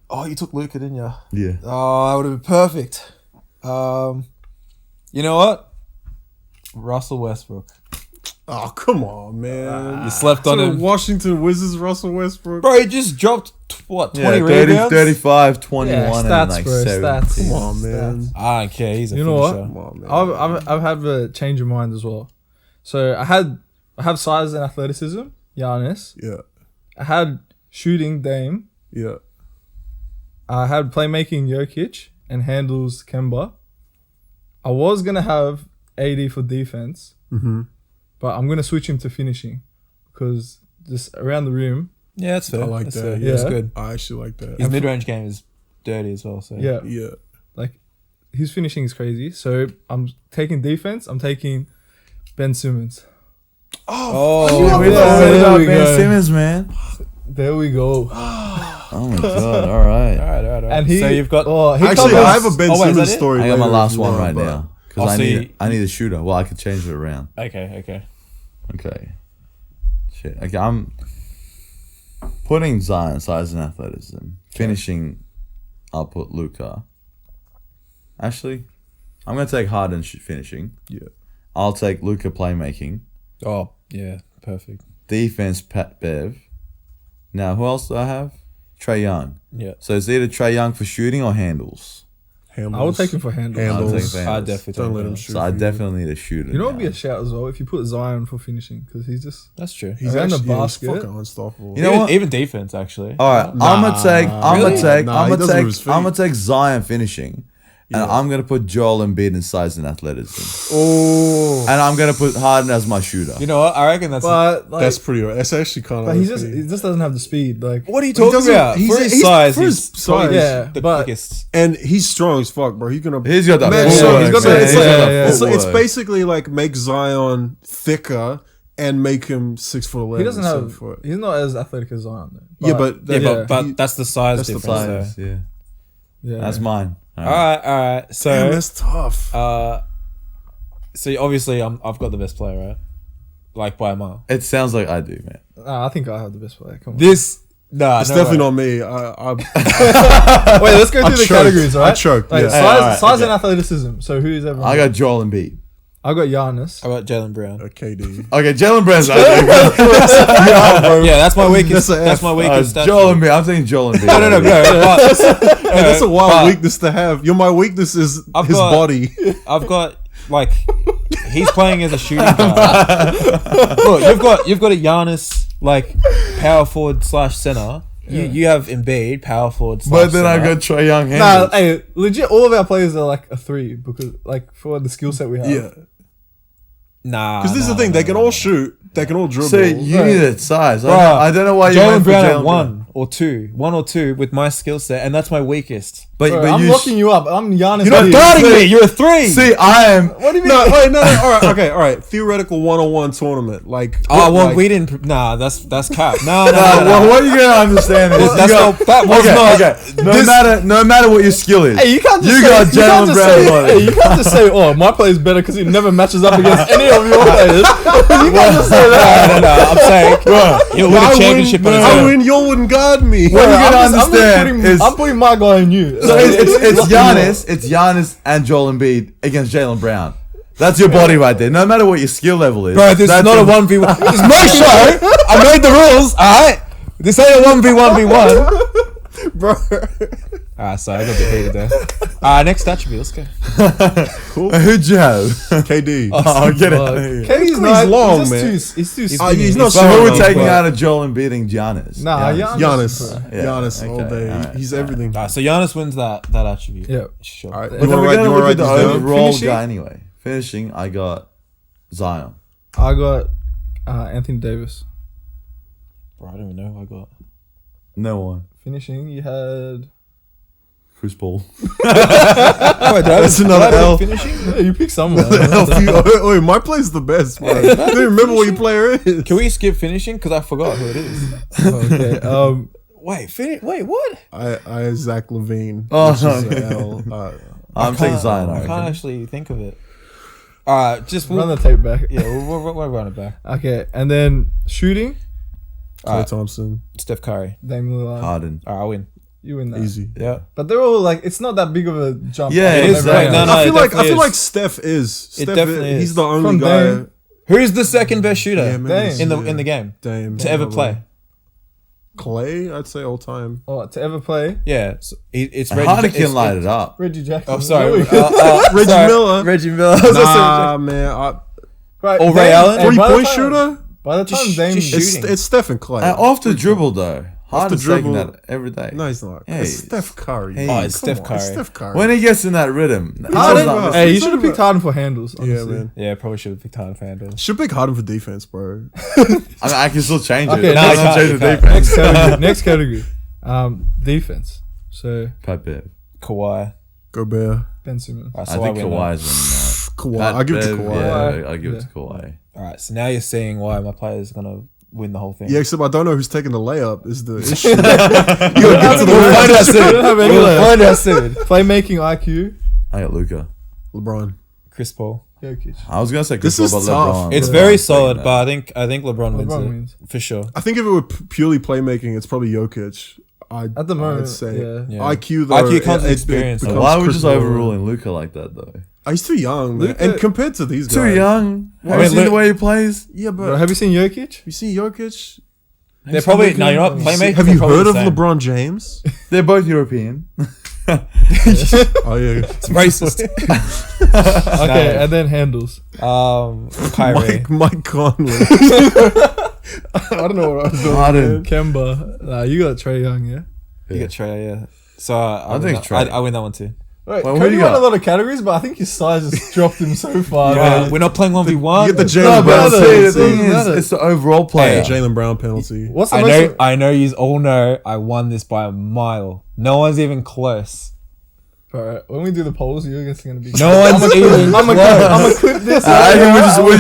A: Oh, you took Luka, didn't you?
C: Yeah.
A: Oh, that would have been perfect. You know what? Russell Westbrook.
D: Oh come on, man.
A: You slept on
D: So
A: him.
D: Washington Wizards, Russell Westbrook.
A: Bro, he just dropped, 20
C: Yeah, 30,
A: rebounds?
C: 35, 21,
B: Yeah,
C: and
B: stats,
C: like
B: bro,
C: 17.
B: stats.
D: Come on, man.
A: I don't care. He's a
B: You know what?
A: finisher.
D: Come on, man.
B: I've had a change of mind as well. So I have size and athleticism, Giannis.
D: Yeah.
B: I had shooting Dame.
D: Yeah.
B: I had playmaking Jokic and handles Kemba. I was gonna have AD for defense, but I'm gonna switch him to finishing because just around the rim.
A: Yeah, that's fair.
D: I like
A: That's
D: that.
A: fair.
D: Yeah.
A: That's good.
D: I actually like that.
A: His mid-range game is dirty as well. So
B: Yeah,
D: Yeah.
B: like his finishing is crazy. So I'm taking defense. I'm taking Ben Simmons.
A: Oh,
C: We
B: Yeah,
C: thought
B: there
C: about
B: we
C: Ben
B: go.
C: Simmons, man.
B: There we go.
C: Oh my god! All right.
A: All right.
B: And he.
A: So you've got.
B: he
D: Actually,
B: covers-
D: I have a Ben
A: Oh, wait, is
D: Simmons
A: that it?
D: story.
C: I got my
D: later
C: last
D: as
C: one
D: well,
C: right
D: but-
C: now
A: I'll
C: because
A: see.
C: I need a shooter. Well, I could change it around.
A: Okay.
C: Okay. Shit. Okay, I'm putting Zion size and athleticism. Finishing, I'll put Luka. Actually, I'm gonna take Harden finishing.
D: Yeah.
C: I'll take Luka playmaking.
A: Oh, yeah. Perfect.
C: Defense, Pat Bev. Now, who else do I have? Trey Young.
A: Yeah.
C: So it's either Trey Young for shooting or handles.
B: I would take him for handles.
C: I'll take
D: Handles.
C: for
A: I
C: handles.
A: definitely
D: Don't
A: take
D: let him
A: that.
D: shoot.
C: So I
D: for you.
C: definitely need a shooter.
B: You know what would
C: now.
B: be a shout as well if you put Zion for finishing because he's just
A: That's true.
B: he's in the
D: actually- yeah,
B: basket.
D: He's fucking unstoppable.
C: You know
A: even,
C: what?
A: even defense, actually.
C: All right, I'm gonna take
D: he doesn't move his feet.
C: Zion finishing, And I'm gonna put Joel Embiid in size and athleticism.
A: Oh,
C: And I'm gonna put Harden as my shooter.
A: you know what? I reckon that's.
B: But like,
D: That's pretty. That's actually kind of.
B: but he just doesn't have the speed. Like,
A: what are you
D: But he
A: talking
D: doesn't-
A: about?
D: he's-
A: For his
D: he's-
A: size,
D: for his
A: he's probably
D: size.
B: Yeah,
A: the
B: but-
A: quickest.
D: and he's strong as fuck, bro. He's gonna.
C: He's got that
D: Man,
C: footwork,
D: so he's got
C: man.
D: that-
C: He's
D: it's
C: got
B: like-
C: that
D: It's
C: footwork.
D: basically like make Zion thicker and make him 6'11".
B: he doesn't
D: 7
B: have.
D: foot.
B: He's not as athletic as Zion. Though.
D: Yeah, but
A: But that's the size
D: That's the
A: difference.
C: Size, yeah.
B: yeah,
C: That's mine.
A: All right. So,
D: damn, that's tough.
A: so obviously I've got the best player, right? Like by a mile.
C: It sounds like I do, man.
B: Nah, I think I have the best player. Come on.
A: This, nah,
D: It's
A: no
D: definitely
A: way.
D: not me. I
B: Wait, let's go
D: I
B: through the
D: choked.
B: categories,
D: I
B: right?
D: choked,
B: Like,
D: yeah.
B: size,
C: Alright,
B: size
C: okay.
B: and athleticism. So who's everyone?
C: I got Joel Embiid.
B: I got Giannis.
A: I got Jalen Brown.
D: KD.
C: Okay, Jalen Brown's I
A: Yeah, that's my weakest.
D: That's a
A: That's
D: F.
A: my weakest. statue.
C: Joel Embiid. I'm saying Joel Embiid.
A: No, bro. But,
D: Hey, that's a wild
A: but
D: weakness to have. My weakness is
A: I've
D: his
A: got-
D: body.
A: I've got like he's playing as a shooting guard. Look, you've got a Giannis like power forward / center. You have Embiid power forward /
C: But then I
A: center.
C: got Trae Young.
B: Nah,
C: handles.
B: hey, legit, all of our players are like a 3 because, like, for the skill set we have.
D: Yeah,
A: Nah,
D: because this is the thing. They can all shoot. They can all dribble.
C: So you needed size.
A: Bruh,
C: I don't know why you
A: Jalen
C: went for
A: Brown
C: Jalen
A: at
C: Brown.
A: one or two with my skill set, and that's my weakest.
C: But,
B: Bro,
C: but
B: I'm
C: you
B: locking you up. I'm Giannis.
A: You're not
B: Embiid.
A: guarding me. You're a 3.
C: see, I am.
B: What do you mean?
D: No, wait, no. All right, okay, all right. Theoretical 1-on-1 tournament, like.
A: Oh well,
D: like,
A: we didn't. Nah, that's cap. No.
C: Well, what you're gonna understand is
A: That's
C: you
A: not- that was
C: okay,
A: not-
C: Okay. No matter what your skill is.
B: Hey, you can't just
C: You
B: say,
C: got
B: you can't
C: Jalen
B: just
C: Brown
B: say,
C: on it.
B: hey, you can't just say, oh, my player's better because he never matches up against any of your players. You can't just say that.
A: No. I'm saying he'll win
D: I
A: a
D: win,
A: championship on his
D: I
A: own.
D: win. You wouldn't guard me.
C: What you
B: I'm
C: gotta
B: just
C: understand is
B: I'm putting my guy on you.
C: so it's Giannis. It's Giannis and Joel Embiid against Jalen Brown. That's your body right there. No matter what your skill level is.
A: Bro, this is
C: that's
A: not a
C: your-
A: 1v1. It's my show. I made the rules. All right. This ain't a 1v1v1.
D: Bro.
A: Sorry, I got a bit heated there. Next attribute. Let's go.
C: Who'd you have?
D: KD.
C: Oh, get it. out of here.
B: He's not
D: long,
B: he's just
D: man.
B: He's too skinny.
D: He's not
C: So who
D: strong,
C: we're taking
D: but-
C: out of Joel Embiid and Giannis?
B: Nah,
D: Giannis.
C: Yeah,
D: Giannis all
C: okay,
D: day.
C: alright,
D: He's everything.
A: All right, so Giannis wins that attribute.
B: Yeah.
A: Sure.
D: All right.
C: But
D: You
C: then
D: want
C: we're
D: to
C: gonna look
D: write
C: at the
D: this down?
C: overall
B: Finishing?
C: guy anyway. Finishing, I got Zion.
B: I got Anthony Davis.
A: Bro, I don't even know who I got.
C: No one.
B: Finishing, you had.
C: Chris Paul.
D: That's another L.
A: Finishing?
B: Yeah, you pick someone.
D: Oh, my play's the best, bro. I don't remember what your player is.
A: Can we skip finishing? Because I forgot who it is.
B: Okay.
A: Wait, what?
D: I Zach Levine.
C: Oh,
D: which is
C: okay.
D: a L.
C: I'm taking Zion. I
A: I can't
C: reckon.
A: actually think of it. All right, just
B: Run the tape back.
A: yeah, we'll run it back.
B: Okay, and then shooting,
D: Klay Thompson.
A: Steph Curry.
B: Dame Lillard.
C: Harden.
A: All right, I win.
B: You win that.
D: Easy.
A: Yeah.
B: But they're all like, it's not that big of a jump.
C: Yeah,
B: Like,
C: it is,
B: everyone
C: right.
A: No,
B: else.
A: no,
D: I
A: it
D: feel like
A: definitely is.
D: Steph is. Steph
A: definitely is.
D: He's the only
B: From
D: guy.
B: Dame.
A: Who's the second best shooter
D: Yeah, man,
B: Dame.
A: in the game
D: Dame
A: to ever
D: probably.
A: play?
D: Clay, I'd say all time.
B: Oh, to ever play,
A: Yeah, so it's
C: And
A: Reggie.
C: Harden
A: it's-
C: can light it up.
B: Reggie Jackson.
A: Oh, sorry.
D: Reggie
A: sorry.
D: Miller.
A: Reggie Miller.
D: Nah, man.
B: Right,
A: Or Ray Allen?
B: hey, by the
D: 3-point
B: time-
D: shooter?
B: By the time
A: Just-
B: Dame,
A: just shoot.
D: It's Steph and Clay.
C: Off the dribble though. Harden's taking
D: dribble.
C: that every day.
D: No, he's not.
C: Hey.
D: It's Steph Curry.
C: Hey.
A: Oh, it's
D: Come
A: Steph
D: on,
A: Curry.
D: It's Steph Curry.
C: When he gets in that rhythm,
B: Harden,
D: not-
B: hey, you
D: it's
B: should have
D: not
B: picked Harden for handles.
D: yeah,
B: Honestly.
D: man.
A: Yeah, probably should have picked Harden for handles.
D: Should pick Harden for defense, bro.
C: I can still change it.
B: Okay,
C: No,
B: no,
C: I
B: you
C: can
A: can't,
C: change
A: you
C: the
A: can't.
C: defense.
B: Next category. Defense. So
C: Pat Bev.
A: Kawhi.
D: Gobert.
B: Ben Simmons.
A: All right,
C: I
A: so
C: think
A: win that.
C: Kawhi's winning
D: Kawhi.
C: that.
D: I'll give it to
C: Bev,
D: Kawhi.
C: Yeah, I'll give it to
B: Yeah.
C: Kawhi.
A: All right, so now you're seeing why my player is gonna win the whole thing.
D: Yeah, except I don't know who's taking the layup. Is the issue?
A: We'll find out soon.
B: don't have any
A: We'll
B: left.
A: find out soon.
B: Playmaking IQ.
C: I got Luca.
D: LeBron.
A: Chris Paul.
B: Jokic.
C: I was gonna say
D: This
C: Chris
D: is
C: Paul, but
D: tough.
C: LeBron.
A: It's
C: LeBron's
A: very
C: taking
A: solid,
C: that.
A: but I think LeBron wins
B: LeBron
A: it
B: wins.
A: for sure.
D: I think if it were purely playmaking, it's probably Jokic.
B: At the moment,
D: I'd say
B: yeah.
A: Yeah.
D: IQ though.
A: IQ comes with experience,
C: So
A: becomes
C: why are we
D: Chris
C: just
D: Paul.
C: overruling Luca like that though?
D: Oh, he's too young, man.
B: Luka-
D: And compared to these guys,
C: Too young. Have
A: mean,
C: you seen
A: look-
C: the way he plays?
D: Yeah,
B: Bro,
D: but
B: have you seen Jokic?
D: you see Jokic?
A: They're probably no, you're not playmaking.
D: Have
A: they're
D: you
A: probably
D: heard
A: the
D: of
A: same.
D: LeBron James?
C: They're both European.
D: Oh yeah,
A: It's racist.
B: Okay, and then handles.
A: Kyrie.
D: Mike Conley. I don't know what I was doing.
C: Harden.
B: Kemba. Nah, you got Trey Young, yeah?
A: You get Trey, yeah. So
C: I
A: I
C: think
A: win
C: Trey.
A: that, I win that one too.
B: Wait,
C: Well, where
B: Cody
C: do you
B: won
C: go?
B: a lot of categories, but I think his size just dropped him so far. man.
A: We're not playing 1v1.
D: You get the
C: No,
D: Jalen
C: but
D: Brown
C: see, the
B: It
C: thing
B: doesn't
C: is,
B: matter.
C: it's the overall player.
A: Hey,
D: Jalen Brown penalty.
B: What's the
A: I
B: most?
A: know you all know I won this by a mile. No one's even close.
B: Alright, when we do the polls, you're just gonna be.
A: No one's even
B: I'm
A: close.
B: gonna clip this.
C: I think we're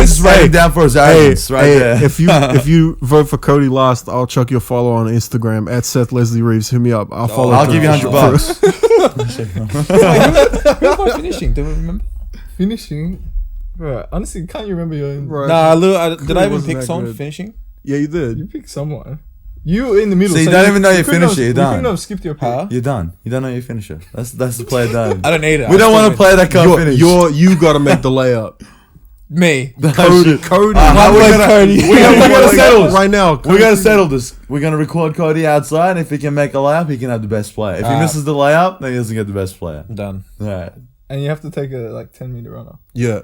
C: just writing down for his
D: Hey,
C: arrogance right
D: hey,
C: there.
D: if you vote for Cody last, I'll chuck your follow on Instagram at Seth Leslie Reeves. Hit me up. I'll follow.
C: I'll
D: through
C: give you
D: for
C: $100.
D: sure.
A: Who am I finishing? Do we remember?
B: Finishing. Bro, honestly, can't you remember your own?
D: Right.
A: Nah, did I even
D: wasn't
A: pick
D: that
A: someone
D: good.
A: finishing?
D: Yeah, you did.
B: You picked someone. You were in the middle.
C: So you don't even know you
B: couldn't
C: finished
B: have-
C: it, you're
B: you
C: done.
B: couldn't have skipped your pick.
A: Huh?
C: You're done. You don't know your finisher. That's the player done.
A: I don't need it.
C: We don't want to play that can't finish.
D: You got to make the layup.
A: Me.
D: Cody.
C: How we gonna,
A: Cody.
C: we gotta settle this.
D: right now.
C: We gotta settle this. We're gonna record Cody outside. If he can make a layup, he can have the best player. If he misses the layup, then he doesn't get the best player.
A: I'm done.
C: Alright.
B: And you have to take a 10-meter runner.
D: Yeah.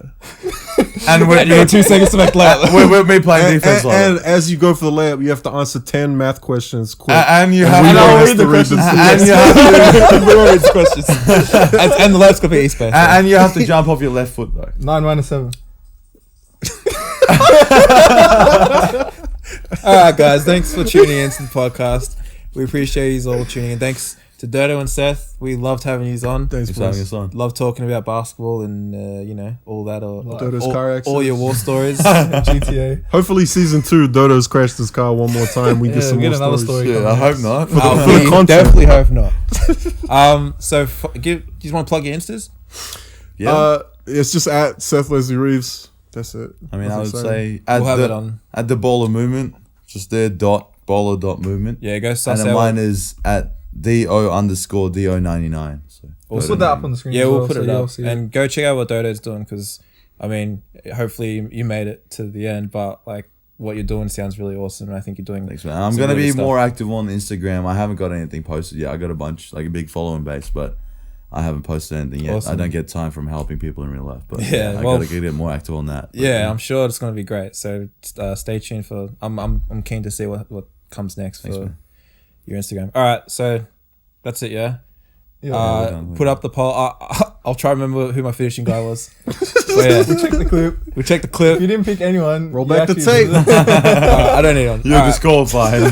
C: And
A: You need 2 seconds to make layup.
C: we're me playing defense.
D: And as you go for the layup, you have to answer 10 math questions quick.
C: And you
D: And
C: have
D: we
C: to
D: don't
B: I'll
D: have
B: read the
D: to read them.
B: questions.
C: and you have to
A: We already questions. And the last could be East Bay.
C: and you have to jump off your left foot though.
B: 9 minus 7.
A: Alright, guys. Thanks for tuning in to the podcast. We appreciate you all tuning in. Thanks to Dodo and Seth. We loved having you on.
D: Thanks,
C: It's having
D: boys.
C: us on.
A: Love talking about basketball and all that.
D: Dodo's car accidents.
A: all your war stories.
B: GTA.
D: Hopefully, season 2, Dodo's crashed his car one more time. We
B: Yeah,
D: get some
B: we'll
D: more
B: get another
D: stories.
B: story.
C: Yeah, I hope not.
D: For the
A: we
D: content.
A: definitely hope not. So, do you just want to plug your Instas?
C: Yeah.
D: It's just at Seth Leslie Reeves. That's it.
C: I mean, I would
D: Nothing
C: say
A: We'll have it on.
C: at the baller movement, just there .baller.movement.
A: Yeah, go
C: And
A: suss
C: then
A: out.
C: mine is at DO_DO99. So
B: We'll put that up on the screen.
A: Yeah,
B: as
A: we'll
B: well,
A: put
B: so
A: it
B: you'll
A: up
B: see it.
A: and go check out what Dodo's doing because, I mean, hopefully you made it to the end, but like what you're doing sounds really awesome. And I think you're doing.
C: Thanks, man. I'm
A: some
C: gonna
A: really
C: be
A: stuff.
C: more active on Instagram. I haven't got anything posted yet. I got a bunch, like a big following base, but I haven't posted anything yet.
A: Awesome.
C: I don't get time from helping people in real life, but
A: Yeah,
C: I
A: well-
C: gotta get more active on that. But,
A: Yeah, I'm sure it's gonna be great. So stay tuned for. I'm keen to see what comes next
C: Thanks,
A: for
C: man.
A: your Instagram. All right, so that's it. Yeah.
B: Yeah,
C: we're done.
A: Put up the poll. I'll try to remember who my finishing guy was. But yeah,
B: we checked the clip.
A: we checked the
B: If
A: clip.
B: you didn't pick anyone,
D: Roll
B: you
D: back the
B: actually-
D: tape.
A: I don't need one.
C: You're
A: All right,
C: disqualified.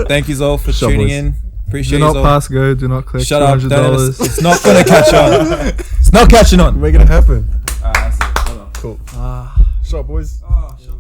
A: thank you all for
D: Shut,
A: tuning
D: boys.
A: in.
B: Do
A: Appreciate you
B: not
A: all.
B: pass go. Do not click.
A: Shut up.
B: $200.
A: Don't- It's not gonna catch on. It's not catching on.
D: Make it happen.
A: All right, that's it. Hold on.
D: Cool. Shut up, boys.
A: Oh, shut up.